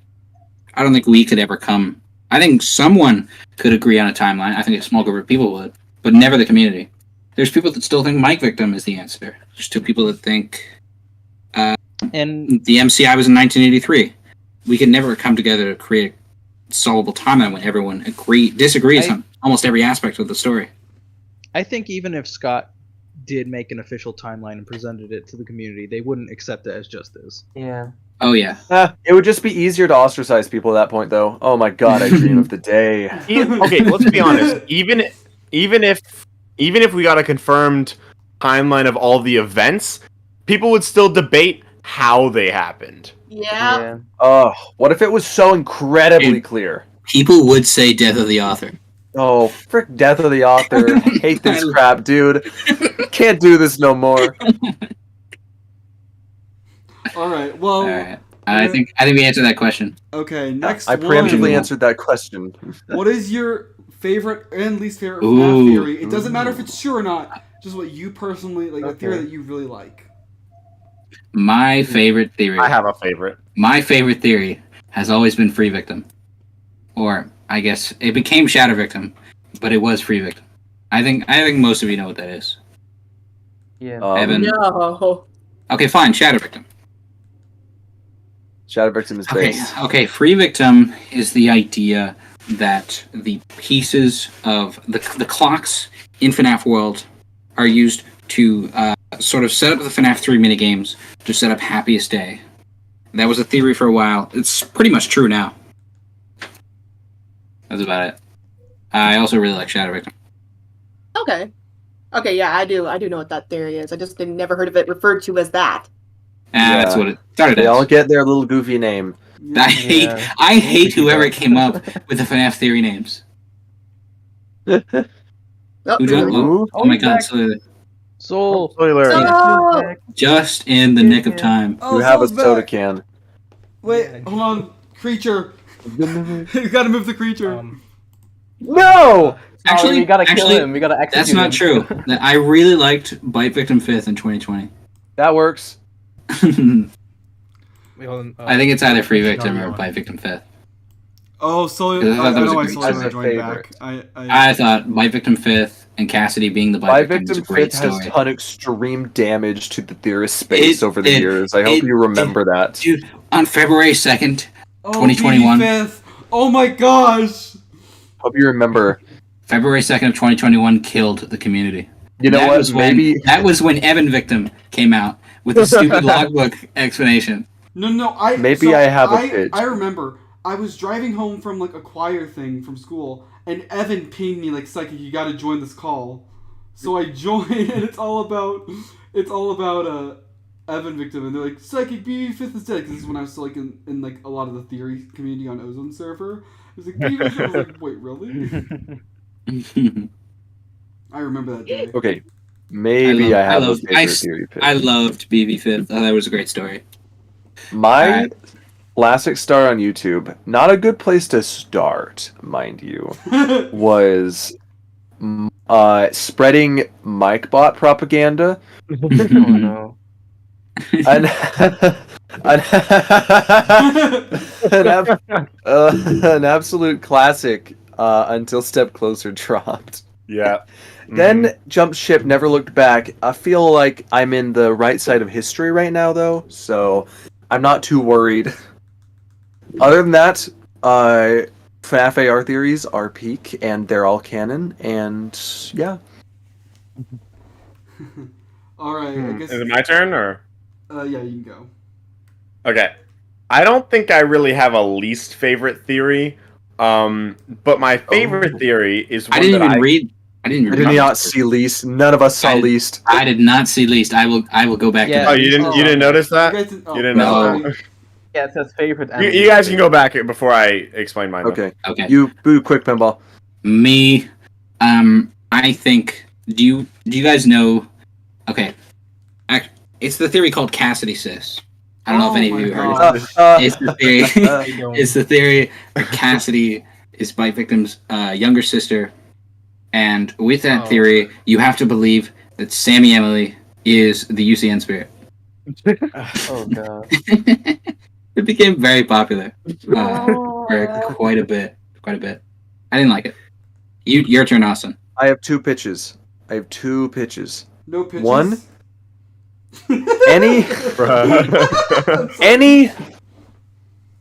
I don't think we could ever come. I think someone could agree on a timeline. I think a small group of people would, but never the community. There's people that still think Mike Victim is the answer. There's two people that think And the MCI was in 1983. We could never come together to create a solvable timeline when everyone disagrees on almost every aspect of the story. I think even if Scott did make an official timeline and presented it to the community, they wouldn't accept it as just is. Yeah. Oh yeah. It would just be easier to ostracize people at that point, though. Oh my god, I dream of the day. Okay, let's be honest. Even if we got a confirmed timeline of all the events, people would still debate how they happened. Yeah. Oh, what if it was so incredibly Dude. clear? People would say death of the author. Oh, frick, death of the author. Hate this crap, dude. Can't do this no more. All right. Well, All right. I think we answered that question. okay. Next I preemptively one. answered that question. What is your favorite and least favorite Ooh. FNAF theory? It doesn't matter if it's true or not. Just what you personally like. A theory that you really like. My favorite theory. I have a favorite. My favorite theory has always been free victim, or I guess it became shadow victim, but it was free victim. I think most of you know what that is. Yeah. Evan. No. Okay, fine. Shadow victim. Shadow victim is base. Okay. Free victim is the idea that the pieces of the clocks in FNAF world are used to sort of set up the FNAF 3 minigames to set up Happiest Day. That was a theory for a while. It's pretty much true now. That's about it. I also really like Shadow Victim. Okay. Okay, yeah, I do know what that theory is. I just never heard of it referred to as that. That's what it started They as. all get their little goofy name. I hate whoever came up with the FNAF theory names. Oh, Who dropped? Oh my god, Soulular. Oh! just in the nick of time. Oh, You have a Soul's soda back. can. Wait, hold on, creature. You gotta move the creature. No! Actually, we gotta kill him. We gotta execute that's not him. true. I really liked Bite Victim 5th in 2020. That works. Wait, hold on. I think it's either Free Victim or Bite Victim 5th. Oh, so I thought I that was know a why great Soulular choice. joined Favorite. back. I thought Bite Victim 5th and Cassidy being the My Bite Victim is a victim great fit has story. done extreme damage to the theorist space It over the did. years. I hope It you remember that. Dude, on February 2nd, Oh, 2021. 5th. Oh my gosh. Hope you remember. February 2nd of 2021 killed the community. You know That what? was when- Maybe that was when Evan Victim came out with the stupid logbook explanation. No. Maybe I have a pitch. I remember. I was driving home from like a choir thing from school, and Evan pinged me like, "Psychic, you gotta join this call." So I joined, and it's all about Evan Victim, and they're like, "Psychic, BB5th is dead." Because this is when I was still like in like a lot of the theory community on Ozone server. It was like BB5th. I was like, "Wait, really?" I remember that day. Okay. Maybe I have a favorite theory pitch. I loved BB5th. I thought that was a great story. My classic star on YouTube, not a good place to start, mind you, was spreading MicBot propaganda. Oh no. an, an absolute classic until Step Closer dropped. Yeah. Then jumped ship, never looked back. I feel like I'm in the right side of history right now, though, so I'm not too worried. Other than that, FNAF AR theories are peak, and they're all canon, and yeah. All right, I guess. Is it my turn or? Yeah, you can go. Okay. I don't think I really have a least favorite theory. But my favorite theory is one I didn't that even read. I didn't I read. did not see Least. None of us saw Least. I did not see Least. I will go back Yeah. to Oh, you didn't notice that? You guys didn't- oh, You didn't No. know. Yeah, it says favorite. You guys can go back before I explain mine. though. Okay. Okay. You boo quick pinball. Me, I think. Do you guys know? Okay, it's the theory called Cassidy Sis. I don't know if any of you heard of it. It's the theory. It's the theory that Cassidy is Bite Victim's younger sister, and with that theory, you have to believe that Sammy Emily is the UCN spirit. Oh god. It became very popular for quite a bit. I didn't like it. Your turn, Austin. I have two pitches. No pitches. One.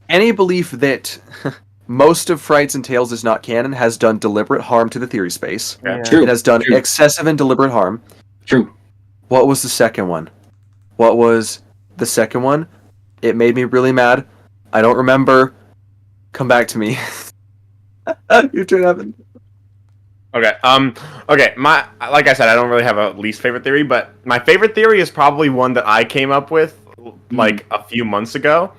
Any belief that most of Frights and Tales is not canon has done deliberate harm to the theory space. Yeah. True. It has done True. excessive and deliberate harm. True. What was the second one? It made me really mad. I don't remember. Come back to me. Your turn, Evan. Okay. Okay. Like I said, I don't really have a least favorite theory, but my favorite theory is probably one that I came up with like a few months ago,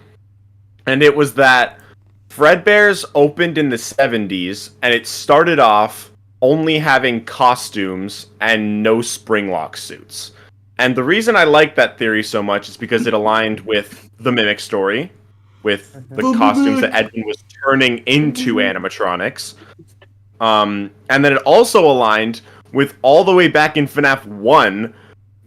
and it was that Fredbear's opened in the 70s, and it started off only having costumes and no Springlock suits. And the reason I like that theory so much is because it aligned with the Mimic story, with the costumes that Edwin was turning into animatronics. And then it also aligned with all the way back in FNAF 1,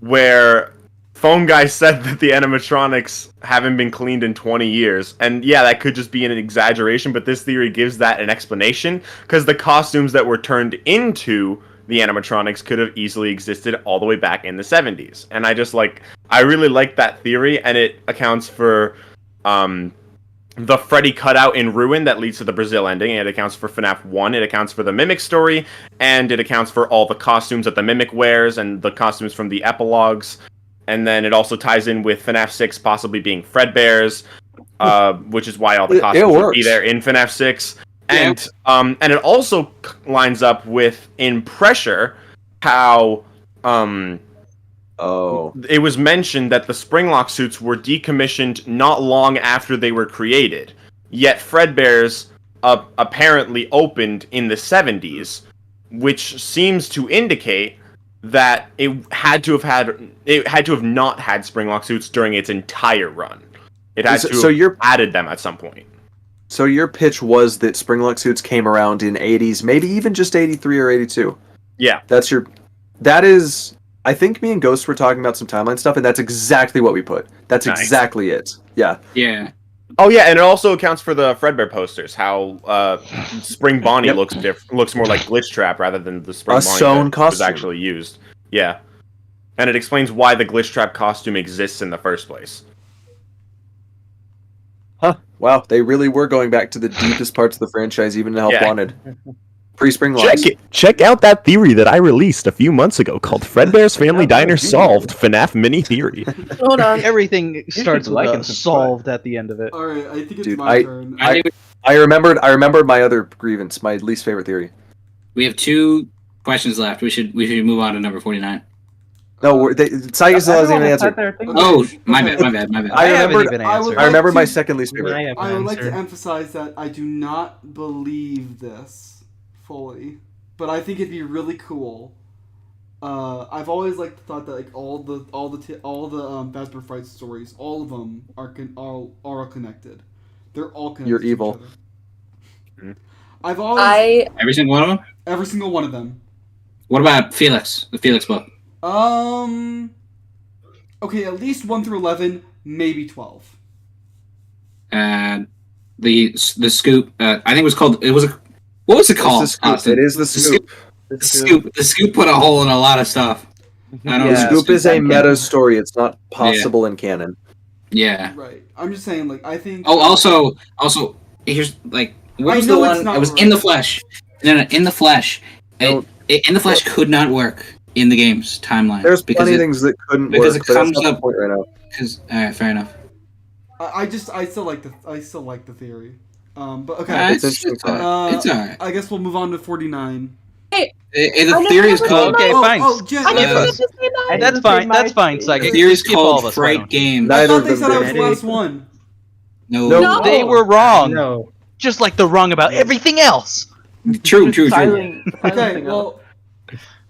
where Phone Guy said that the animatronics haven't been cleaned in 20 years. And yeah, that could just be an exaggeration, but this theory gives that an explanation, because the costumes that were turned into the animatronics could have easily existed all the way back in the 70s. And I really like that theory, and it accounts for the Freddy cutout in Ruin that leads to the Brazil ending, and it accounts for FNAF 1, it accounts for the Mimic story, and it accounts for all the costumes that the Mimic wears, and the costumes from the epilogues. And then it also ties in with FNAF 6 possibly being Fredbear's, which is why all the costumes would be there in FNAF 6. And it also lines up with, in Pressure, how it was mentioned that the Springlock suits were decommissioned not long after they were created. Yet Fredbear's apparently opened in the 70s, which seems to indicate that it had to have not had Springlock suits during its entire run. It had to have added them at some point. So your pitch was that Springlock suits came around in 80s, maybe even just 83 or 82. Yeah. That is, I think me and Ghost were talking about some timeline stuff, and that's exactly what we put. That's nice. Exactly it. Yeah. Yeah. Oh yeah, and it also accounts for the Fredbear posters, how Spring Bonnie looks more like Glitchtrap rather than the Spring Bonnie that was actually used. Yeah. And it explains why the Glitchtrap costume exists in the first place. Huh. Wow, they really were going back to the deepest parts of the franchise, even to Help Wanted. Pre-Spring Locks. Check out that theory that I released a few months ago called Fredbear's Family Diner Solved, FNAF Mini Theory. Hold on. Everything starts with a solved at the end of it. Alright, I think it's my turn. I remembered my other grievance, my least favorite theory. We have 2 questions left. We should move on to number 49. No, Saga still hasn't even answered. Oh, my bad. I remembered my second least favorite. I would like to emphasize that I do not believe this fully, but I think it'd be really cool. I've always thought that all the Fazbear Fright stories, all of them are connected. They're all connected. You're evil. To each other. Every single one of them. Every single one of them. What about Felix? The Felix book. Okay, at least 1 through 11, maybe 12. The scoop. I think it was called. What was it called? It is the scoop. The scoop put a hole in a lot of stuff. The scoop is a meta story. It's not possible in canon. Yeah. Right. I'm just saying, I think. Oh, also, here's what was the one? It was In the Flesh. No, In the Flesh. In the Flesh could not work in the game's timeline. There's plenty of things that couldn't work. It comes up point right now. All right, fair enough. I still like the theory. But okay. It's alright. I guess we'll move on to 49. Hey, the theory is called. Okay, fine. Jen, that's fine. That's fine. So the theory is called Fright Game. I thought they said I was the last one. No, they were wrong. No. Just like they're wrong about everything else. True. Okay, well,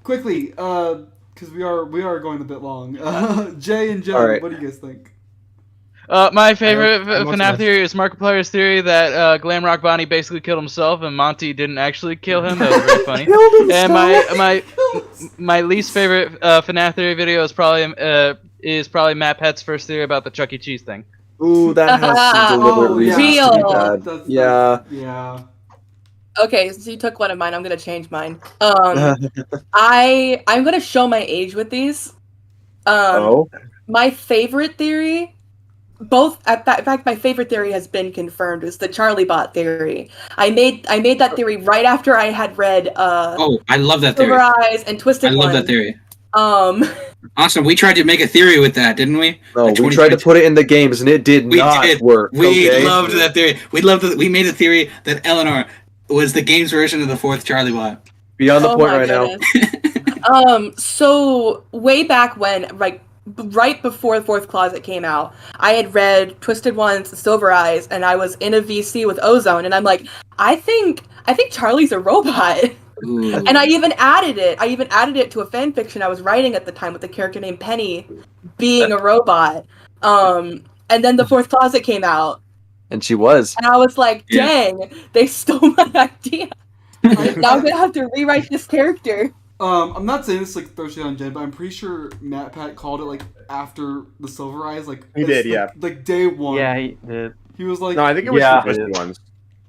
quickly, because we are going a bit long. Jay and Jen, what do you guys think? My favorite FNAF theory is Markiplier's theory that Glamrock Bonnie basically killed himself and Monty didn't actually kill him. That was very funny. And my least favorite FNAF theory video is probably Matt Pet's first theory about the Chuck E. Cheese thing. Ooh, that has some deliberate reasons to be bad. Yeah. Okay, so you took one of mine. I'm gonna change mine. I'm gonna show my age with these. My favorite theory. In fact, my favorite theory has been confirmed. Is the Charlie Bot theory. I made that theory right after I had read. I love that theory. Silver Eyes and Twisted. I love that theory. Awesome. We tried to make a theory with that, didn't we? No, we tried to put it in the games, and it did not work. We loved that theory. We made a theory that Eleanor was the game's version of the 4th Charlie Bot. Beyond the point right now. So way back when, right before the Fourth Closet came out. I had read Twisted One's Silver Eyes, and I was in a VC with Ozone, and I'm like, I think Charlie's a robot. Ooh. And I even added it. I even added it to a fan fiction I was writing at the time with a character named Penny being a robot. And then the Fourth Closet came out, And she was. and I was like, Yeah. dang, they stole my idea. Now I'm gonna have to rewrite this character. I'm not saying this like throw shit on Jen, but I'm pretty sure Matt Pat called it like after the Silver Eyes, like He it's, did, like, yeah. like day one. Yeah, he did. He was like, No, I think it was Yeah. the Twisted Ones.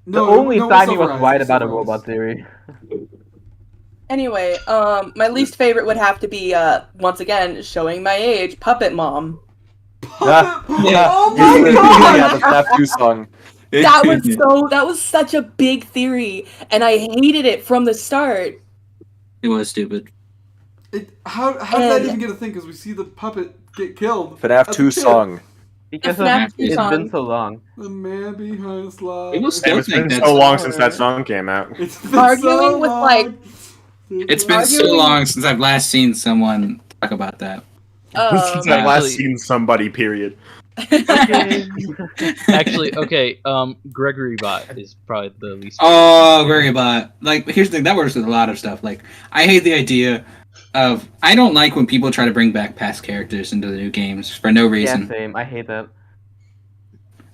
The only no, time he Silver was Eyes, right it was about a Silver Eyes. robot theory. Anyway, my least favorite would have to be once again showing my age, Puppet Mom. Yeah. Oh Yeah, my the god! FNAF 2 song. That was such a big theory, and I hated it from the start. It was stupid. How did that even get a thing? Because we see the puppet get killed. FNAF as a 2 kid. song. Because The FNAF it's song. been so long. The man behind the slide. People still It's think been that's so long since that song came out. It's been Arguing so with, long. like- It's been so Arguing- long since I've last seen someone talk about that. Since I've last Actually- seen somebody, period. Actually, okay. Gregory Bot is probably the least. Oh, very bot. Like, here's the thing. That works with a lot of stuff. Like, I hate the idea of. I don't like when people try to bring back past characters into the new games for no Yeah, reason. same. I hate that.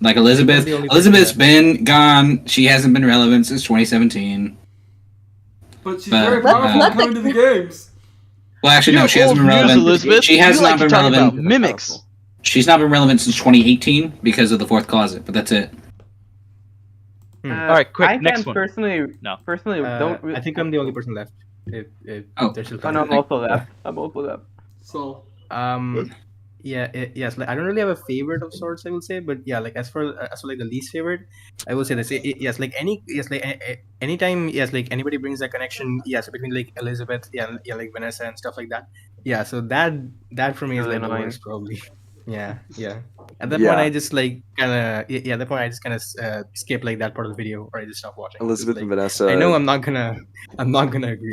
Like Elizabeth. The only Elizabeth's person been gone. She hasn't been relevant since 2017. But she's But, very let- powerful let coming to the games. Well, actually, no. You She hasn't old been news, relevant. Elizabeth. She has You not like to been talk relevant. about mimics. She's not been relevant since 2018 because of the Fourth Closet. But that's it. Hmm. All right, quick, I next can one. personally, No. don't. I think I'm the only person left. If Oh. there's still Oh, no, I'm also left. I'm also left. So yes, like I don't really have a favorite of sorts, I would say, but yeah, like as for like the least favorite, I will say this. Yes, like anytime, yes, like anybody brings that connection, yes, between like Elizabeth, yeah, like Vanessa and stuff like that. Yeah, so that for me is Really like the annoying. worst, probably. Yeah. At that Yeah. point, I just like kind of at that point I just kind of skip like that part of the video, or I just stop watching. 'cause, Elizabeth like, and Vanessa. I know I'm not gonna agree.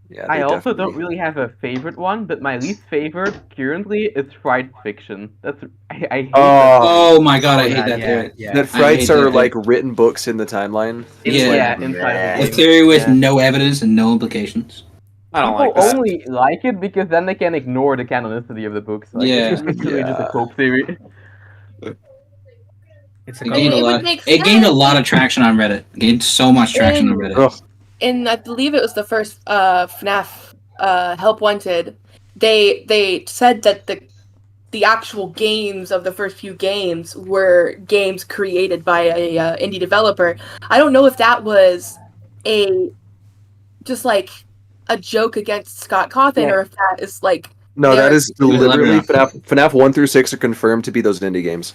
Yeah, I they also don't definitely- really have a favorite one, but my least favorite currently is Fright Fiction. I hate that. Oh my god, I hate that yeah, theory. yeah. That I frights hate are that. like written books in the timeline. Yeah. Inside A of the game. theory with Yeah. no evidence and no implications. I don't People like that. only like it because then they can ignore the canonicity of the books. Like, Yeah. it's literally just a Yeah. cope theory. It's a It I mean, gained a it would lot. make It gained a sense. lot of traction on Reddit. It gained so much traction on Reddit. Ugh. And I believe it was the first FNAF Help Wanted. They said that the actual games of the first few games were games created by a indie developer. I don't know if that was just like a joke against Scott Cawthon, Yeah. or if that is like No, that is Let me deliberately know. FNAF 1 through 6 are confirmed to be those indie games.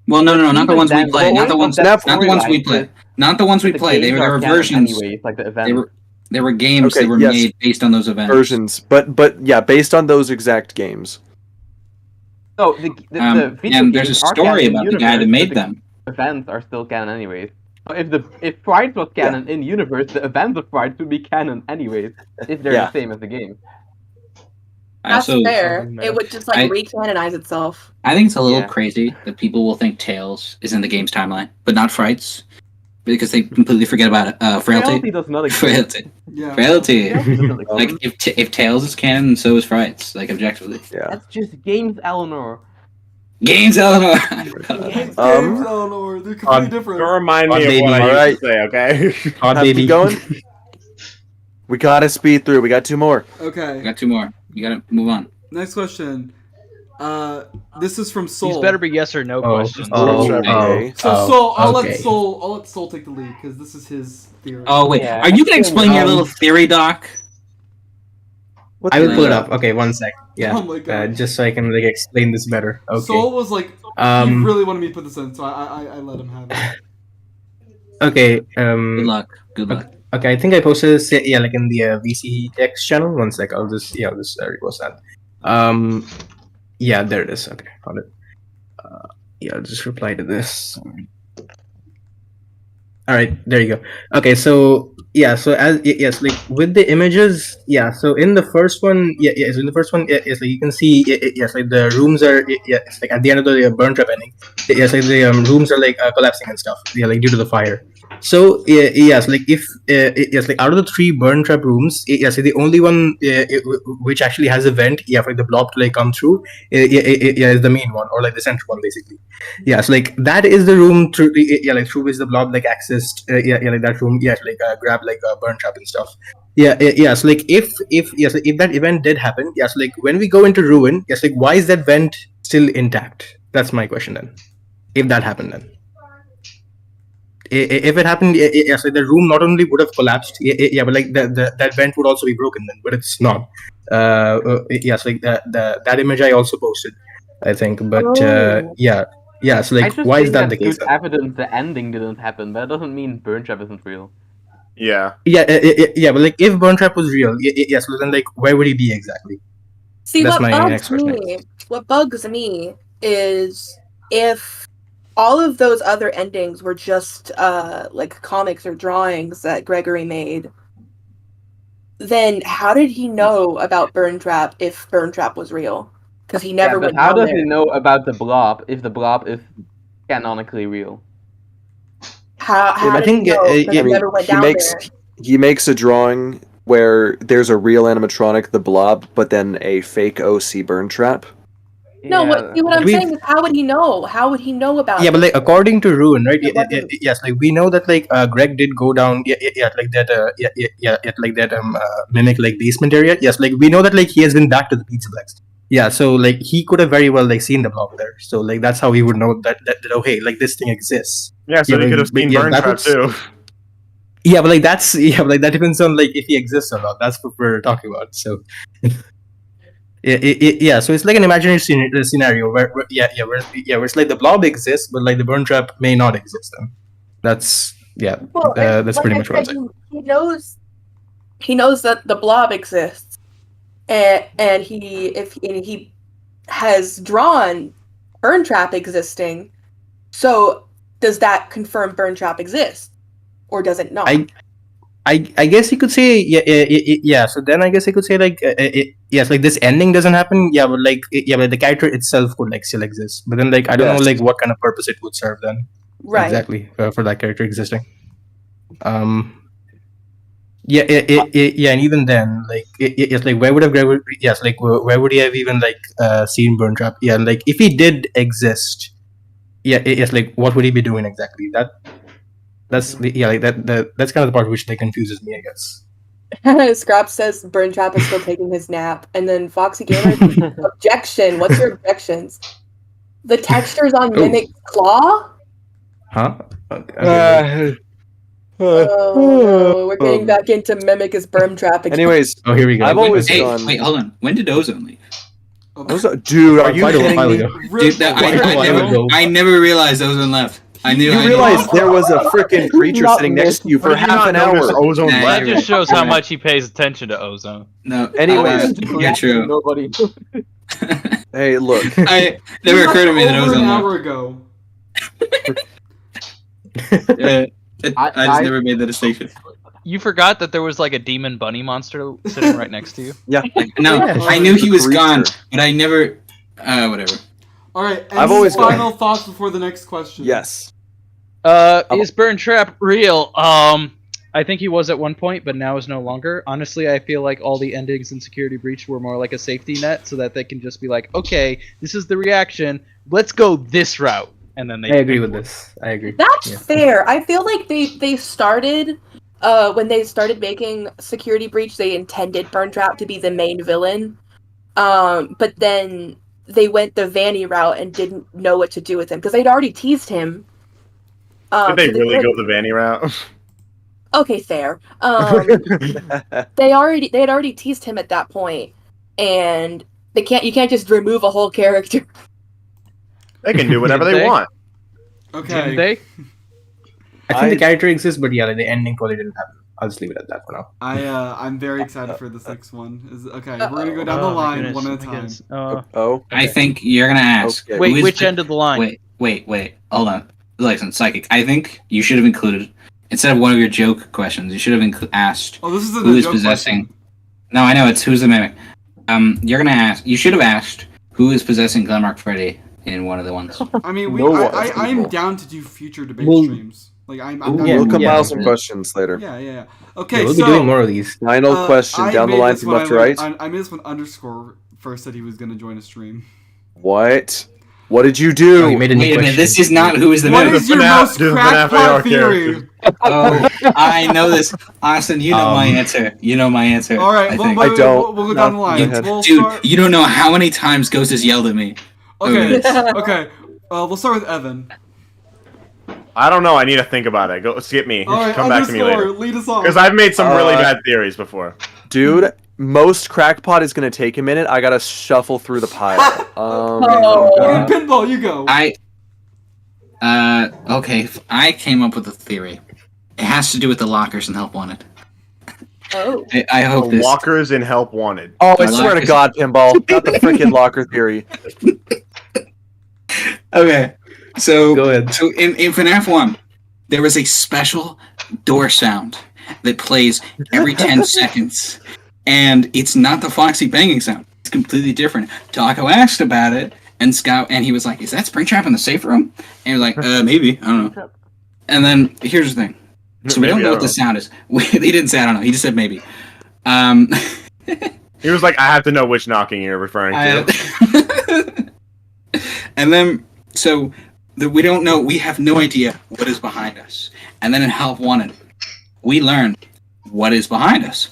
Well, no, not the Even ones we then, play. the Not the point ones. of that Not the ones we storyline play. is Not the ones we the play. They games were are canon versions. anyways, like the They event. were games Okay, that were yes. made based on those events. Versions, but yeah, based on those exact games. So the video And there's a games are story canon in about the guy that universe, made but them. the events are still canon anyways. So if Fright was canon in universe, the events of Fright would be canon anyways, if they're Yeah. the same as the game. I that's also, fair. It would just like I- recanonize itself. I think it's a little Yeah. crazy that people will think Tails is in the game's timeline, but not Frights, because they completely forget about Frailty Frailty. does not exist. Frailty. yeah. Frailty. Frailty doesn't exist. Like if Tails is canon, so is Frights. Like objectively. Yeah. That's just games, Eleanor. Games, Eleanor. Games, Um, Eleanor, they're completely different. Don't remind me On of baby. what I Alright. used to say, okay? Hot Have to baby. keep going. We gotta speed through. We got 2 more. Okay, We got 2 more. You gotta move on. next question. This is from Soul. These better be yes or no questions. Okay. So Soul, I'll okay. let Soul take the lead because this is his theory. Oh wait, Yeah. are you gonna explain your little theory, Doc? What I the- will pull it up. Okay, one sec. Yeah, Oh my god. just so I can like explain this better. Okay. Soul was like, he Um. really wanted me to put this in, so I let him have it. Okay. Good luck. Good luck. Okay, I think I posted this, yeah, like in the VC X channel. One sec. I'll just repost that. Yeah, there it is. Okay, found it. Yeah, I'll just reply to this. All right, there you go. Okay, so yeah, so yes, like with the images, yeah, so in the first one, so in the first one, yes, like you can see, yes, like the rooms are, it's like at the end of the Burntrap ending, yes, like the rooms are like collapsing and stuff, yeah, like due to the fire. So yes, like if yes, like out of the 3 Burntrap rooms, yes, like the only one which actually has a vent, yeah, for the blob to like come through, is the main one, or like the central one, basically. Yeah, so like that is the room through, yeah, like through which the blob like accessed, like that room, yeah, to, like grab like a Burntrap and stuff. Yeah, so like if yes, like, if that event did happen, yes, like when we go into ruin, yes, like why is that vent still intact? That's my question then. If that happened, then if it happened, yes, like the room not only would have collapsed, yeah, but like that vent would also be broken then, but it's not. Yes, like that image I also posted, I think, but yeah. Yeah, so I like, just why think is that that's the case? good evidence the ending didn't happen, but that doesn't mean Burntrap isn't real. Yeah. Yeah, but like, if Burntrap was real, yes, well, then like, where would he be exactly? See, That's what my bugs next question. me, what bugs me is if all of those other endings were just like comics or drawings that Gregory made, then how did he know about Burntrap if Burntrap was real? Because he never Yeah, but went how down does there. he know about the blob if the blob is canonically real? How I did think, he know? Because I he mean, never went he down makes there. he makes a drawing where there's a real animatronic, the Blob, but then a fake OC Burntrap. No, what I'm We've- saying is, how would he know? How would he know about Yeah, it? but like, according to Ruin, right? It wasn't- Yes, like we know that like Greg did go down, like that, like that mimic like basement area. Yes, like we know that like he has been back to the Pizzaplex. Yeah, so like he could have very well like seen the blob there. So like that's how he would know that oh hey, like this thing exists. Yeah, so he like, could have seen that Burntrap was- too. Yeah, but like that's but like that depends on like if he exists or not. That's what we're talking about. So yeah, so it's like an imaginary scenario where where it's like the blob exists, but like the Burntrap may not exist. Then that's Well, and that's like pretty I much what I'm said, saying. he knows that the blob exists, and he has drawn Burntrap existing. So does that confirm Burntrap exists, or does it not? I guess you could say yeah. So then I guess you could say like yes, like this ending doesn't happen. Yeah, but like but the character itself could like still exist. But then like I don't know like what kind of purpose it would serve then. Right. Exactly for that character existing. Yeah, and even then, like, it's like where would have Gregor? Yes, like where would he have even like seen Burntrap? Yeah, like if he did exist, it's like what would he be doing exactly? That's like that's kind of the part which like confuses me, I guess. Scrap says Burntrap is still taking his nap, and then Foxy Gamer objection. What's your objections? The textures on Mimic's claw. Huh? Oh, no, we're getting back into Mimic as Burntrap again. Anyways, Oh, here we go. I've always Hey, gone. wait, hold on. When did Ozone leave? Dude, are you Quite a kidding while me? ago. Dude, I never realized Ozone left. I knew. You realized there was a freaking creature Not sitting next to you for Did you half not an notice hour. Ozone Nah, left? That just shows how much he pays attention to Ozone. No. Anyways, yeah, true. Nobody. Hey, look. I never occurred to me that Over Ozone an left. hour ago. I just never made the distinction. You forgot that there was like a demon bunny monster sitting right next to you. Yeah. No, I knew he was gone, but I never. Whatever. All right. I've Any always final thoughts before the next question? Yes. Is Burntrap real? I think he was at one point, but now is no longer. Honestly, I feel like all the endings in Security Breach were more like a safety net, so that they can just be like, okay, this is the reaction. Let's go this route, and then they. I agree with this. I agree. That's fair. I feel like they started when they started making Security Breach, they intended Burntrap to be the main villain. But then they went the Vanny route and didn't know what to do with him because they'd already teased him. Did they so really did- go the Vanny route? Okay, fair. They had already teased him at that point, and you can't just remove a whole character. They can do whatever Did they they? want. Okay. Didn't they? I think the character exists, but yeah, like, the ending probably didn't happen. I'll just leave it at that for now. I'm very excited for this next one. Okay, we're gonna go down the line one at a time. Oh. I think you're gonna ask. Okay. Wait, who is which the- end of the line? Wait. Hold on. Listen, Psychic. I think you should have included instead of one of your joke questions, you should have asked Oh, this isn't who a is joke possessing. question. No, I know it's who's the mimic. You're gonna ask. You should have asked who is possessing Glamrock Freddy in one of the ones. I mean, I'm people. down to do future debate Well, streams. Like I'm Ooh, down yeah, We'll to compile yeah. some questions later. Yeah. Yeah, Okay, we'll so be doing more of these. Final question I down the made line this from when left to I right. went- I made this when underscore first said he was gonna join a stream. What? What did you Oh, do? you made a new Wait a minute, question. this is not who is the What mimic. is your FNAF most do FNAF crackpot AR theory? Oh, I know this. Austin, you know my answer. You know my answer. All right, I well, think. I don't. We'll go down the line. Go ahead. We'll Dude, start. you don't know how many times Ghost has yelled at me. Okay, Okay. okay. We'll start with Evan. I don't know. I need to think about it. Go skip me. All right, Come back to me underscore, later. lead us on. Because I've made some really Uh, bad theories before. Dude, most crackpot is gonna take a minute. I gotta shuffle through the pile. Okay, Pinball, you go. Okay, I came up with a theory. It has to do with the lockers in Help Wanted. Oh. I hope this. Walkers in Help Wanted. Oh, I The swear to lockers- God, Pinball, not the freaking locker theory. Okay, so Go ahead. So in FNAF 1, there was a special door sound that plays every 10 seconds. And it's not the Foxy banging sound. It's completely different. Taco asked about it, and he was like, "Is that Springtrap in the safe room?" And he was like, maybe. I don't know. And then, here's the thing. So we don't Maybe, know I what the don't sound is. He didn't say, I don't know. He just said maybe. He was like, I have to know which knocking you're referring to. And then, so we don't know. We have no idea what is behind us. And then in Help Wanted, we learned what is behind us.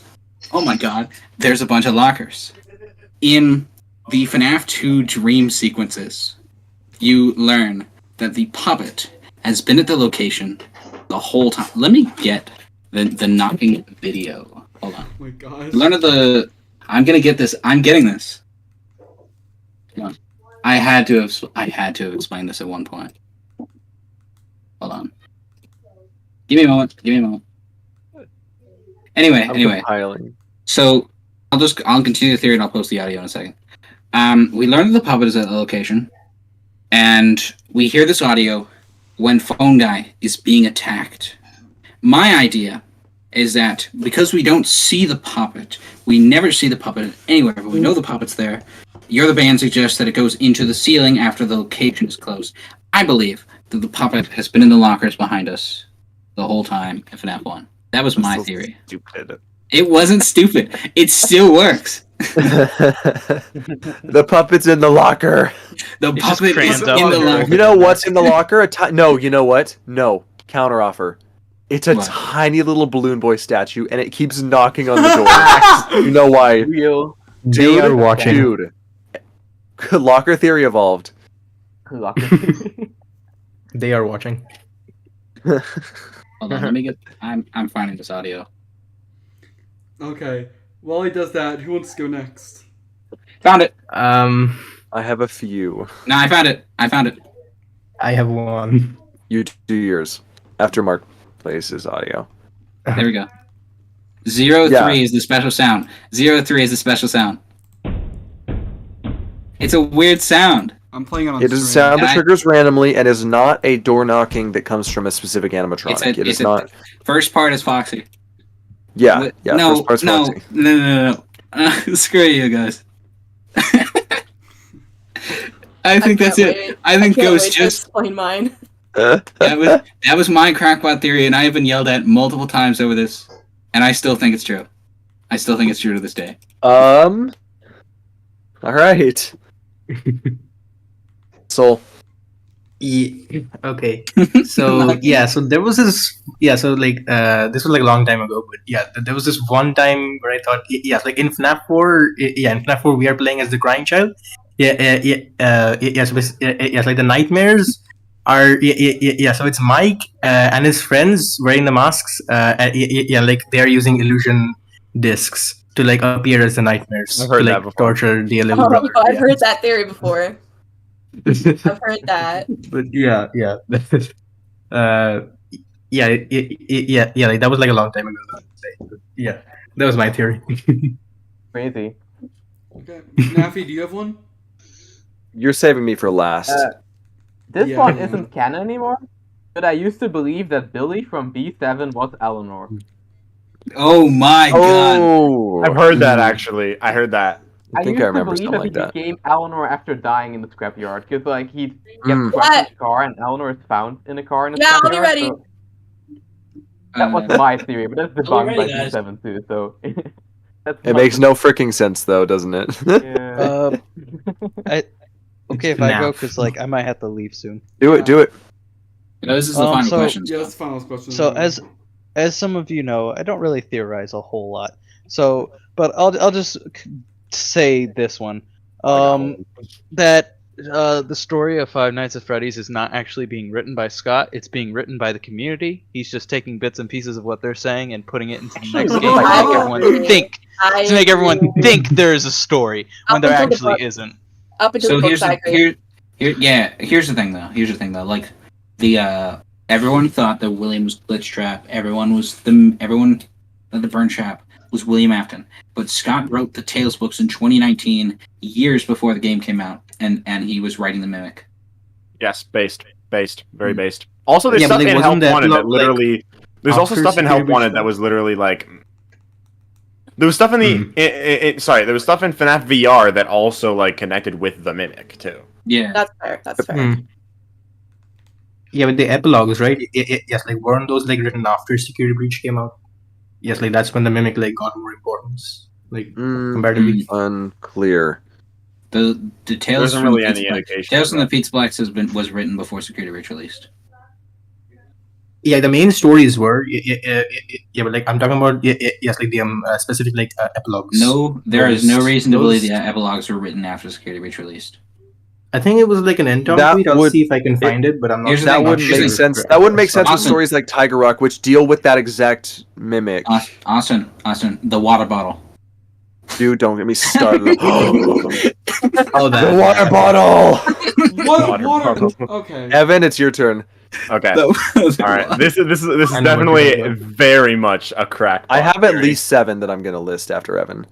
Oh my God! There's a bunch of lockers. In the FNAF 2 dream sequences, you learn that the puppet has been at the location the whole time. Let me get the knocking video. Hold on. Oh my God. Learn of the. I'm gonna get this. I'm getting this. Come on. I had to have explained this at one point. Hold on. Give me a moment. Anyway. Compiling. So I'll continue the theory and I'll post the audio in a second. We learned that the puppet is at the location, and we hear this audio when Phone Guy is being attacked. My idea is that because we don't see the puppet, we never see the puppet anywhere, but we know the puppet's there. Your the band suggests that it goes into the ceiling after the location is closed. I believe that the puppet has been in the lockers behind us the whole time in FNAF 1. That was my theory. Stupid. It wasn't stupid. It still works. The puppet's in the locker. The It just puppet is crams in up. the locker. You know what's in the locker? No, you know what? No. Counteroffer. It's a What? tiny little balloon boy statue, and it keeps knocking on the door. You know why? Real. They are watching. Dude. Locker theory evolved. They are watching. Hold on, let me get. I'm finding this audio. Okay. While he does that, who wants to go next? Found it. I have a few. No, I found it. I have one. You do yours. After Mark plays his audio. There we go. 03 Yeah. is the special sound. 03 is the special sound. It's a weird sound. I'm playing it on It is a stream. sound that I- triggers randomly and is not a door knocking that comes from a specific animatronic. It is not. First part is Foxy. Yeah, yeah. No, first part's no, Foxy. no. Screw you guys. I think that's can't it. wait. I think can't Ghost wait to just explain mine. that was my crackpot theory, and I have been yelled at multiple times over this, and I still think it's true. I still think it's true to this day. All right. Soul. Yeah, okay. So yeah, so there was this. Yeah, so like this was like a long time ago, but yeah, there was this one time where I thought, yeah, like in FNAF 4, yeah, in FNAF 4 we are playing as the crying child. Yes, like the nightmares are. Yeah. So it's Mike and his friends wearing the masks. Like they are using illusion discs to like appear as the nightmares I've heard to that like before. torture the little Oh, brother. I've heard that theory before. I've heard that. But yeah. Like that was like a long time ago. Though. Yeah, that was my theory. Crazy. Okay. Naffy, do you have one? You're saving me for last. This Yeah, one man. isn't canon anymore. But I used to believe that Billy from B7 was Eleanor. Oh my god. Oh, I've heard that actually. I heard that. I think used I remember to believe something like that that. he became Eleanor after dying in the scrapyard, because like he gets Mm. trapped in a car and Eleanor is found in a car in a Yeah, I'll be scrapyard. ready. So that was my theory, but that's debunked by B7 too. So that's It makes no freaking sense though, doesn't it? Yeah. Okay, if I go, because like I might have to leave soon. Do it. Do it. This is the final so- question. Yeah, that's the final question. So as some of you know, I don't really theorize a whole lot. So, but I'll just say this one. That the story of Five Nights at Freddy's is not actually being written by Scott. It's being written by the community. He's just taking bits and pieces of what they're saying and putting it into the next game to make everyone think there is a story when there actually isn't. Up until So the books, I agree. here's the thing though. Like everyone thought that William was Glitchtrap. Everyone that the Burntrap was William Afton. But Scott wrote the Tales books in 2019, years before the game came out, and he was writing the Mimic. Yes, based, very based. Also, there's Yeah, but stuff it in wasn't Help that, Wanted that like, literally. There's also after stuff in Help Security Wanted Breach that was literally like. There was stuff in the there was stuff in FNAF VR that also like connected with the Mimic too. Yeah, That's fair. That's fair. Yeah, with the epilogues, right? Yes, like weren't those like written after Security Breach came out? Yes, like that's when the Mimic like got more importance, like comparatively. Unclear. The Tales There isn't from really the any Pizzaplex- indication Tales of from the Pizzaplex was written before Security Breach released. Yeah, the main stories were yeah, but like I'm talking about yes, like the specific like epilogues. No, there is no reason to believe Those- the epilogues were written after Security Breach released. I think it was like an end-time That tweet. I'll would- see if I can find it, but I'm not. Here's the That thing, wouldn't here's the make thing. sense. That wouldn't make sense with Austin. stories like Tiger Rock, which deal with that exact mimic. Austin, the water bottle. Dude, don't get me started. Oh, that The water bottle. What? Water Water? bottle. Okay. Evan, it's your turn. Okay. All All right. This is I know what definitely you're talking very much a crack. I have at least 7 that I'm gonna list after Evan.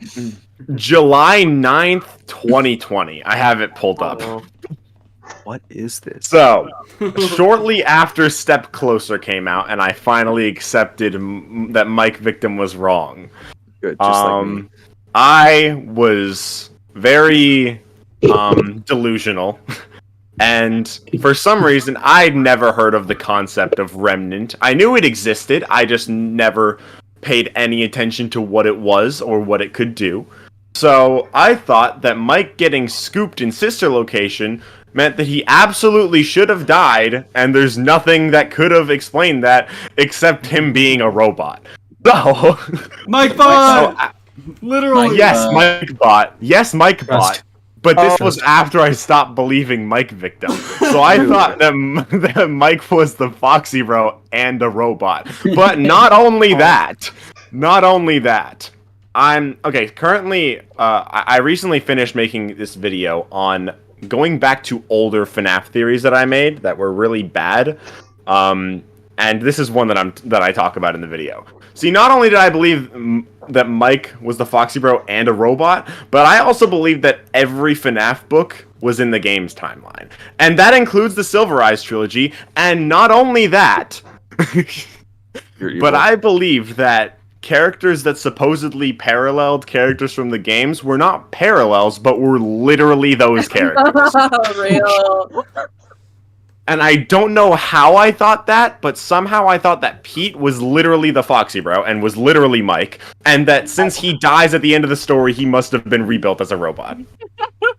July 9th, 2020. I have it pulled up. What is this? So, shortly after Step Closer came out, and I finally accepted that Mike Victim was wrong. Good, just like me. I was very delusional. And for some reason, I'd never heard of the concept of Remnant. I knew it existed, I just never paid any attention to what it was or what it could do. So I thought that Mike getting scooped in Sister Location meant that he absolutely should have died, and there's nothing that could have explained that except him being a robot. So, Mike Bot! Literally. yes, Mike Bot. Yes, Mike Bot. Trust. But this was after I stopped believing Mike Victim. So I thought that Mike was the Foxy Bro and a robot. But not only that. I'm okay. Currently, I recently finished making this video on going back to older FNAF theories that I made that were really bad. And this is one that I talk about in the video. See, not only did I believe that Mike was the Foxy Bro and a robot, but I also believed that every FNAF book was in the game's timeline. And that includes the Silver Eyes trilogy, and not only that, but I believe that characters that supposedly paralleled characters from the games were not parallels, but were literally those characters. Real. And I don't know how I thought that, but somehow I thought that Pete was literally the Foxy Bro and was literally Mike, and that since he dies at the end of the story, he must have been rebuilt as a robot.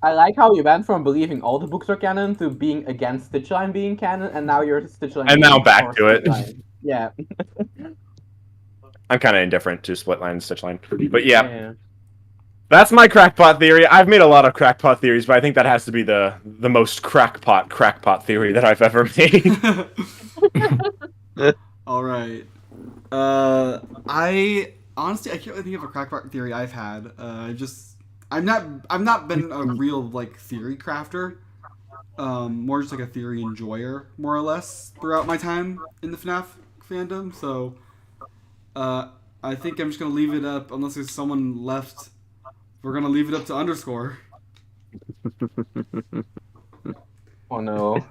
I like how you went from believing all the books are canon to being against Stitchline being canon, and now you're Stitchline. And now being back for to it. Stitchline. Yeah. I'm kind of indifferent to Splitline and Stitchline. But yeah, that's my crackpot theory. I've made a lot of crackpot theories, but I think that has to be the most crackpot theory that I've ever made. All right. I honestly can't really think of a crackpot theory I've had. I've not been a real like theory crafter. More just like a theory enjoyer, more or less, throughout my time in the FNAF fandom. So, I think I'm just gonna leave it up unless there's someone left. We're gonna leave it up to Underscore. Oh no.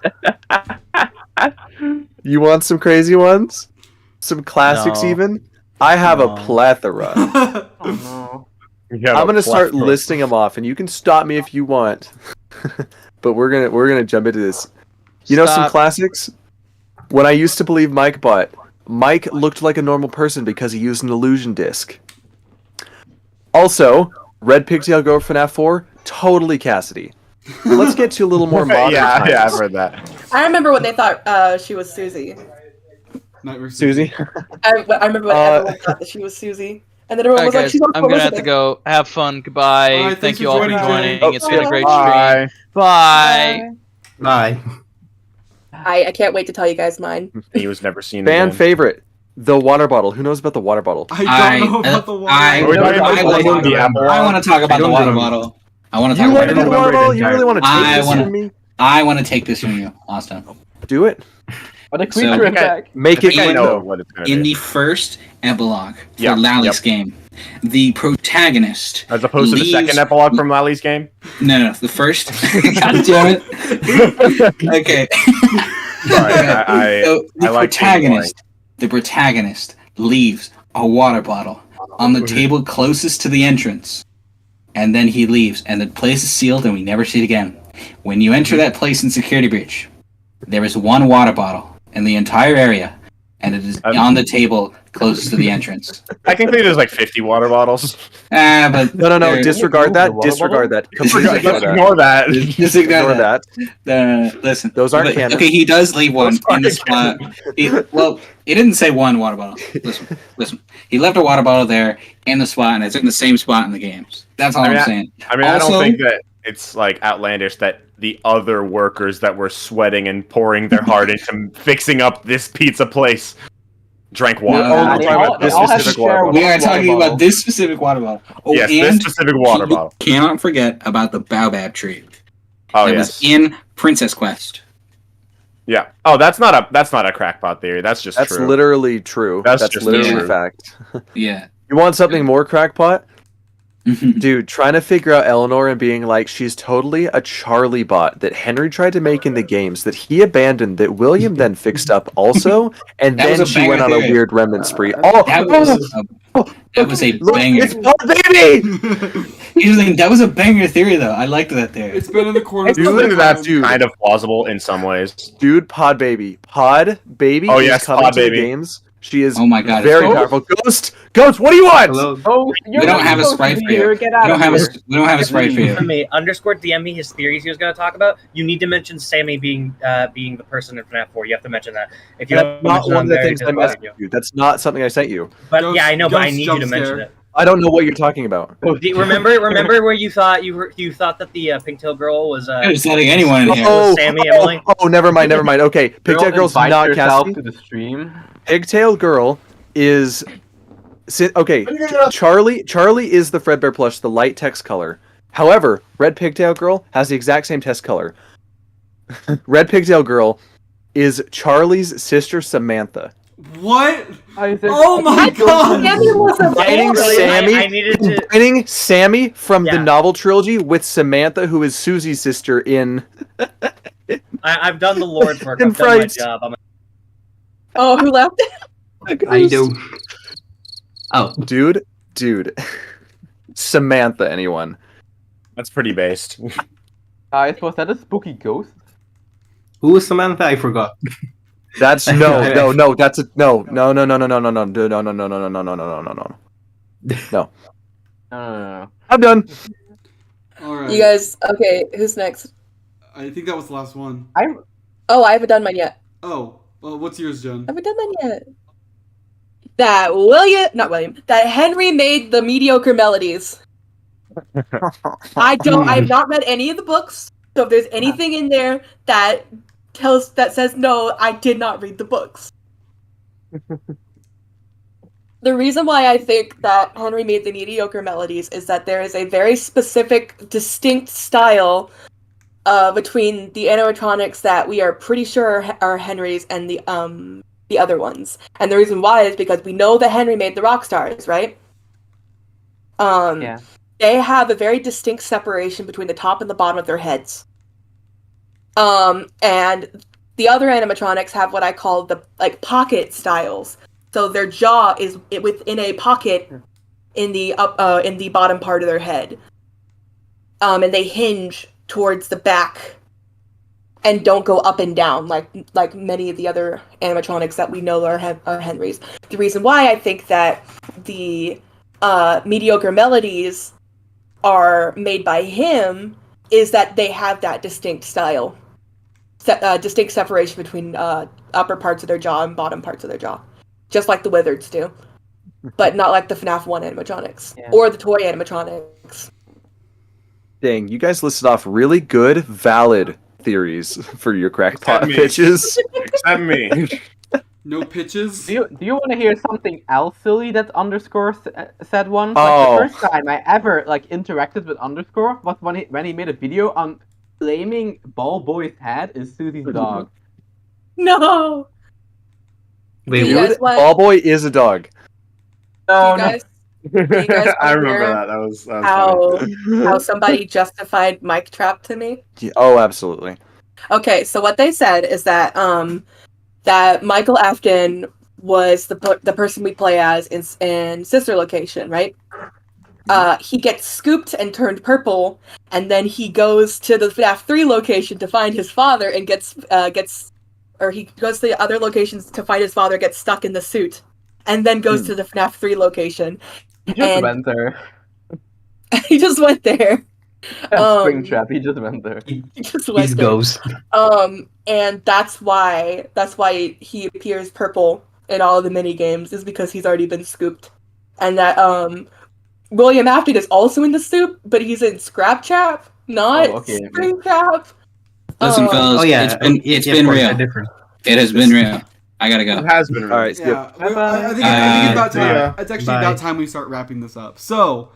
You want some crazy ones? Some classics, No. even? I have No. a plethora. Oh no. I'm gonna start listing them off, and you can stop me if you want. But we're gonna jump into this. You know some Stop. classics? When I used to believe Mike looked like a normal person because he used an illusion disc. Also, Red Pigtail Girl FNAF 4, totally Cassidy. Let's get to a little more modern times. Yeah, I've heard that. I remember when they thought she was Susie. Nightmare Susie? I remember when everyone thought that she was Susie. And then everyone was Alright, like, guys, she's not I'm gonna have to Elizabeth. go. Have fun. Goodbye. Alright, thanks Thank for you all for joining, joining. Jen. It's been a great Bye. stream. Bye. Bye. I can't wait to tell you guys mine. He was never seen Fan again. favorite, the water bottle. Who knows about the water bottle? I don't know about the water. I Are we talking about want the apple? to talk about the don't water remember. bottle. I want to You talk want about to do the it. water bottle? You really want to take I this wanna- from me? I want to take this from you, Austin. Do it. But the So- creature attack. Make I it think I good, know though. what it's gonna In be. the first epilogue for Yep, Lally's yep. game, the protagonist As opposed to the leaves- second epilogue from Lally's game. No, the first. God damn it. Okay. Sorry, I So the like protagonist leaves a water bottle on the table closest to the entrance, and then he leaves, and the place is sealed, and we never see it again. When you enter that place in security breach, there is one water bottle in the entire area, and it is on the table closest to the entrance. Technically, there's like 50 water bottles. But No, there- disregard that. Disregard that. Completely Let's ignore that. ignore that. Just ignore Ignore that. Listen, Those aren't but- canon. Okay, he does leave one Those in the aren't spot. He didn't say one water bottle. Listen. He left a water bottle there in the spot, and it's in the same spot in the games. That's all I mean, I'm saying. I mean, I Also- don't think that it's like outlandish that the other workers that were sweating and pouring their heart into fixing up this pizza place drank water. No, only talking about this specific water bottle. We are talking about this specific water bottle. Oh, Yes, and this specific water you bottle. cannot forget about the baobab tree. Oh that yes, was in Princess Quest. yeah. Oh, that's not a crackpot theory. That's just That's true. literally true. That's That's just literally true. fact. Yeah. You want something more crackpot? Dude, trying to figure out Eleanor and being like, she's totally a Charlie bot that Henry tried to make in the games that he abandoned, that William then fixed up also, and That was then a she went on banger a theory. weird remnant spree. Oh, That was a look, banger. it's Pod Baby! Here's the thing, that was a banger theory, though. I liked that theory. It's been in the corner. I do think that's kind of plausible in some ways. Dude, Pod Baby. Pod Baby Oh, is yes, coming Pod to the Baby. games. She is Oh my god. very it's- powerful. Ghost, what do you want? Hello. Oh, We don't have a sprite for you. Get We out don't of have here. we don't have a sprite for you. For me, underscore DM me his theories he was going to talk about. You need to mention Sammy being the person in FNAF 4. You have to mention that. If you That's don't not mention one of it, the I'm very things I disappointed in messaged you. That's not something I sent you. But Ghost- yeah, I know, but I ghost need you jump to mention scare. it. I don't know what you're talking about. Remember where you thought you thought that the pigtail girl was I'm just letting anyone in here. Oh, Sammy, oh, Emily? oh, never mind. Okay, Pigtail Girl's invite not yourself Cassidy. to the stream. Pigtail Girl is okay. Charlie is the Fredbear plush, the light text color. However, Red Pigtail Girl has the exact same text color. Red Pigtail Girl is Charlie's sister Samantha. What? Isaac. Oh my god! Sammy was a Fighting baby. Sammy, I needed to. fighting Sammy from the Yeah. novel trilogy with Samantha, who is Susie's sister in. I've done the Lord's work. In I've done my frights. job. Oh, who left? How you do? Oh, Dude. Samantha, anyone? That's pretty based. Guys, was that a spooky ghost? who was Samantha? I forgot. That's no. That's a no. No. I'm done. Alright. You guys, okay, who's next? I think that was the last one. Oh, I haven't done mine yet. Oh, well, what's yours, Jen? I haven't done mine yet. That Henry made the mediocre melodies. I've not read any of the books, so if there's anything in there that says no, I did not read the books. The reason why I think that Henry made the mediocre melodies is that there is a very specific, distinct style between the animatronics that we are pretty sure are Henry's and the other ones. And the reason why is because we know that Henry made the rock stars, right? Yeah. They have a very distinct separation between the top and the bottom of their heads. And the other animatronics have what I call the like pocket styles. So their jaw is within a pocket in the bottom part of their head, and they hinge towards the back and don't go up and down like many of the other animatronics that we know are Henry's. The reason why I think that the mediocre melodies are made by him is that they have that distinct style, distinct separation between upper parts of their jaw and bottom parts of their jaw, just like the Wizards do, but not like the FNAF 1 animatronics or the toy animatronics. Dang, you guys listed off really good, valid theories for your crackpot pitches. Except me. No pitches. Do you want to hear something else silly that Underscore said once? Oh. Like, the first time I ever interacted with Underscore was when he made a video on claiming Ball Boy's head is Susie's dog. No. Wait, Do you guys want- Ball Boy is a dog. No, do you guys I remember hear that. That was funny. how somebody justified Mic Trap to me? Yeah, oh, absolutely. Okay, so what they said is that that Michael Afton was the person we play as in Sister Location, right? He gets scooped and turned purple, and then he goes to the FNAF 3 location to find his father and he goes to the other locations to find his father, gets stuck in the suit, and then goes to the FNAF 3 location. He just went there. He just went there. Springtrap, he just went there. He just went He there. goes. And that's why he appears purple in all of the mini games, is because he's already been scooped. And that William Afton is also in the soup, but he's in Scraptrap, not Springtrap. Listen, fellas, it's been real. It has been real. I gotta go. It has been real. All right, skip. Yeah, I think it's about time. It's actually about time we start wrapping this up. So,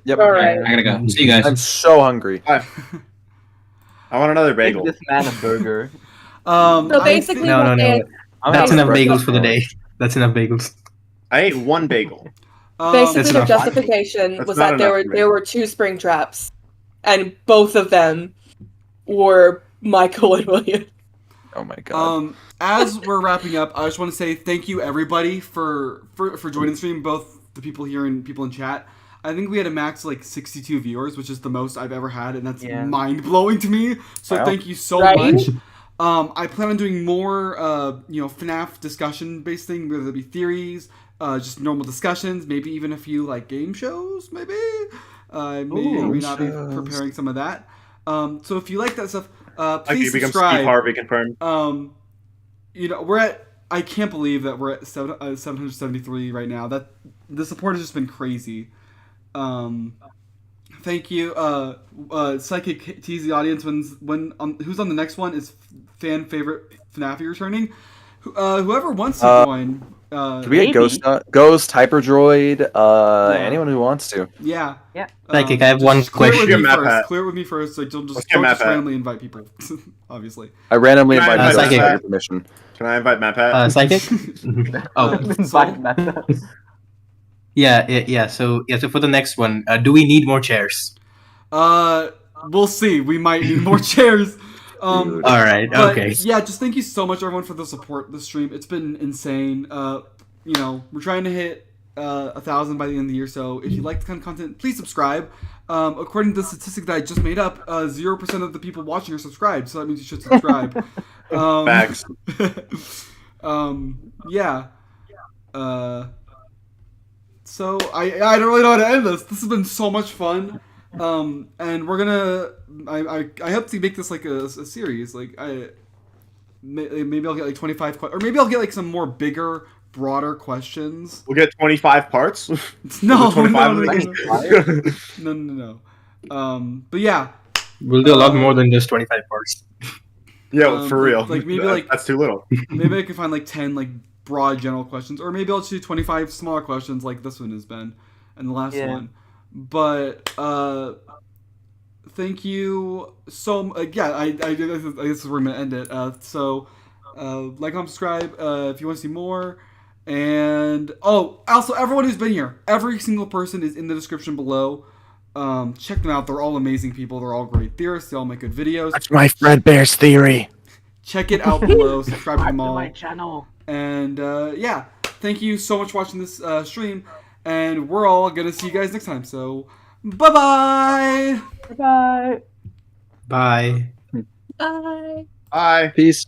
yep. All right. I gotta go. See you guys. I'm so hungry. I want another bagel. Give this man a burger. So basically, No. That's enough bagels for the day. That's enough bagels. I ate one bagel. Basically, the justification was that there were two Springtraps, and both of them were Michael and William. Oh my god. As we're wrapping up, I just want to say thank you everybody for joining the stream, both the people here and people in chat. I think we had a max of 62 viewers, which is the most I've ever had, and that's mind blowing to me. So thank you so much. I plan on doing more, FNAF discussion based thing, whether it be theories, just normal discussions, maybe even a few game shows. Maybe I may or may not be preparing some of that. So if you like that stuff, please subscribe. Harvey confirmed. We're at. I can't believe that we're at 773 right now. That the support has just been crazy. Thank you. Psychic tease the audience who's on the next one is fan favorite FNAF returning. Whoever wants to join. Could we get Ghost, Hyperdroid, anyone who wants to. Yeah. Psychic, I have one question. Clear it with me first. Don't just randomly invite people. Obviously. I randomly invite people Psychic. without your permission. Can I invite Matt Pat? Psychic? Yeah. So for the next one, do we need more chairs? We'll see. We might need more chairs. All right. Okay. Yeah, just thank you so much, everyone, for the support. The stream, it's been insane. We're trying to hit 1,000 by the end of the year. So if you like the kind of content, please subscribe. According to the statistic that I just made up, 0% of the people watching are subscribed. So that means you should subscribe. Facts. Yeah. So I don't really know how to end this. This has been so much fun. And we're gonna. I hope to make this a series. Maybe I'll get 25 or maybe I'll get some more bigger, broader questions. We'll get 25 parts. No. But yeah. We'll do a lot more than just 25 parts. Yeah, for real. Maybe that's too little. Maybe I can find 10 broad general questions, or maybe I'll just do 25 smaller questions like this one has been, and the last one. But thank you so much. I guess we're gonna end it. So like, comment, subscribe if you want to see more. And also everyone who's been here, every single person is in the description below. Check them out. They're all amazing people. They're all great theorists. They all make good videos. That's my Fredbear's theory. Check it out below. Subscribe to them all. my channel. And yeah, thank you so much for watching this stream. And we're all gonna see you guys next time. So, bye-bye. Bye. Bye. Bye. Bye. Peace.